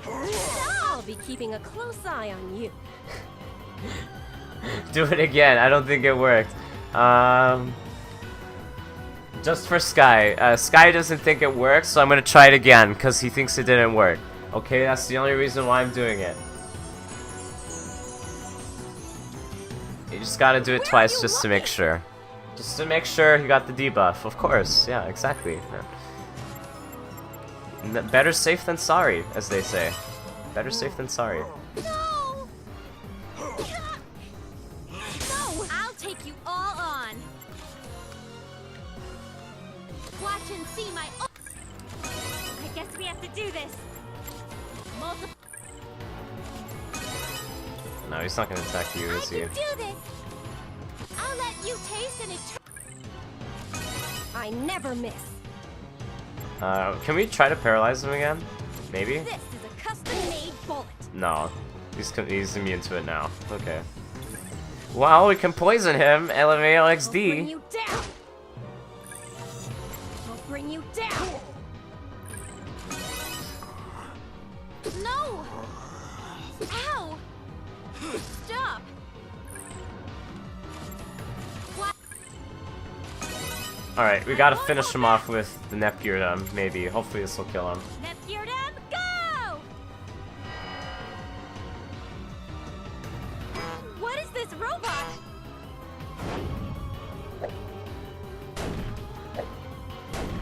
I'll be keeping a close eye on you. Do it again. I don't think it worked. Just for Sky. Sky doesn't think it works, so I'm gonna try it again because he thinks it didn't work. Okay, that's the only reason why I'm doing it. You just gotta do it twice just to make sure. Just to make sure he got the debuff. Of course. Yeah, exactly. Yeah. Better safe than sorry, as they say. Better safe than sorry. No! No! I'll take you all on. Watch and see my. I guess we have to do this. Multiple. No, he's not gonna attack you, is he? I can do this. I'll let you taste and it. I never miss. Can we try to paralyze him again? Maybe? This is a custom-made bullet. No. He's immune to it now. Okay. Well, we can poison him. I'll bring LMAOXD. you down. I'll bring you down. No! Ow! Stop! Alright, we gotta finish him off with the Neptunia, maybe. Hopefully this will kill him. Neptunia, go! What is this robot?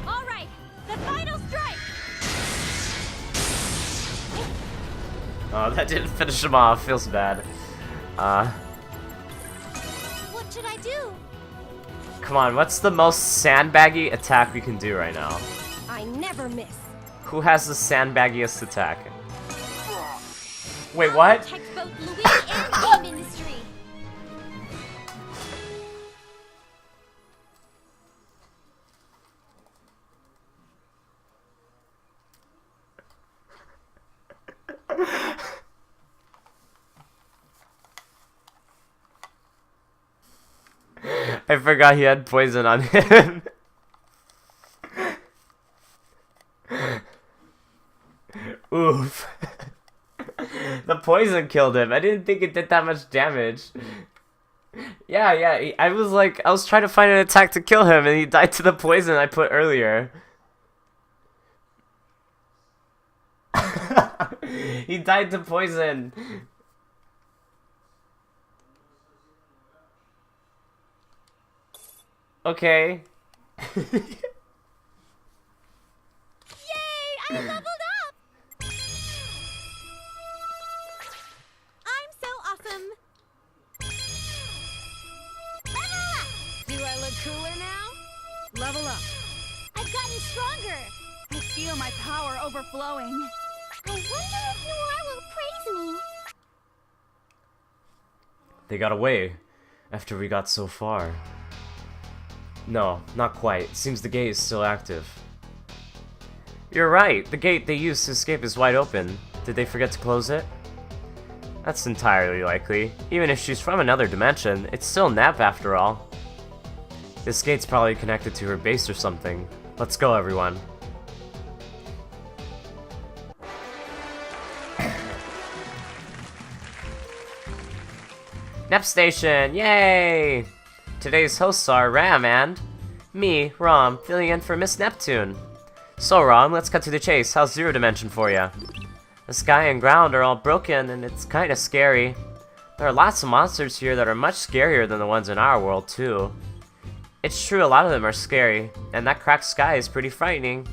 All right, the final strike. Oh, that didn't finish him off. Feels bad. What should I do? Come on, what's the most sandbaggy attack we can do right now? I never miss. Who has the sandbaggiest attack? Wait, what? Protect both Louise and game industry. I forgot he had poison on him. Oof. The poison killed him. I didn't think it did that much damage. Yeah, I was trying to find an attack to kill him and he died to the poison I put earlier. He died to poison. Okay. Yay! I leveled up! I'm so awesome! Level up! Do I look cooler now? Level up. I've gotten stronger! I feel my power overflowing. I wonder if Noir will praise me. They got away after we got so far. No, not quite. Seems the gate is still active. You're right. The gate they used to escape is wide open. Did they forget to close it? That's entirely likely. Even if she's from another dimension, it's still Nep after all. This gate's probably connected to her base or something. Let's go, everyone. Nep Station! Yay! Today's hosts are Ram and me, Rom, filling in for Miss Neptune. So Rom, let's cut to the chase. How's Zero Dimension for ya? The sky and ground are all broken and it's kinda scary. There are lots of monsters here that are much scarier than the ones in our world too. It's true a lot of them are scary, and that cracked sky is pretty frightening.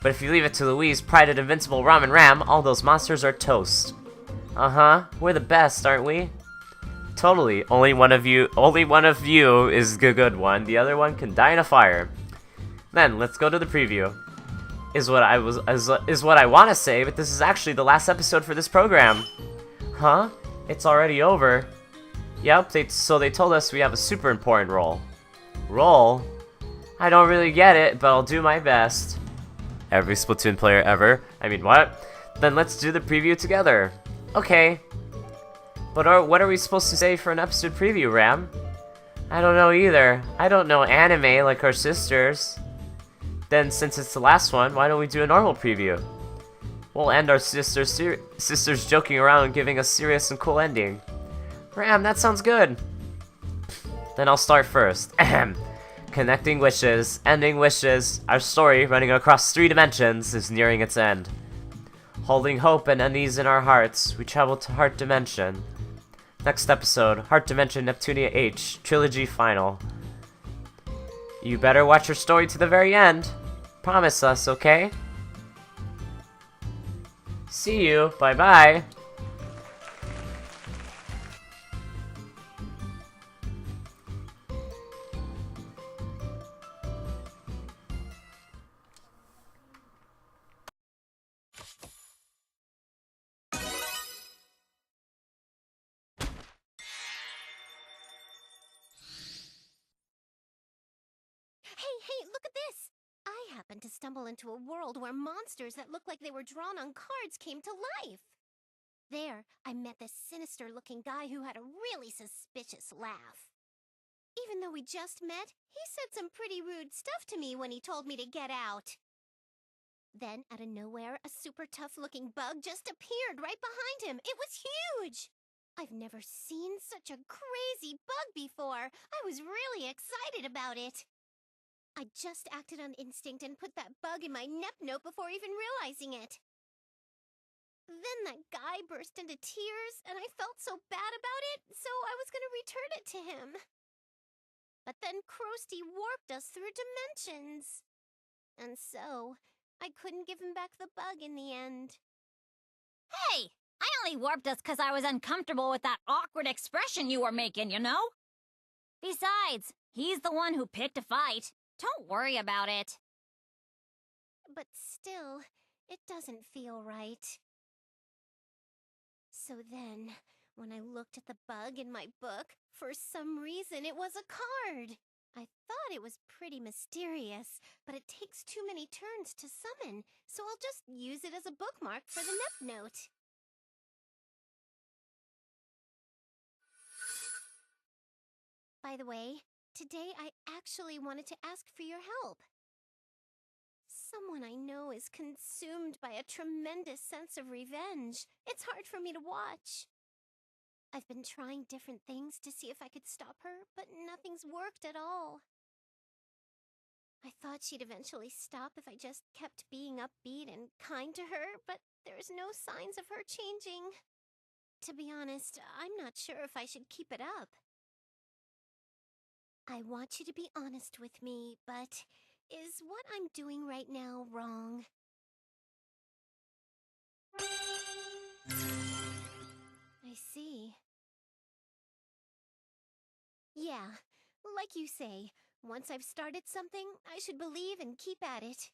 But if you leave it to Louise, Pride and Invincible Rom and Ram, all those monsters are toast. Uh-huh, we're the best, aren't we? Totally. Only one of you is the good one. The other one can die in a fire. Then let's go to the preview. Is what I want to say, but this is actually the last episode for this program. Huh? It's already over. Yep. So they told us we have a super important role. Role? I don't really get it, but I'll do my best. Every Splatoon player ever. I mean, what? Then let's do the preview together. Okay. But what are we supposed to say for an episode preview, Ram? I don't know either. I don't know anime like our sisters. Then, since it's the last one, why don't we do a normal preview? We'll end our sisters joking around and giving a serious and cool ending. Ram, that sounds good. Then I'll start first. Ahem. Connecting wishes, ending wishes. Our story, running across 3 dimensions, is nearing its end. Holding hope and unease in our hearts, we travel to Heart Dimension. Next episode, Heart Dimension Neptunia H, Trilogy Final. You better watch your story to the very end. Promise us, okay? See you. Bye-bye. Hey, look at this! I happened to stumble into a world where monsters that looked like they were drawn on cards came to life. There, I met this sinister-looking guy who had a really suspicious laugh. Even though we just met, he said some pretty rude stuff to me when he told me to get out. Then, out of nowhere, a super tough-looking bug just appeared right behind him. It was huge! I've never seen such a crazy bug before. I was really excited about it. I just acted on instinct and put that bug in my Nep note before even realizing it. Then that guy burst into tears, and I felt so bad about it, so I was gonna return it to him. But then Krusty warped us through dimensions. And so, I couldn't give him back the bug in the end. Hey! I only warped us because I was uncomfortable with that awkward expression you were making, you know? Besides, he's the one who picked a fight. Don't worry about it. But still, It doesn't feel right. So then, when I looked at the bug in my book, for some reason it was a card. I thought it was pretty mysterious, but it takes too many turns to summon, so I'll just use it as a bookmark for the Nep note. By the way, today I actually wanted to ask for your help. Someone I know is consumed by a tremendous sense of revenge. It's hard for me to watch. I've been trying different things to see if I could stop her, but nothing's worked at all. I thought she'd eventually stop if I just kept being upbeat and kind to her, but there's no signs of her changing. To be honest, I'm not sure if I should keep it up. I want you to be honest with me, but is what I'm doing right now wrong? I see. Yeah, like you say, once I've started something, I should believe and keep at it.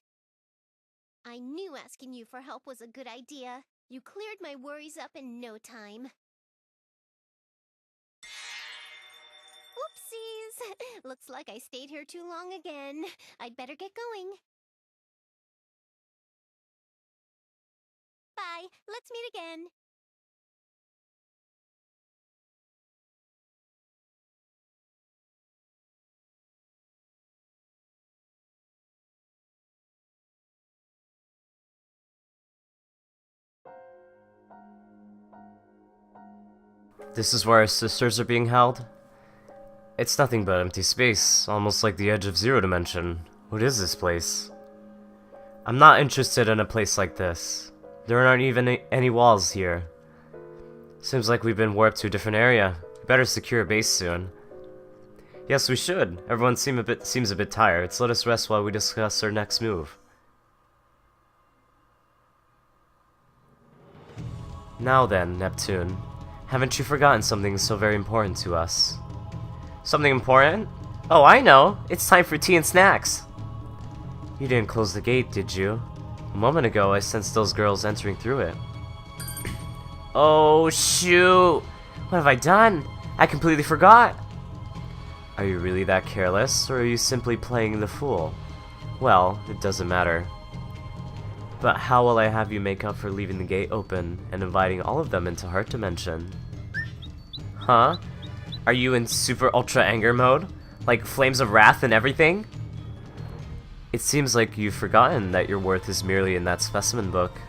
I knew asking you for help was a good idea. You cleared my worries up in no time. Whoopsies! Looks like I stayed here too long again. I'd better get going. Bye. Let's meet again. This is where our sisters are being held? It's nothing but empty space, almost like the edge of Zero Dimension. What is this place? I'm not interested in a place like this. There aren't even any walls here. Seems like we've been warped to a different area. We better secure a base soon. Yes, we should. Everyone seems a bit tired. So let us rest while we discuss our next move. Now then, Neptune. Haven't you forgotten something so very important to us? Something important? Oh, I know! It's time for tea and snacks! You didn't close the gate, did you? A moment ago, I sensed those girls entering through it. Oh, shoot! What have I done? I completely forgot! Are you really that careless, or are you simply playing the fool? Well, it doesn't matter. But how will I have you make up for leaving the gate open and inviting all of them into Heart Dimension? Huh? Are you in super ultra anger mode? Like flames of wrath and everything? It seems like you've forgotten that your worth is merely in that specimen book.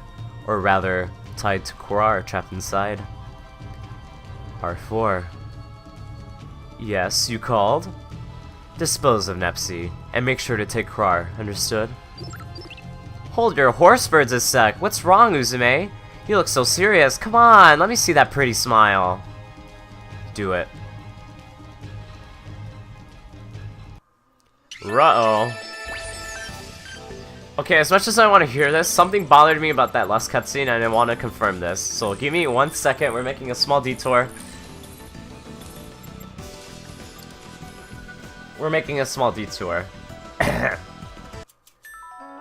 Or rather, tied to Qurar trapped inside. R4. Yes, you called? Dispose of Nepsi, and make sure to take Qurar, understood? Hold your horse birds a sec. What's wrong, Uzume? You look so serious. Come on, let me see that pretty smile. Do it. Ruh-oh. Okay, as much as I want to hear this, something bothered me about that last cutscene and I want to confirm this. So give me 1 second, we're making a small detour. We're making a small detour.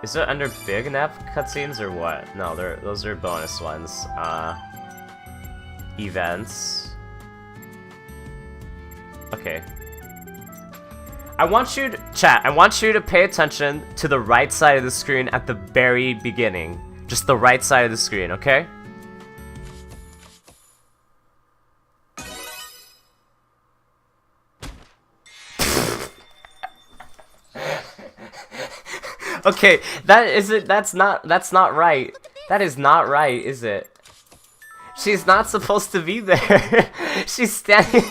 Is it under big Nep cutscenes or what? No, those are bonus ones. Events. Okay. I want you to, chat, I want you to pay attention to the right side of the screen at the very beginning. Just the right side of the screen, okay? Okay, that's not right. That is not right, is it? She's not supposed to be there. She's standing.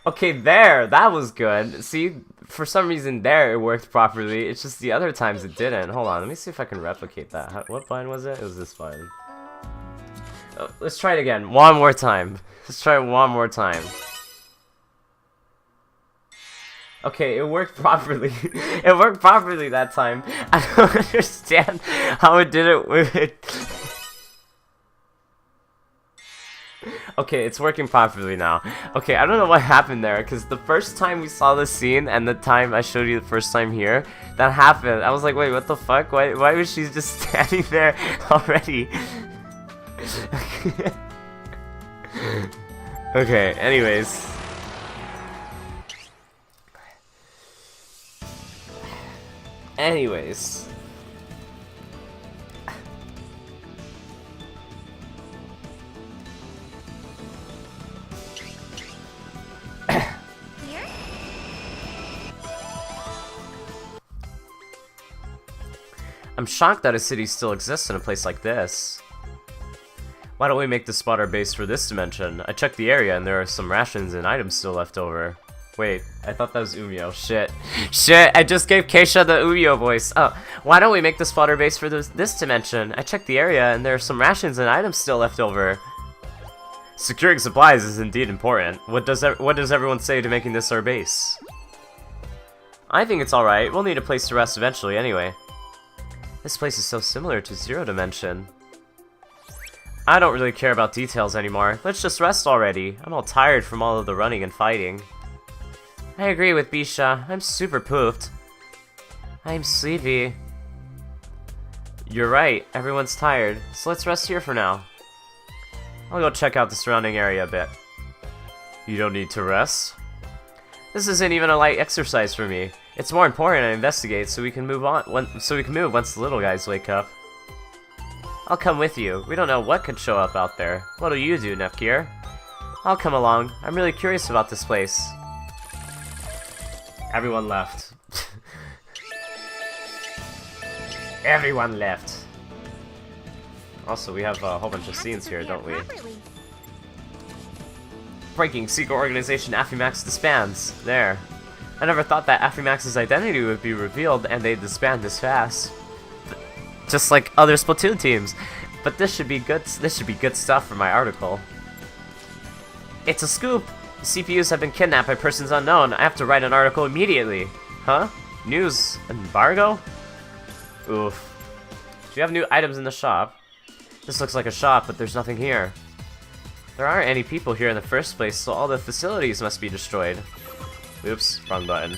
Okay, there, that was good. See, for some reason there it worked properly. It's just the other times it didn't. Hold on, let me see if I can replicate that. What button was it? It was this button. Oh, let's try it again. One more time. Let's try it one more time. Okay, it worked properly. It worked properly that time. I don't understand how it did it with it. Okay, it's working properly now. Okay, I don't know what happened there, because the first time we saw this scene and the time I showed you the first time here, that happened. I was like, wait, what the fuck? Why was she just standing there already? Okay, anyways. I'm shocked that a city still exists in a place like this. Why don't we make the spot our base for this dimension? I checked the area and there are some rations and items still left over. Wait, I thought that was Umio. Shit. Shit, I just gave Keisha the Umio voice. Oh, why don't we make the spot our base for this dimension? I checked the area and there are some rations and items still left over. Securing supplies is indeed important. What does everyone say to making this our base? I think it's alright. We'll need a place to rest eventually anyway. This place is so similar to Zero Dimension. I don't really care about details anymore. Let's just rest already. I'm all tired from all of the running and fighting. I agree with Bisha. I'm super poofed. I'm sleepy. You're right. Everyone's tired. So let's rest here for now. I'll go check out the surrounding area a bit. You don't need to rest? This isn't even a light exercise for me. It's more important to investigate so we can move once the little guys wake up. I'll come with you. We don't know what could show up out there. What'll you do, VIIR? I'll come along. I'm really curious about this place. Everyone left. Everyone left. Also, we have a whole bunch of scenes here, don't we? Breaking secret organization Affymax disbands. There. I never thought that Affymax's identity would be revealed and they'd disband this fast. Just like other Splatoon teams. But this should be good stuff for my article. It's a scoop! CPUs have been kidnapped by persons unknown. I have to write an article immediately. Huh? News embargo? Oof. Do you have new items in the shop? This looks like a shop, but there's nothing here. There aren't any people here in the first place, so all the facilities must be destroyed. Oops, wrong button.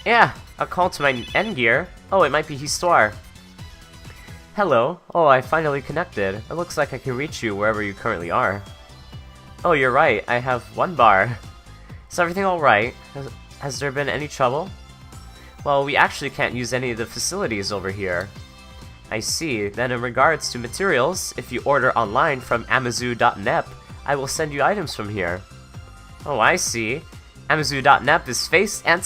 Yeah, a call to my end gear. Oh, it might be Histoire. Hello. Oh, I finally connected. It looks like I can reach you wherever you currently are. Oh, you're right. I have 1 bar. Is everything alright? Has there been any trouble? Well, we actually can't use any of the facilities over here. I see. Then in regards to materials, if you order online from Amazu.net, I will send you items from here. Oh, I see. Amazu.net is fast and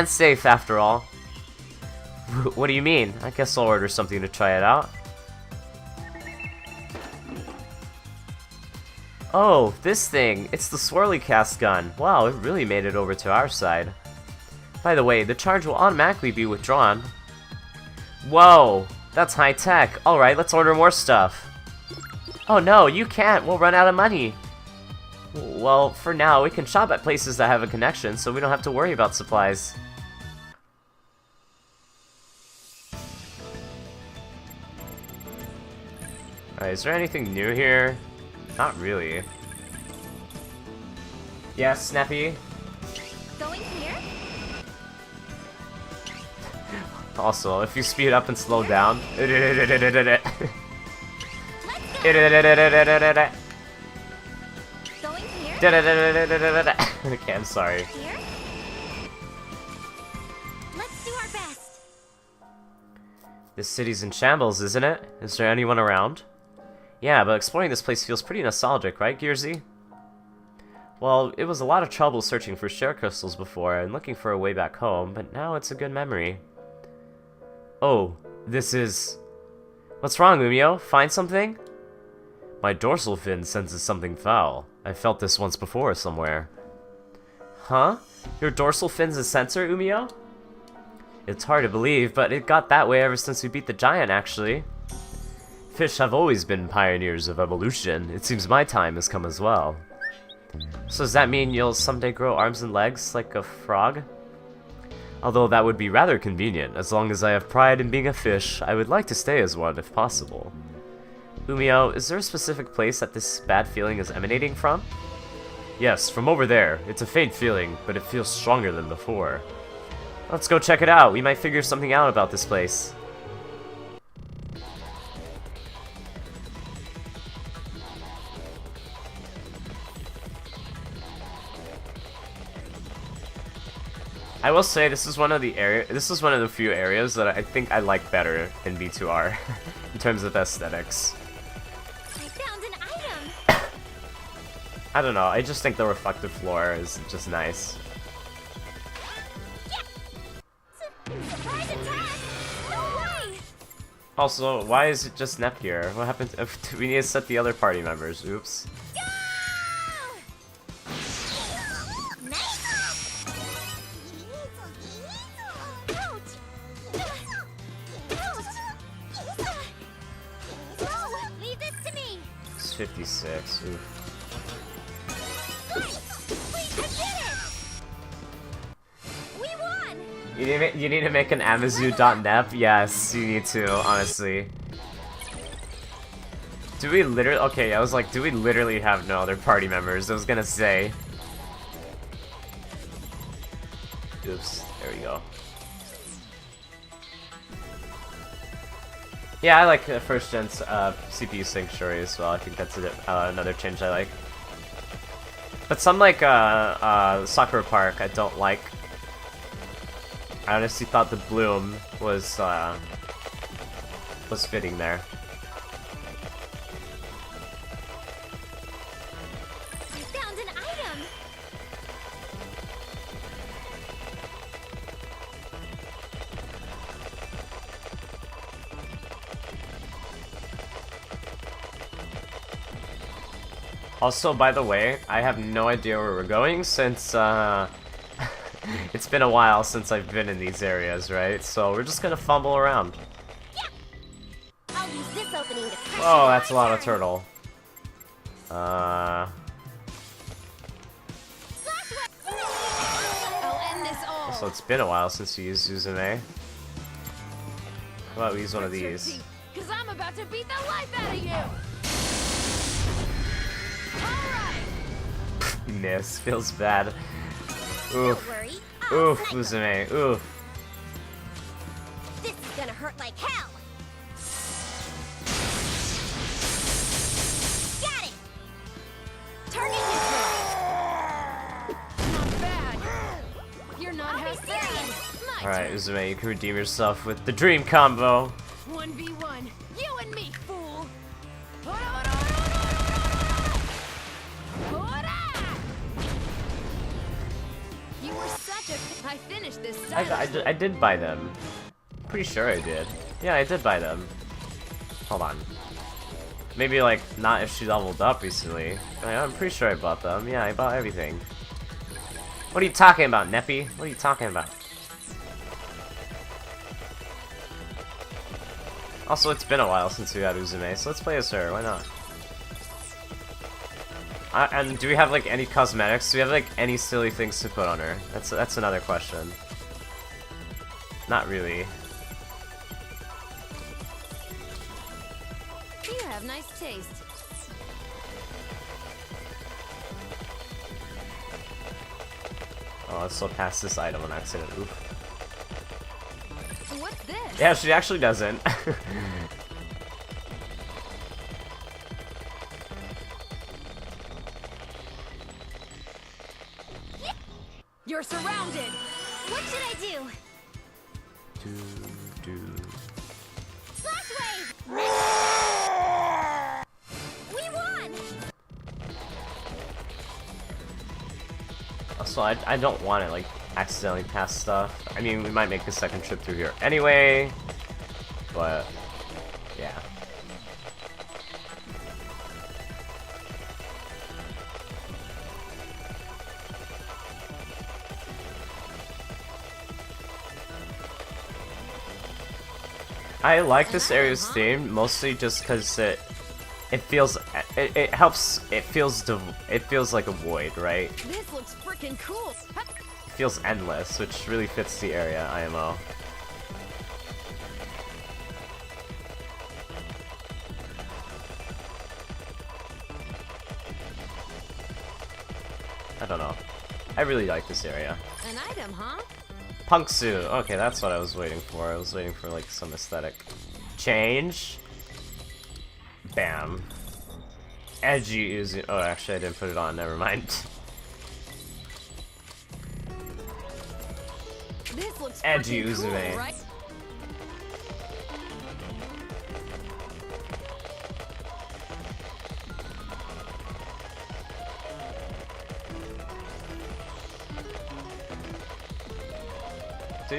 safe after all. What do you mean? I guess I'll order something to try it out. Oh, this thing! It's the Swirly Cast gun. Wow, it really made it over to our side. By the way, the charge will automatically be withdrawn. Whoa! That's high tech. Alright, let's order more stuff. Oh no, you can't! We'll run out of money! Well, for now, we can shop at places that have a connection, so we don't have to worry about supplies. Alright, is there anything new here? Not really. Yeah, Snappy? Going here? Also, if you speed up and slow down... Going here? Okay, I'm sorry. Here? Let's do our best. This city's in shambles, isn't it? Is there anyone around? Yeah, but exploring this place feels pretty nostalgic, right, Gearsy? Well, it was a lot of trouble searching for share crystals before and looking for a way back home, but now it's a good memory. Oh, this is... What's wrong, Umio? Find something? My dorsal fin senses something foul. I felt this once before somewhere. Huh? Your dorsal fin's a sensor, Umio? It's hard to believe, but it got that way ever since we beat the giant, actually. Fish have always been pioneers of evolution. It seems my time has come as well. So does that mean you'll someday grow arms and legs like a frog? Although that would be rather convenient, as long as I have pride in being a fish, I would like to stay as one if possible. Umio, is there a specific place that this bad feeling is emanating from? Yes, from over there. It's a faint feeling, but it feels stronger than before. Let's go check it out. We might figure something out about this place. I will say this is one of the few areas that I think I like better than B2R in terms of aesthetics. I found an item. I don't know, I just think the reflective floor is just nice. Surprise attack! No way! Also, why is it just Nepgear? What happened if we need to set the other party members? Oops. Leave this to me. It's 56. Oof. Wait, I did it! We won! You need to make an Amazu.nep? Yes, you need to, honestly. Do we literally... Okay, I was like, do we literally have no other party members? I was gonna say. Oops, there we go. Yeah, I like the first gen CPU sync story as well. I think that's another change I like. But some like Sakura Park I don't like. I honestly thought the bloom was fitting there. I found an item. Also, by the way, I have no idea where we're going since it's been a while since I've been in these areas, right? So we're just gonna fumble around. I'll use this opening to crush Oh, you. that's a lot of turtle. Flashlight. I'll end this all. So it's been a while since you used Uzume. How about we use one of these? Cause I'm about to beat the life out of you. Alright. Miss. Feels bad. Don't Oof. worry. Oof, Uzume. Oof. This is gonna hurt like hell. Got it. Target hit. Not bad. You're not I'll be half bad. serious. My Alright, turn. Uzume, you can redeem yourself with the dream combo. 1v1. You and me, fool. You were such a... I finished this I did buy them. Pretty sure I did. Yeah, I did buy them. Hold on. Maybe, like, not if she leveled up recently. I'm pretty sure I bought them. Yeah, I bought everything. What are you talking about, Neppy? What are you talking about? Also, it's been a while since we had Uzume, so let's play as her. Why not? And do we have, like, any cosmetics? Do we have, like, any silly things to put on her? That's another question. Not really. You have nice taste. Oh, let's look past this item on accident. Oof. What's this? Yeah, she actually doesn't. You're surrounded. What should I do? Flash wave. We won. Also, I don't want to, like, accidentally pass stuff. I mean, we might make a second trip through here anyway, but yeah. I like this area's theme mostly just because it feels it helps, it feels like a void, right? This looks freaking cool. feels endless, which really fits the area, IMO. I don't know. I really like this area. An item, huh? Punk suit. Okay, that's what I was waiting for. I was waiting for like some aesthetic change. Bam. Edgy Uzume. Oh, actually, I didn't put it on. Never mind. This looks Edgy freaking Uzume. cool, right?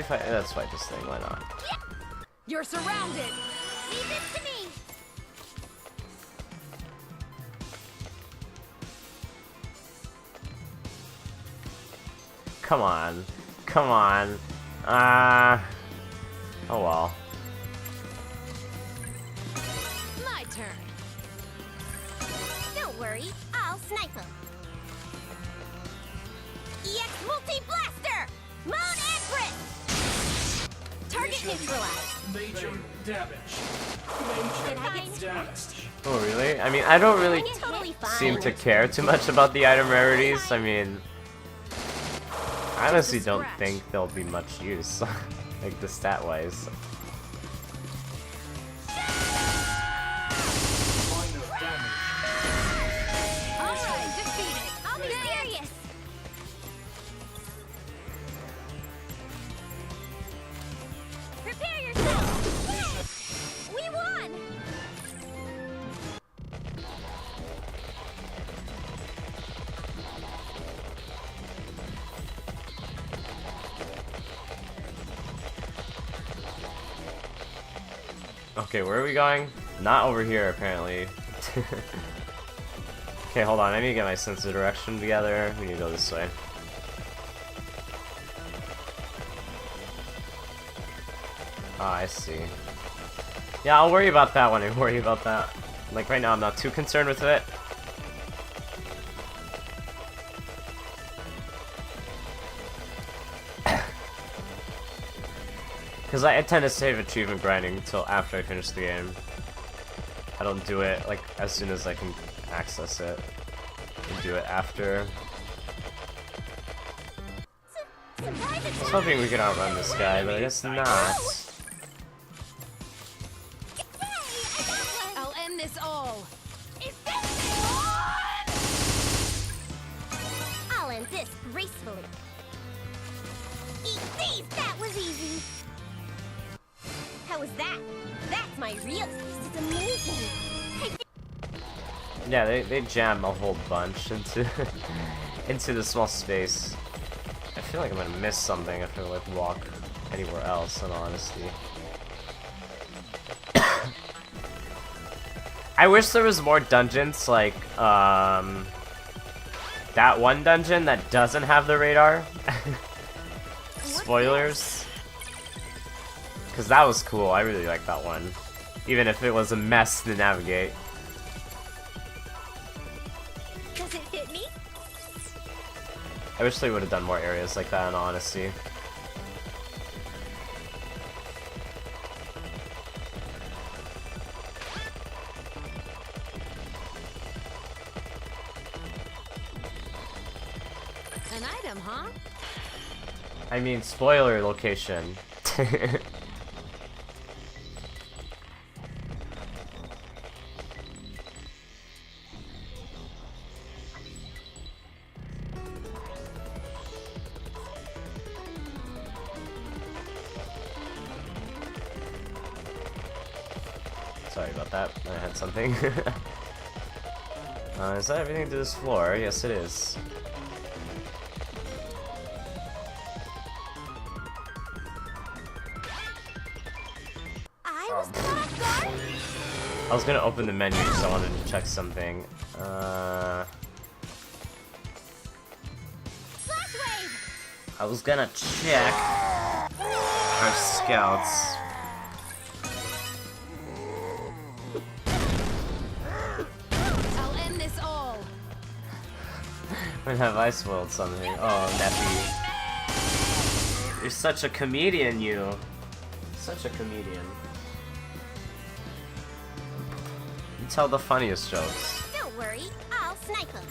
Let's fight this thing. Why not? You're surrounded. Leave this to me. Come on. Come on. Oh well. My turn. Don't worry, I'll snipe him. EX Multi-Blaster! Moon Empress! Target neutralized. Major damage. Did I get Damage. Oh really? I mean, I don't really Totally fine. seem to care too much about the item rarities. I mean, I honestly don't think there'll be much use, like the stat-wise. Minor damage. Alright, defeated. I'll be serious. Prepare yourself. We won. Okay, where are we going? Not over here, apparently. Okay, hold on. I need to get my sense of direction together. We need to go this way. Ah, I see. Yeah, I'll worry about that when I worry about that. Like, right now, I'm not too concerned with it. Because I tend to save achievement grinding until after I finish the game. I don't do it, like, as soon as I can access it. And do it after. I was hoping we could outrun this guy, but I guess not. I'll end this all. I'll end this gracefully. Eat these! That was easy! How was that? That's my real... This is amazing! Yeah, they jam a whole bunch into into the small space. I feel like I'm gonna miss something if I like walk anywhere else, in honesty. I wish there was more dungeons like that one dungeon that doesn't have the radar. Spoilers. Cause that was cool. I really like that one. Even if it was a mess to navigate. Does it fit me? I wish they would have done more areas like that, in honesty. An item, huh? I mean, spoiler location. Sorry about that. I had something. Is that everything to this floor? Yes, it is. I was caught off guard? I was gonna open the menu because I wanted to check something. Flash wave. I was gonna check our scouts. I'll end this all. When have I spoiled something? Oh, Neppy. You're such a comedian, you. Such a comedian. You tell the funniest jokes. Don't worry, I'll snipe him.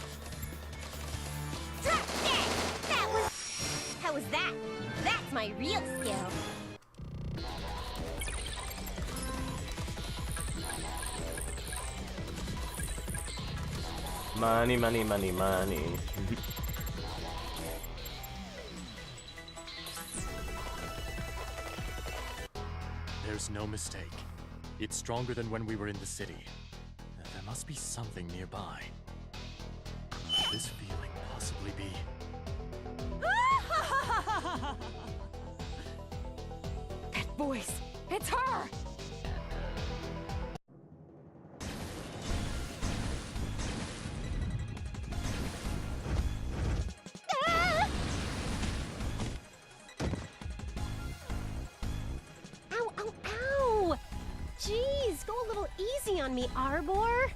How was that? That's my real skill. Money, money, money, money. There's no mistake. It's stronger than when we were in the city. There must be something nearby. Could this feeling possibly be? That voice! It's her! Ow, ow, ow! Jeez, go a little easy on me, Arbor.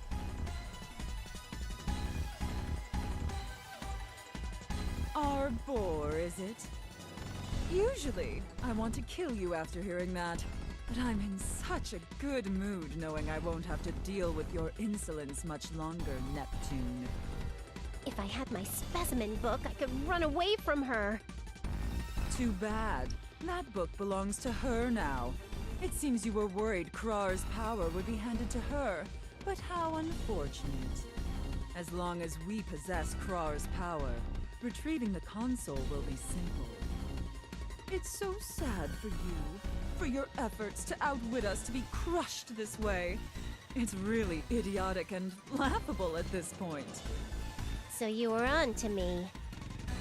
Arbor, is it? Usually, I want to kill you after hearing that. But I'm in such a good mood knowing I won't have to deal with your insolence much longer, Neptune. If I had my specimen book, I could run away from her. Too bad. That book belongs to her now. It seems you were worried Krar's power would be handed to her. But how unfortunate. As long as we possess Krar's power, retrieving the console will be simple. It's so sad for you, for your efforts to outwit us to be crushed this way. It's really idiotic and laughable at this point. So you were on to me.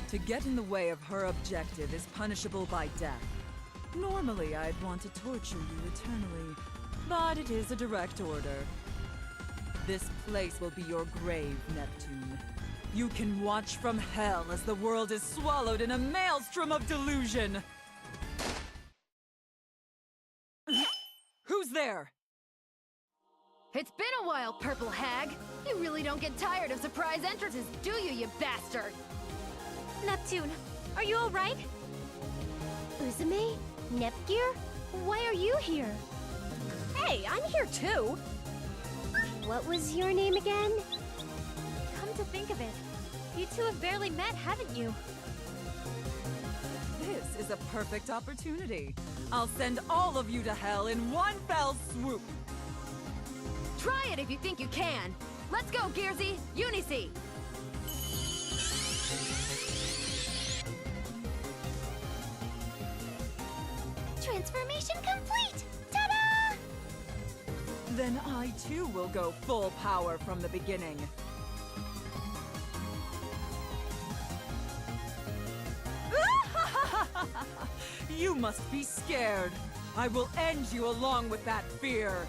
To get in the way of her objective is punishable by death. Normally, I'd want to torture you eternally, but it is a direct order. This place will be your grave, Neptune. You can watch from hell as the world is swallowed in a maelstrom of delusion! Who's there? It's been a while, Purple Hag! You really don't get tired of surprise entrances, do you, you bastard? Neptune, are you alright? Uzume? Nepgear? Why are you here? Hey, I'm here too! What was your name again? Come to think of it, you two have barely met, haven't you? This is a perfect opportunity. I'll send all of you to hell in one fell swoop. Try it if you think you can. Let's go, Gearsy! Unicy! Transformation complete! Ta-da! Then I too will go full power from the beginning. You must be scared. I will end you along with that fear.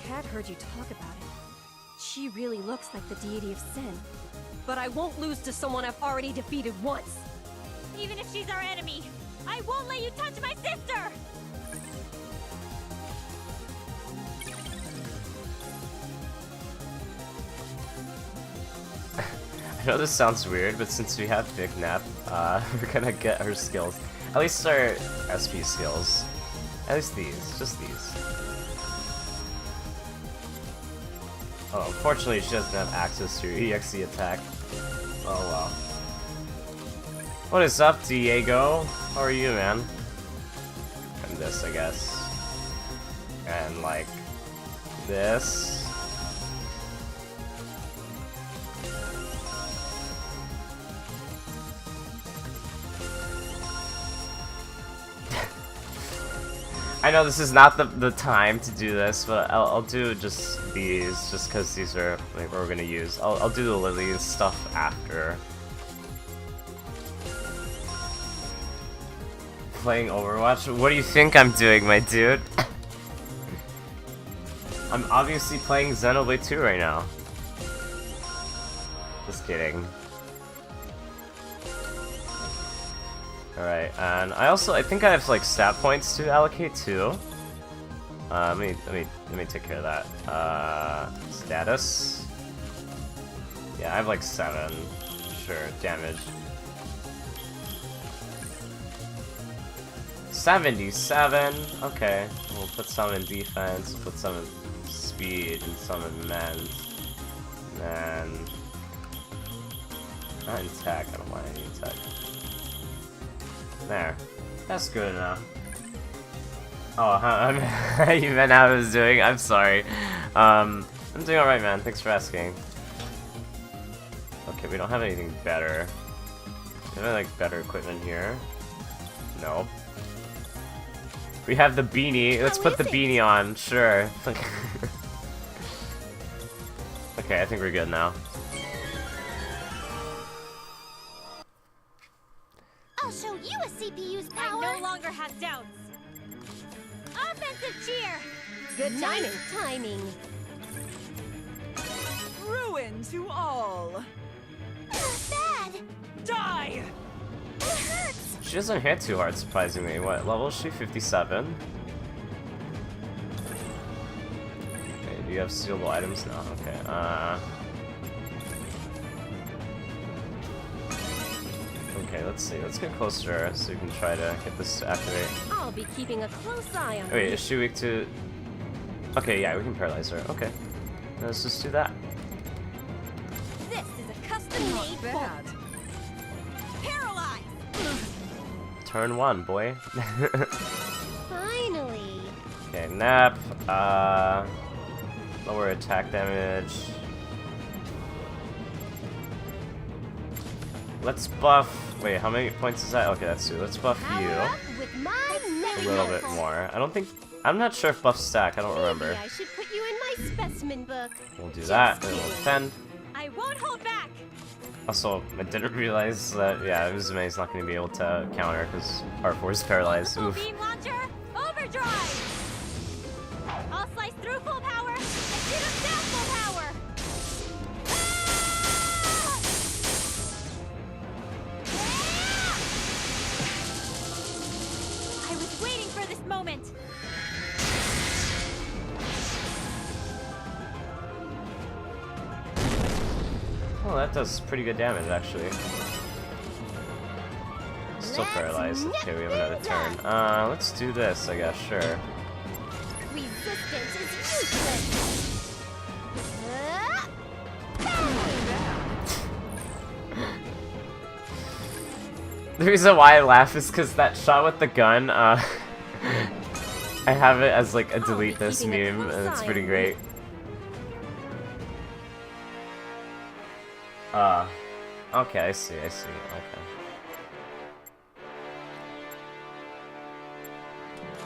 I had heard you talk about it. She really looks like the deity of sin. But I won't lose to someone I've already defeated once. Even if she's our enemy, I won't let you touch my sister! I know this sounds weird, but since we have Big Nap, we're gonna get her skills. At least our SP skills. At least these. Just these. Oh, unfortunately she doesn't have access to her EXE attack. Oh well. What is up, Diego? How are you, man? And this, I guess. And like this. I know this is not the time to do this, but I'll do just these, just because these are like, what we're gonna use. I'll do the Lily stuff after. Playing Overwatch? What do you think I'm doing, my dude? I'm obviously playing Xenoblade 2 right now. Just kidding. Alright, and I think I have like stat points to allocate too. Let me take care of that. Status. Yeah, I have like 7. Sure, damage. 77. Okay, we'll put some in defense, we'll put some in speed, and some in mend. And then... not in tech, I don't want any tech. There. That's good enough. Oh, you meant how I was doing? I'm sorry. I'm doing alright, man. Thanks for asking. Okay, we don't have anything better. Do we have, like, better equipment here? Nope. We have the beanie. Let's put the beanie on. Sure. Okay, I think we're good now. I'll show you a CPU's power. I no longer have doubts. Offensive cheer! Good timing. Nice timing. Ruin to all. Bad. Die! It hurts. She doesn't hit too hard, surprisingly. What level is she? 57? Okay, do you have sealable items? No, okay. Okay, let's see. Let's get closer so we can try to get this to activate. I'll be keeping a close eye on Wait, you. is she weak to... Okay, yeah, we can paralyze her. Okay. Let's just do that. This is a custom-made bolt. Bad. Paralyze! Turn 1, boy. Finally. Okay, nap. Lower attack damage. Let's buff. Wait, how many points is that? Okay, that's 2. Let's buff power you up with my a little bit more. I don't think. I'm not sure if buffs stack. I don't remember. Maybe I should put you in my specimen book. We'll do that. And we'll defend. I won't hold back! Also, I didn't realize that. Yeah, Uzume is not going to be able to counter because R4 is paralyzed. Full Oof. beam launcher, overdrive! I'll slice through full power and shoot him down full power! I was waiting for this moment! Oh, that does pretty good damage, actually. Still Let's paralyzed. Okay, we have another nip turn. things Let's do this, I guess, sure. Resistance is useless. The reason why I laugh is because that shot with the gun, I have it as like a delete this keeping a meme, close and it's eye pretty on you. great. Okay, I see, okay.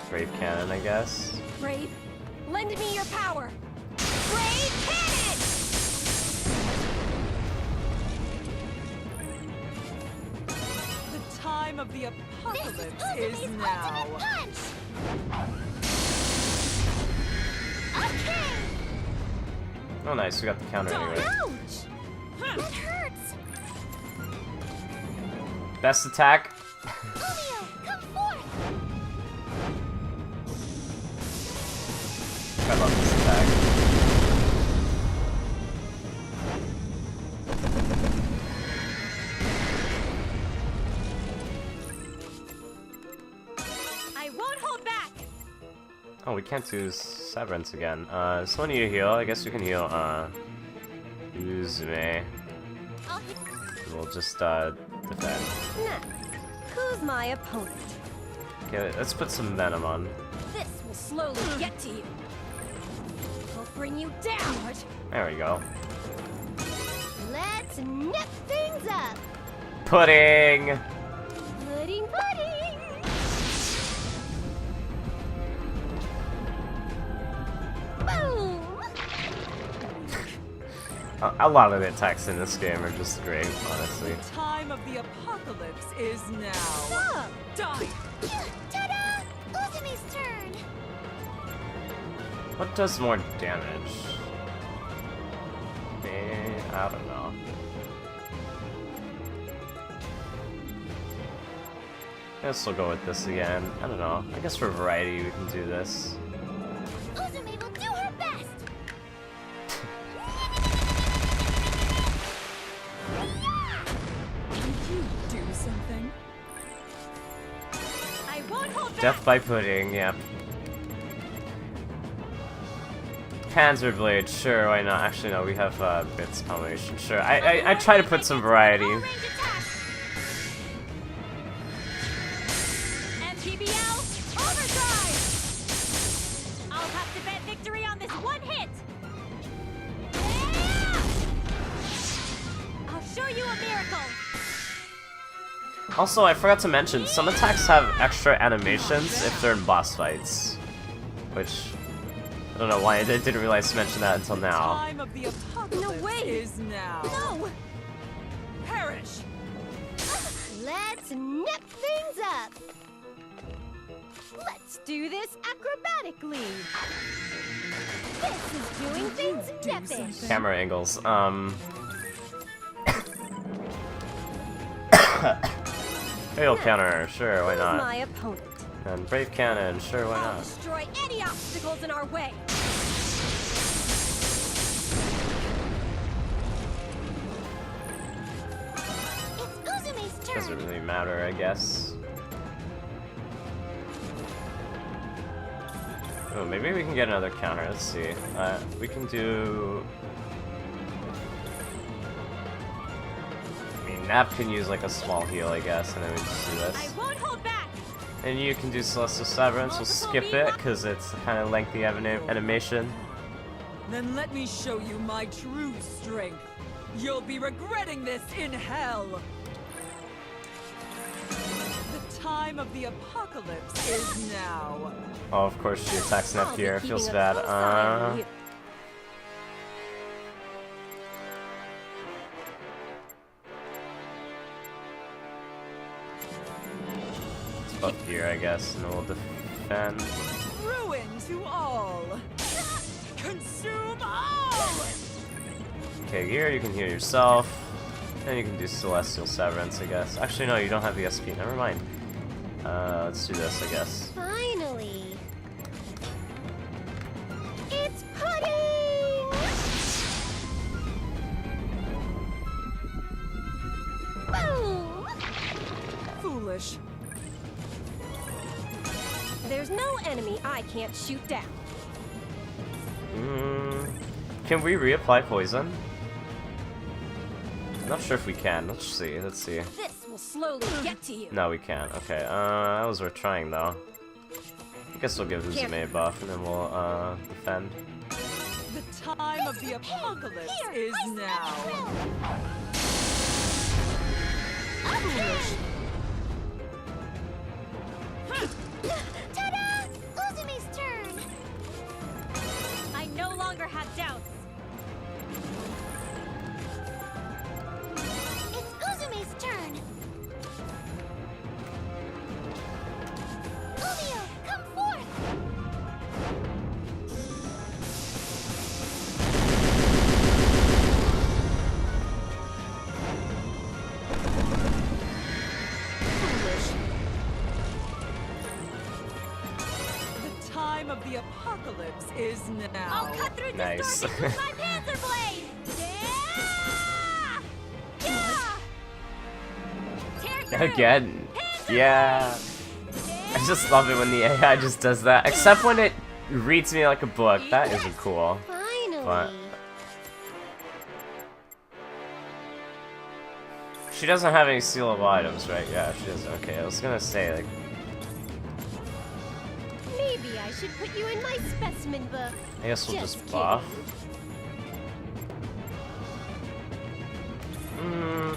Brave cannon, I guess. Brave, lend me your power. Brave cannon! The time of the apocalypse This is is now. ultimate punch. Okay. Oh nice, we got the counter anyway. Ouch. That hurts. Best attack? Romeo, come forth. I love this attack. I won't hold back! Oh, we can't do Severance again. Someone need to heal. I guess we can heal, Uzume. I'll hit We'll just, defend. Now, who's my opponent? Okay, let's put some venom on. This will slowly get to you. I'll bring you down. There we go. Let's nip things up. Pudding! Pudding, pudding. Boom. A lot of the attacks in this game are just great, honestly. The time of the apocalypse is now. Stop. Die! Ta-da! Uzume's turn. What does more damage? I don't know. I guess we'll go with this again. I don't know. I guess for variety we can do this. Uzume will do her best. Can you do something? I won't hold back! Death by pudding, yep. Panzer blade, sure, why not? Actually, no, we have bits combination. Sure, I try to put some variety. Long range attack! MPBL, overdrive! I'll have to bet victory on this one hit! Yeah! I'll show you a miracle! Also, I forgot to mention, some attacks have extra animations if they're in boss fights. Which, I don't know why I didn't realize to mention that until now. Time of the apocalypse No way. is now. No! Perish! Let's nip things up. Let's do this acrobatically. This is doing things neppish. Camera angles, Hail counter, sure, why Who's not? my opponent? And brave cannon, sure, why I'll not? destroy any obstacles in our way. It's Uzume's turn. Doesn't really matter, I guess. Oh, maybe we can get another counter. Let's see. We can do. I mean, Nap can use like a small heal, I guess, and then we just do I this. won't hold back! And you can do Celestial Severance. We'll skip it because it's kind of lengthy animation. Then let me show you my true strength. You'll be regretting this in hell. The time of the apocalypse is now. Oh, of course she attacks I'll be Neptunia. keeping Feels a bad. close eye on you. It's buff here, I guess, and we'll defend. Ruin to all. Consume all. Okay, here you can heal yourself. And you can do Celestial Severance, I guess. Actually, no, you don't have the SP. Never mind. Let's do this, I guess. Finally. It's pudding! Boom! Foolish. There's no enemy I can't shoot down. Can we reapply poison? Not sure if we can. Let's see. Let's see. This will slowly get to you. No, we can't. Okay. That was worth trying though. I guess we'll give Uzume a buff and then we'll defend. The time of the apocalypse is now. Ta-da! Uzume's turn. I no longer have doubts! It's Uzume's turn. Ulio, come forth. The time of the apocalypse is now. I'll cut through this Nice. darkness with my Panzer Blade! Yeah! Yeah! Tear through! Again. Panzer Yeah. Blade! I just love it when the AI just does that. Except when it reads me like a book. That isn't cool. Finally. But she doesn't have any sealable items, right? Yeah, she doesn't. Okay, I was gonna say like. Maybe I should put you in my specimen book. I guess we'll Just just buff.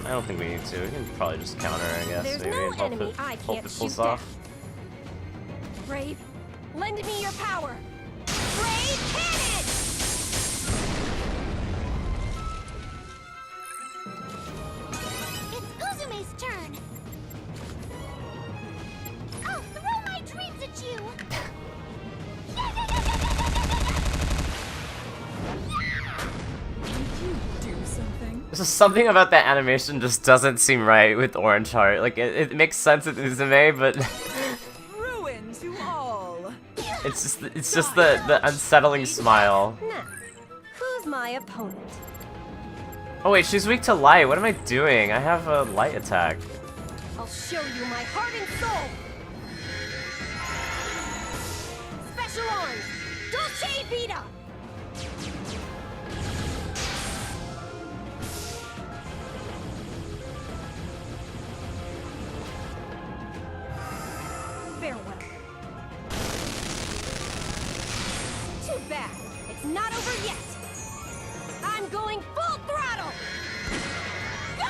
I don't think we need to. We can probably just counter, I guess. There's Maybe no and hope enemy it, I hope can't it pulls shoot down. off. Brave, lend me your power. Brave cannon! It's Uzume's turn. I'll throw my dreams at you. Do something. There's something about that animation just doesn't seem right with Orange Heart. Like, it makes sense with Uzume, but Ruin to all. it's just the unsettling smile. Now, who's my opponent? Oh wait, she's weak to light. What am I doing? I have a light attack. I'll show you my heart and soul. Dolce Vita! Farewell. Too bad. It's not over yet. I'm going full throttle! Go!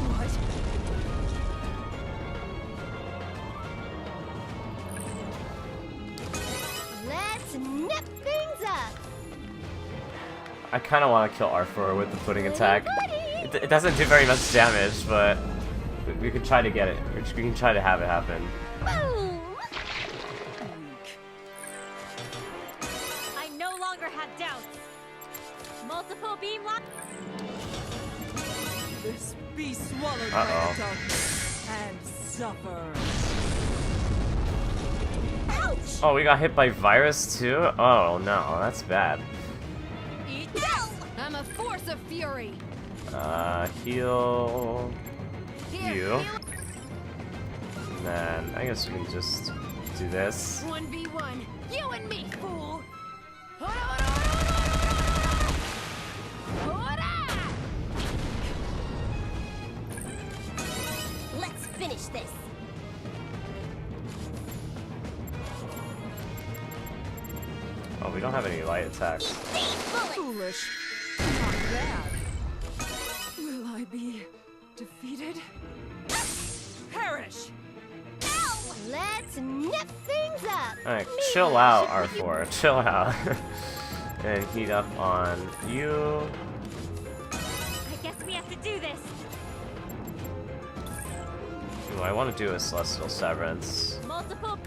What? Let's nip things up. I kind of want to kill R4 with the pudding attack. It doesn't do very much damage, but we could try to get it. We can try to have it happen. Boom! I no longer have doubts. Multiple beam lock. This be swallowed by Uh-oh. the darkness and suffer. Ouch! Oh, we got hit by virus too? Oh no, that's bad. Eat this! I'm a force of fury. Heal Here, you. heal- And then I guess we can just do this. 1v1. You and me, fool. Let's finish this. Oh, we don't have any light attacks. Foolish. Not bad. Will I be defeated? Perish! Let's nip things up. Alright, Maybe chill I out, should put you- R4. Chill out. And heat up on you. I guess we have to do this. Ooh, I want to do a Celestial Severance. Multiple.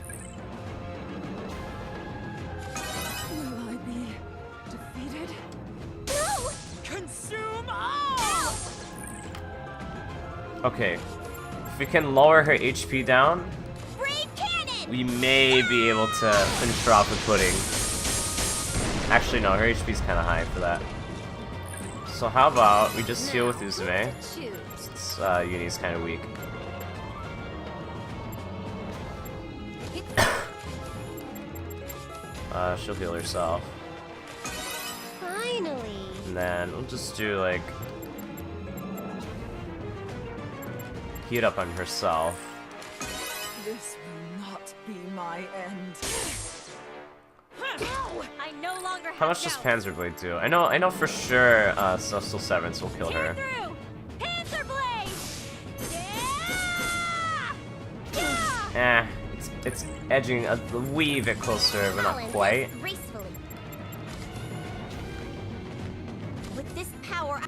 Will I be defeated? No! Consume all! Okay. If we can lower her HP down, Brave cannon! we may be able to finish her off with pudding. Actually, no, her HP's kind of high for that. So how about we just heal with Uzume? Since Uni's kind of weak. She'll heal herself. Finally. And then we'll just do like heat up on herself. This will not be my end. I no longer have How much does doubts. Panzer Blade do? I know for sure Celestial Severance will kill Tear her. through! Panzer Blade! Yeah! Yeah! It's edging a wee bit closer, but not I'll end quite. this gracefully. With this power,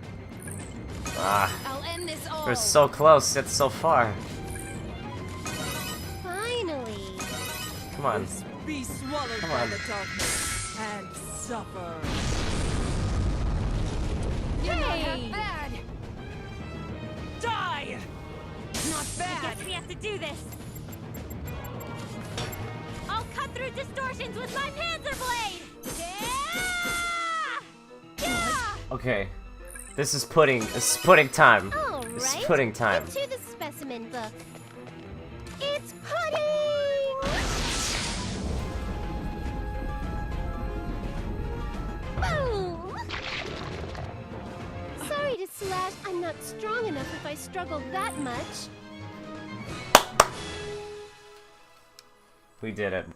Ah, I'll end this all. we're so close, yet so far. finally. Come on. This be swallowed Come by on. the darkness and suffer. You're not Hey! half bad. Die! Not I bad. guess we have to do this. I'll cut through distortions with my Panzer Blade! Yeah! Yeah! Okay. This is pudding time. All It's right. pudding time. Into the specimen book. It's pudding! Boom! Sorry to slash. I'm not strong enough if I struggle that much. We did it.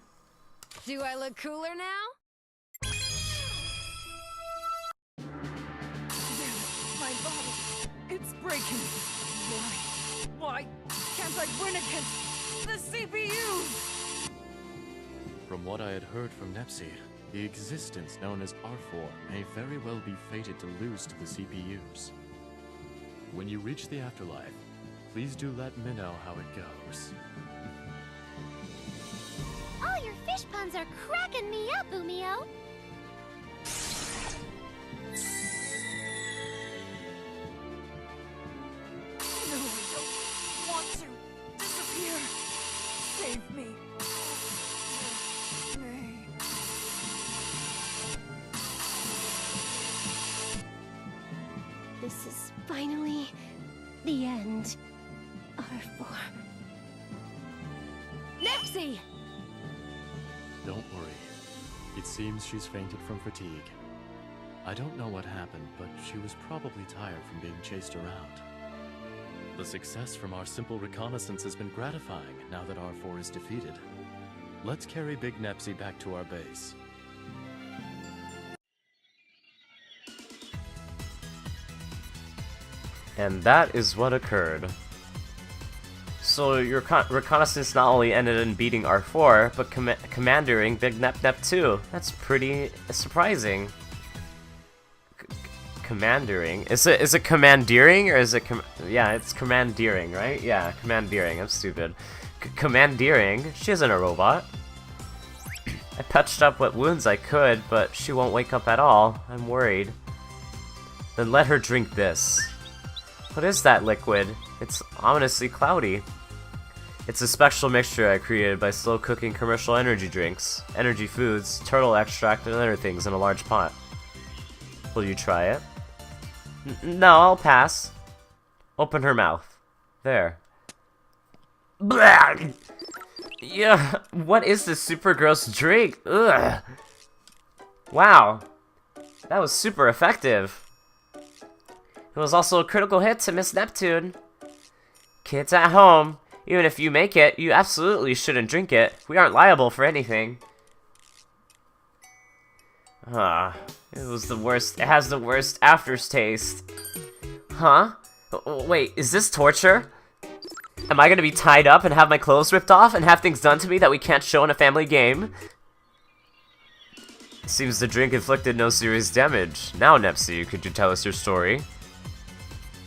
Do I look cooler now? My body, it's breaking. Why can't I win against the CPU? From what I had heard from Nepsi, the existence known as R4 may very well be fated to lose to the CPUs. When you reach the afterlife, please do let me know how it goes. All your fish puns are cracking me up, Umio. No, I don't want to disappear. Save me. May. This is finally the end. R4. Nepsi! Don't worry. It seems she's fainted from fatigue. I don't know what happened, but she was probably tired from being chased around. The success from our simple reconnaissance has been gratifying now that R4 is defeated. Let's carry Big Nepsy back to our base. And that is what occurred. So your reconnaissance not only ended in beating R4, but commandering Big Nep 2. That's pretty surprising. Commandering? Is it commandeering or is it yeah, it's commandeering, right? Yeah, commandeering. I'm stupid. Commandeering? She isn't a robot. I patched up what wounds I could, but she won't wake up at all. I'm worried. Then let her drink this. What is that liquid? It's ominously cloudy. It's a special mixture I created by slow cooking commercial energy drinks, energy foods, turtle extract, and other things in a large pot. Will you try it? No, I'll pass. Open her mouth. There. Blah! Yeah, what is this super gross drink? Ugh. Wow. That was super effective. It was also a critical hit to Miss Neptune. Kids at home, even if you make it, you absolutely shouldn't drink it. We aren't liable for anything. It was the worst. It has the worst aftertaste. Huh? Wait, is this torture? Am I gonna be tied up and have my clothes ripped off and have things done to me that we can't show in a family game? Seems the drink inflicted no serious damage. Now, Nepsy, could you tell us your story?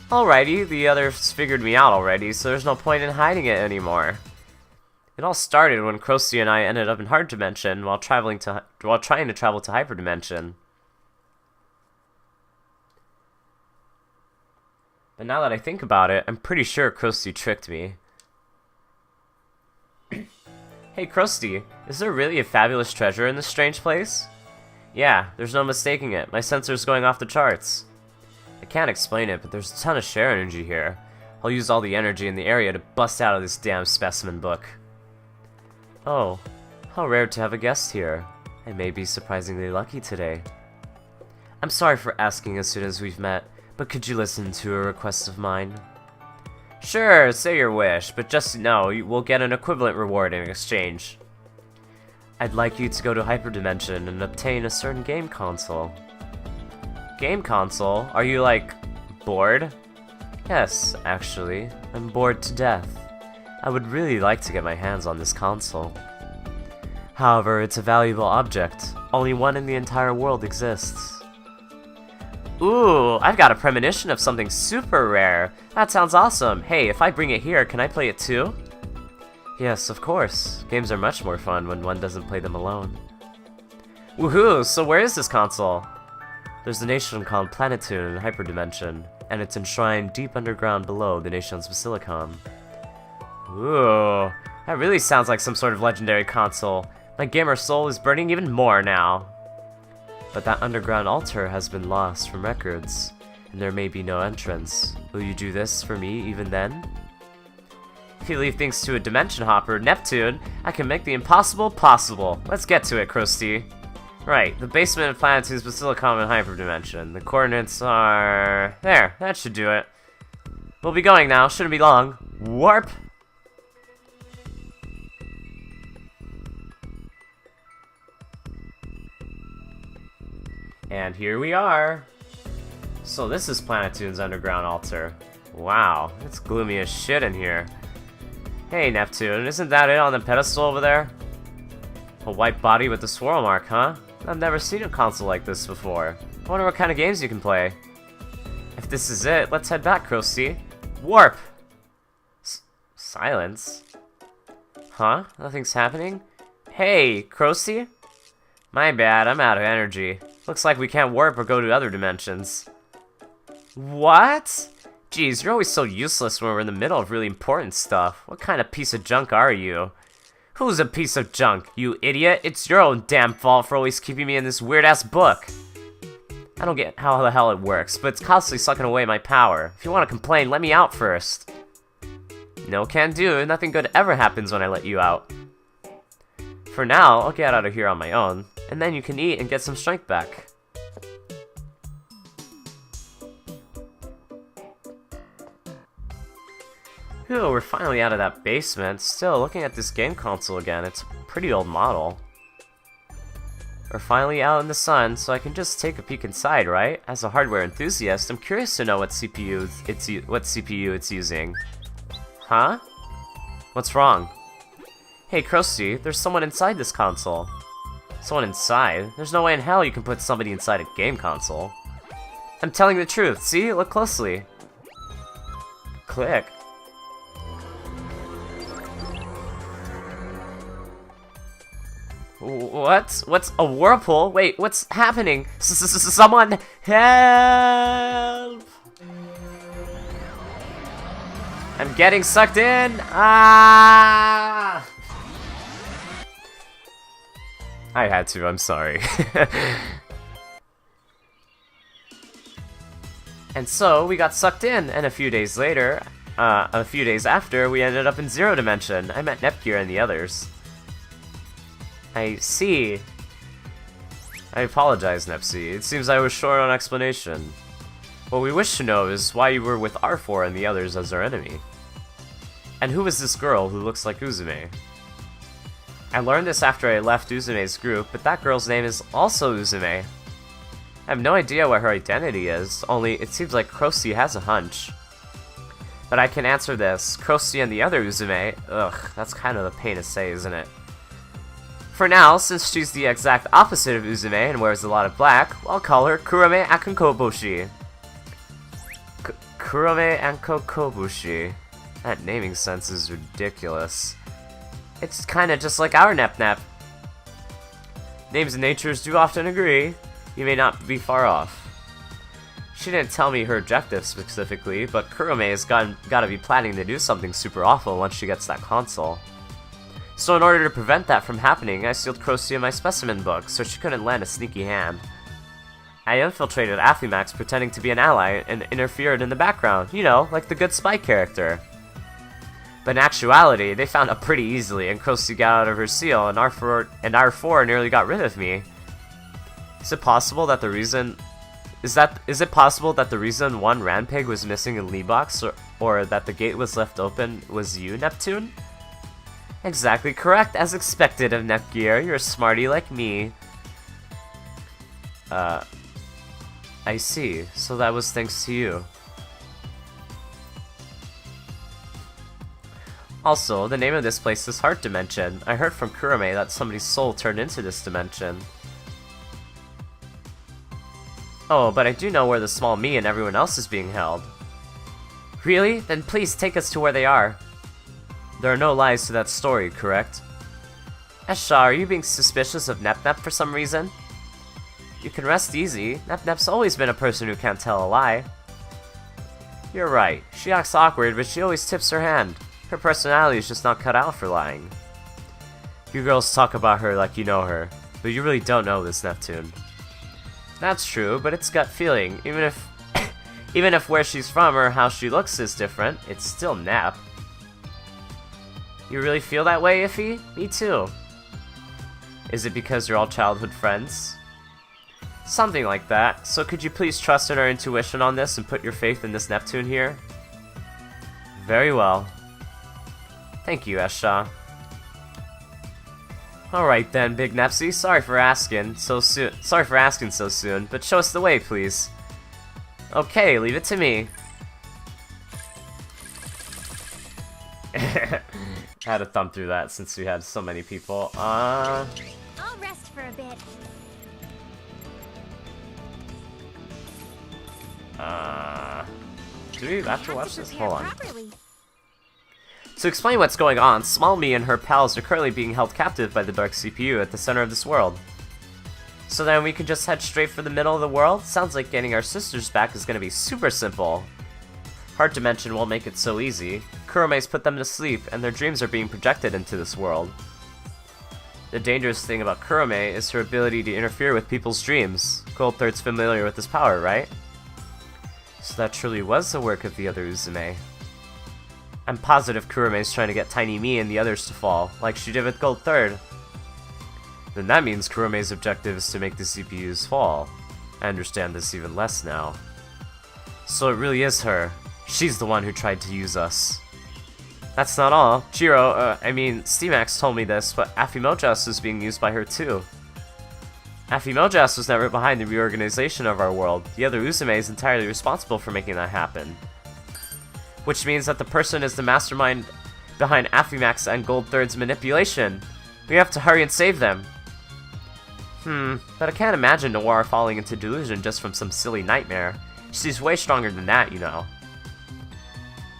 Alrighty, the others figured me out already, so there's no point in hiding it anymore. It all started when Krusty and I ended up in Hard Dimension while trying to travel to Hyper Dimension. But now that I think about it, I'm pretty sure Krusty tricked me. Hey Krusty, is there really a fabulous treasure in this strange place? Yeah, there's no mistaking it. My sensor's going off the charts. I can't explain it, but there's a ton of share energy here. I'll use all the energy in the area to bust out of this damn specimen book. Oh, how rare to have a guest here. I may be surprisingly lucky today. I'm sorry for asking as soon as we've met, but could you listen to a request of mine? Sure, say your wish, but just know you will get an equivalent reward in exchange. I'd like you to go to Hyper Dimension and obtain a certain game console. Game console? Are you, like, bored? Yes, actually. I'm bored to death. I would really like to get my hands on this console. However, it's a valuable object. Only one in the entire world exists. Ooh, I've got a premonition of something super rare. That sounds awesome. Hey, if I bring it here, can I play it too? Yes, of course. Games are much more fun when one doesn't play them alone. Woohoo, so where is this console? There's a nation called Planetoon in Hyper Dimension, and it's enshrined deep underground below the nation's Basilicon. Ooh, that really sounds like some sort of legendary console. My gamer soul is burning even more now. But that underground altar has been lost from records, and there may be no entrance. Will you do this for me even then? If you leave things to a dimension hopper, Neptune, I can make the impossible possible. Let's get to it, Krusty. Right, the basement of Planetoon's Basilicon in Hyper Dimension. The coordinates are... there, that should do it. We'll be going now, shouldn't be long. Warp! And here we are. So this is Planetoon's underground altar. Wow, it's gloomy as shit in here. Hey Neptune, isn't that it on the pedestal over there? A white body with the swirl mark, huh? I've never seen a console like this before. I wonder what kind of games you can play. If this is it, let's head back, Krusty. Warp! Silence? Huh? Nothing's happening? Hey, Krusty? My bad, I'm out of energy. Looks like we can't warp or go to other dimensions. What? Geez, you're always so useless when we're in the middle of really important stuff. What kind of piece of junk are you? Who's a piece of junk? You idiot? It's your own damn fault for always keeping me in this weird-ass book. I don't get how the hell it works, but it's constantly sucking away my power. If you want to complain, let me out first. No can do. Nothing good ever happens when I let you out. For now, I'll get out of here on my own, and then you can eat and get some strength back. Phew, we're finally out of that basement. Still, looking at this game console again, it's a pretty old model. We're finally out in the sun, so I can just take a peek inside, right? As a hardware enthusiast, I'm curious to know what CPU it's using. Huh? What's wrong? Hey, Krusty, there's someone inside this console. Someone inside? There's no way in hell you can put somebody inside a game console. I'm telling the truth, see? Look closely. Click. What? What's a whirlpool? Wait, what's happening? Someone help! I'm getting sucked in! Ah! I had to, I'm sorry. And so, we got sucked in, and a few days after, we ended up in Zero Dimension. I met Nepgear and the others. I see. I apologize, Nepsi. It seems I was short on explanation. What we wish to know is why you were with R4 and the others as our enemy. And who is this girl who looks like Uzume? I learned this after I left Uzume's group, but that girl's name is also Uzume. I have no idea what her identity is, only it seems like Krusty has a hunch. But I can answer this. Krusty and the other Uzume, ugh, that's kind of a pain to say, isn't it? For now, since she's the exact opposite of Uzume and wears a lot of black, I'll call her Kurame Akankobushi. Kurame Akankobushi. That naming sense is ridiculous. It's kinda just like our Nep. Names and natures do often agree. You may not be far off. She didn't tell me her objective specifically, but Kurame has gotta be planning to do something super awful once she gets that console. So in order to prevent that from happening, I sealed Krusty in my specimen book, so she couldn't lend a sneaky hand. I infiltrated Affymax pretending to be an ally and interfered in the background, you know, like the good spy character. But in actuality, they found out pretty easily, and Krusty got out of her seal, and R4 nearly got rid of me. Is it possible that the reason one Ranpig was missing in Leebox, or that the gate was left open was you, Neptune? Exactly correct, as expected of Nepgear. You're a smarty like me. I see. So that was thanks to you. Also, the name of this place is Heart Dimension. I heard from Kurame that somebody's soul turned into this dimension. Oh, but I do know where the small me and everyone else is being held. Really? Then please take us to where they are. There are no lies to that story, correct? Esha, are you being suspicious of Nep for some reason? You can rest easy. Nep's always been a person who can't tell a lie. You're right. She acts awkward, but she always tips her hand. Her personality is just not cut out for lying. You girls talk about her like you know her, but you really don't know this Neptune. That's true, but it's gut feeling. Even if where she's from or how she looks is different, it's still Nep. You really feel that way, Iffy? Me too. Is it because you're all childhood friends? Something like that. So could you please trust in our intuition on this and put your faith in this Neptune here? Very well. Thank you, Esha. Alright then, Big Nepsy, sorry for asking so soon, but show us the way, please. Okay, leave it to me. Had to thumb through that since we had so many people. I'll rest for a bit. Do we have to watch this? Hold on. Properly. To explain what's going on, Small Me and her pals are currently being held captive by the Dark CPU at the center of this world. So then we can just head straight for the middle of the world? Sounds like getting our sisters back is gonna be super simple. Heart Dimension won't make it so easy. Kurome's put them to sleep, and their dreams are being projected into this world. The dangerous thing about Kurome is her ability to interfere with people's dreams. Gold Third's familiar with this power, right? So that truly was the work of the other Uzume. I'm positive Kurome's trying to get Tiny Me and the others to fall, like she did with Gold Third. Then that means Kurome's objective is to make the CPUs fall. I understand this even less now. So it really is her. She's the one who tried to use us. That's not all. Steamax told me this, but Afimojas was being used by her too. Afimojas was never behind the reorganization of our world. The other Uzume is entirely responsible for making that happen. Which means that the person is the mastermind behind Afimax and Gold Third's manipulation. We have to hurry and save them. But I can't imagine Noir falling into delusion just from some silly nightmare. She's way stronger than that, you know.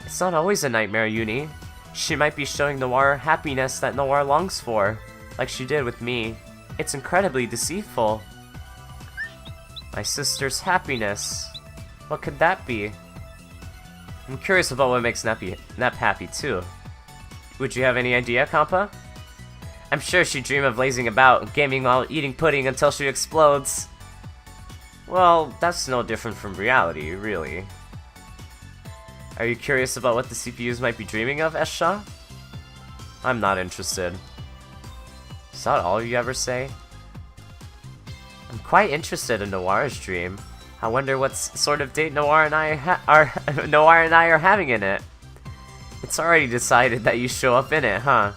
It's not always a nightmare, Uni. She might be showing Noir happiness that Noir longs for, like she did with me. It's incredibly deceitful. My sister's happiness. What could that be? I'm curious about what makes Nep happy, too. Would you have any idea, Compa? I'm sure she'd dream of lazing about, gaming while eating pudding until she explodes. Well, that's no different from reality, really. Are you curious about what the CPUs might be dreaming of, Esha? I'm not interested. Is that all you ever say? I'm quite interested in Noir's dream. I wonder what sort of date Noir and I are having in it. It's already decided that you show up in it, huh?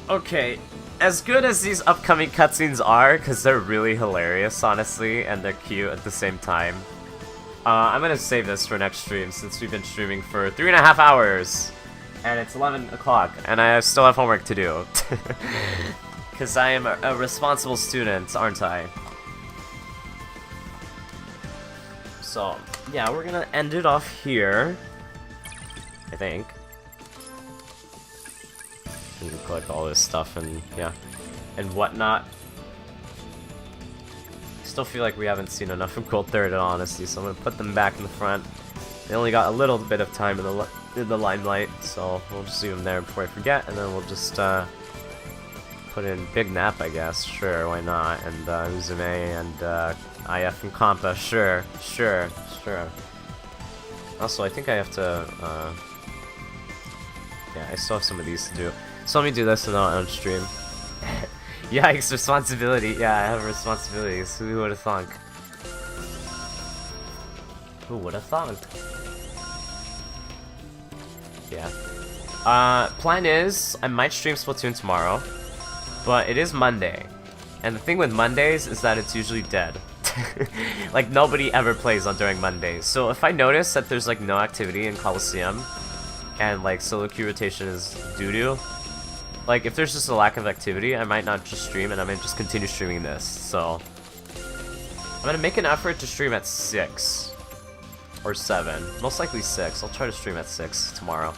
Okay, as good as these upcoming cutscenes are, because they're really hilarious, honestly, and they're cute at the same time, I'm gonna save this for next stream, since we've been streaming for 3.5 hours, and it's 11 o'clock, and I still have homework to do. Because I am a responsible student, aren't I? So, yeah, we're gonna end it off here, I think. You can collect all this stuff and, yeah, and whatnot. Still feel like we haven't seen enough of Gold Third, honestly, so I'm gonna put them back in the front. They only got a little bit of time in the limelight, so we'll just leave them there before I forget, and then we'll just put in Big Nap, I guess. Sure, why not? And Uzume and IF and Compa. Sure. Also, I think I have to. Yeah, I still have some of these to do. So let me do this and then I'll end stream. Yikes, responsibility. Yeah, I have responsibilities. Who would have thunk? Who would have thunk? Yeah. Plan is, I might stream Splatoon tomorrow, but it is Monday. And the thing with Mondays is that it's usually dead. Like, nobody ever plays on during Mondays. So if I notice that there's, like, no activity in Coliseum, and, like, solo queue rotation is doo-doo, like, if there's just a lack of activity, I might not just stream, and I might just continue streaming this, so... I'm gonna make an effort to stream at 6. Or 7. Most likely 6. I'll try to stream at 6 tomorrow.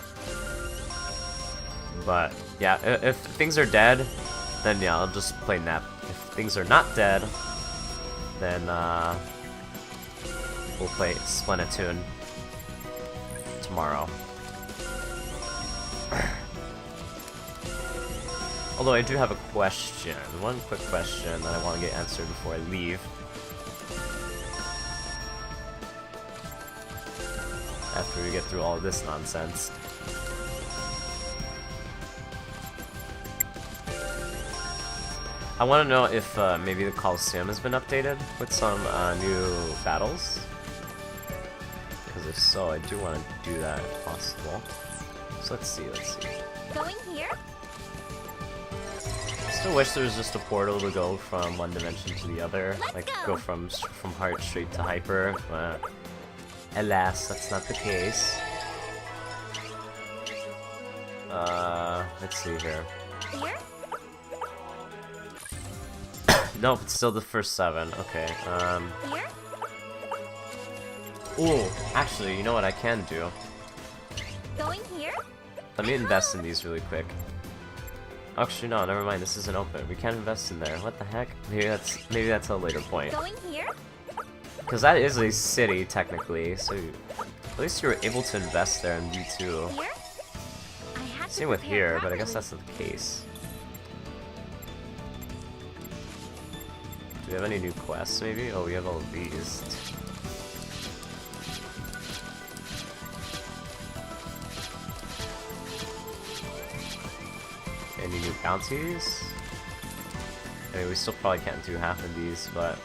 But, yeah, if things are dead, then yeah, I'll just play Nep. If things are not dead, then, we'll play Splatoon tomorrow. Although I do have a question, one quick question that I want to get answered before I leave. After we get through all of this nonsense. I want to know if maybe the Coliseum has been updated with some new battles. Because if so, I do want to do that if possible. So let's see. Going here? I still wish there was just a portal to go from one dimension to the other, like go from Heart straight to Hyper, but alas, that's not the case. Let's see here. Here? Nope, it's still the first 7. Okay. Here? Ooh, actually, you know what I can do? Going here? Let me invest in these really quick. Actually, no, never mind. This isn't open. We can't invest in there. What the heck? Maybe that's a later point. Going here? Because that is a city technically, so at least you were able to invest there in V2. Here? Same with here, but I guess that's not the case. we have any new quests, maybe? Oh, we have all of these. Any new bounties? I mean, we still probably can't do half of these, but...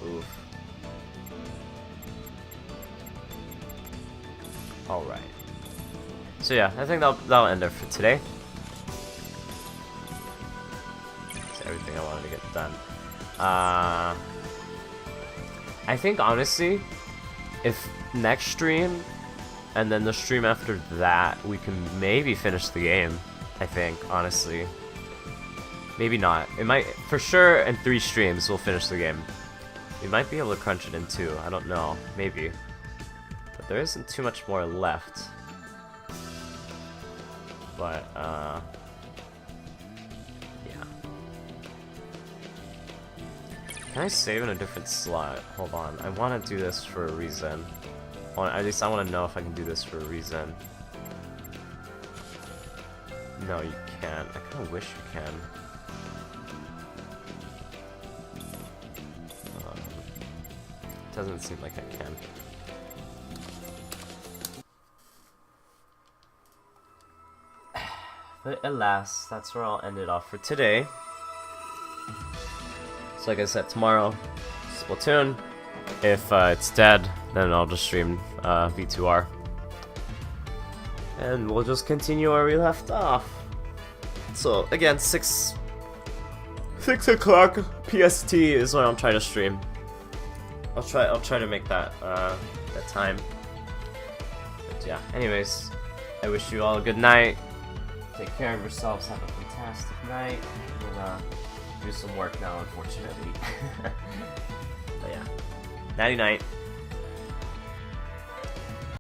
Oof. Alright. So yeah, I think that'll end it for today. That's everything I wanted to get done. I think honestly, if next stream and then the stream after that, we can maybe finish the game. I think, honestly. Maybe not. It might, for sure, in 3 streams we'll finish the game. We might be able to crunch it in 2, I don't know, maybe. But there isn't too much more left. But, yeah. Can I save in a different slot? Hold on, I want to do this for a reason. At least I want to know if I can do this for a reason. No, you can't. I kind of wish you can. Doesn't seem like I can. But alas, that's where I'll end it off for today. So like I said, tomorrow, Splatoon. If it's dead, then I'll just stream V2R. And we'll just continue where we left off. So again, 6 o'clock PST is when I'll try to stream. I'll try to make that that time. But yeah, anyways, I wish you all a good night. Take care of yourselves. Have a fantastic night. And do some work now, unfortunately. But yeah, nighty night.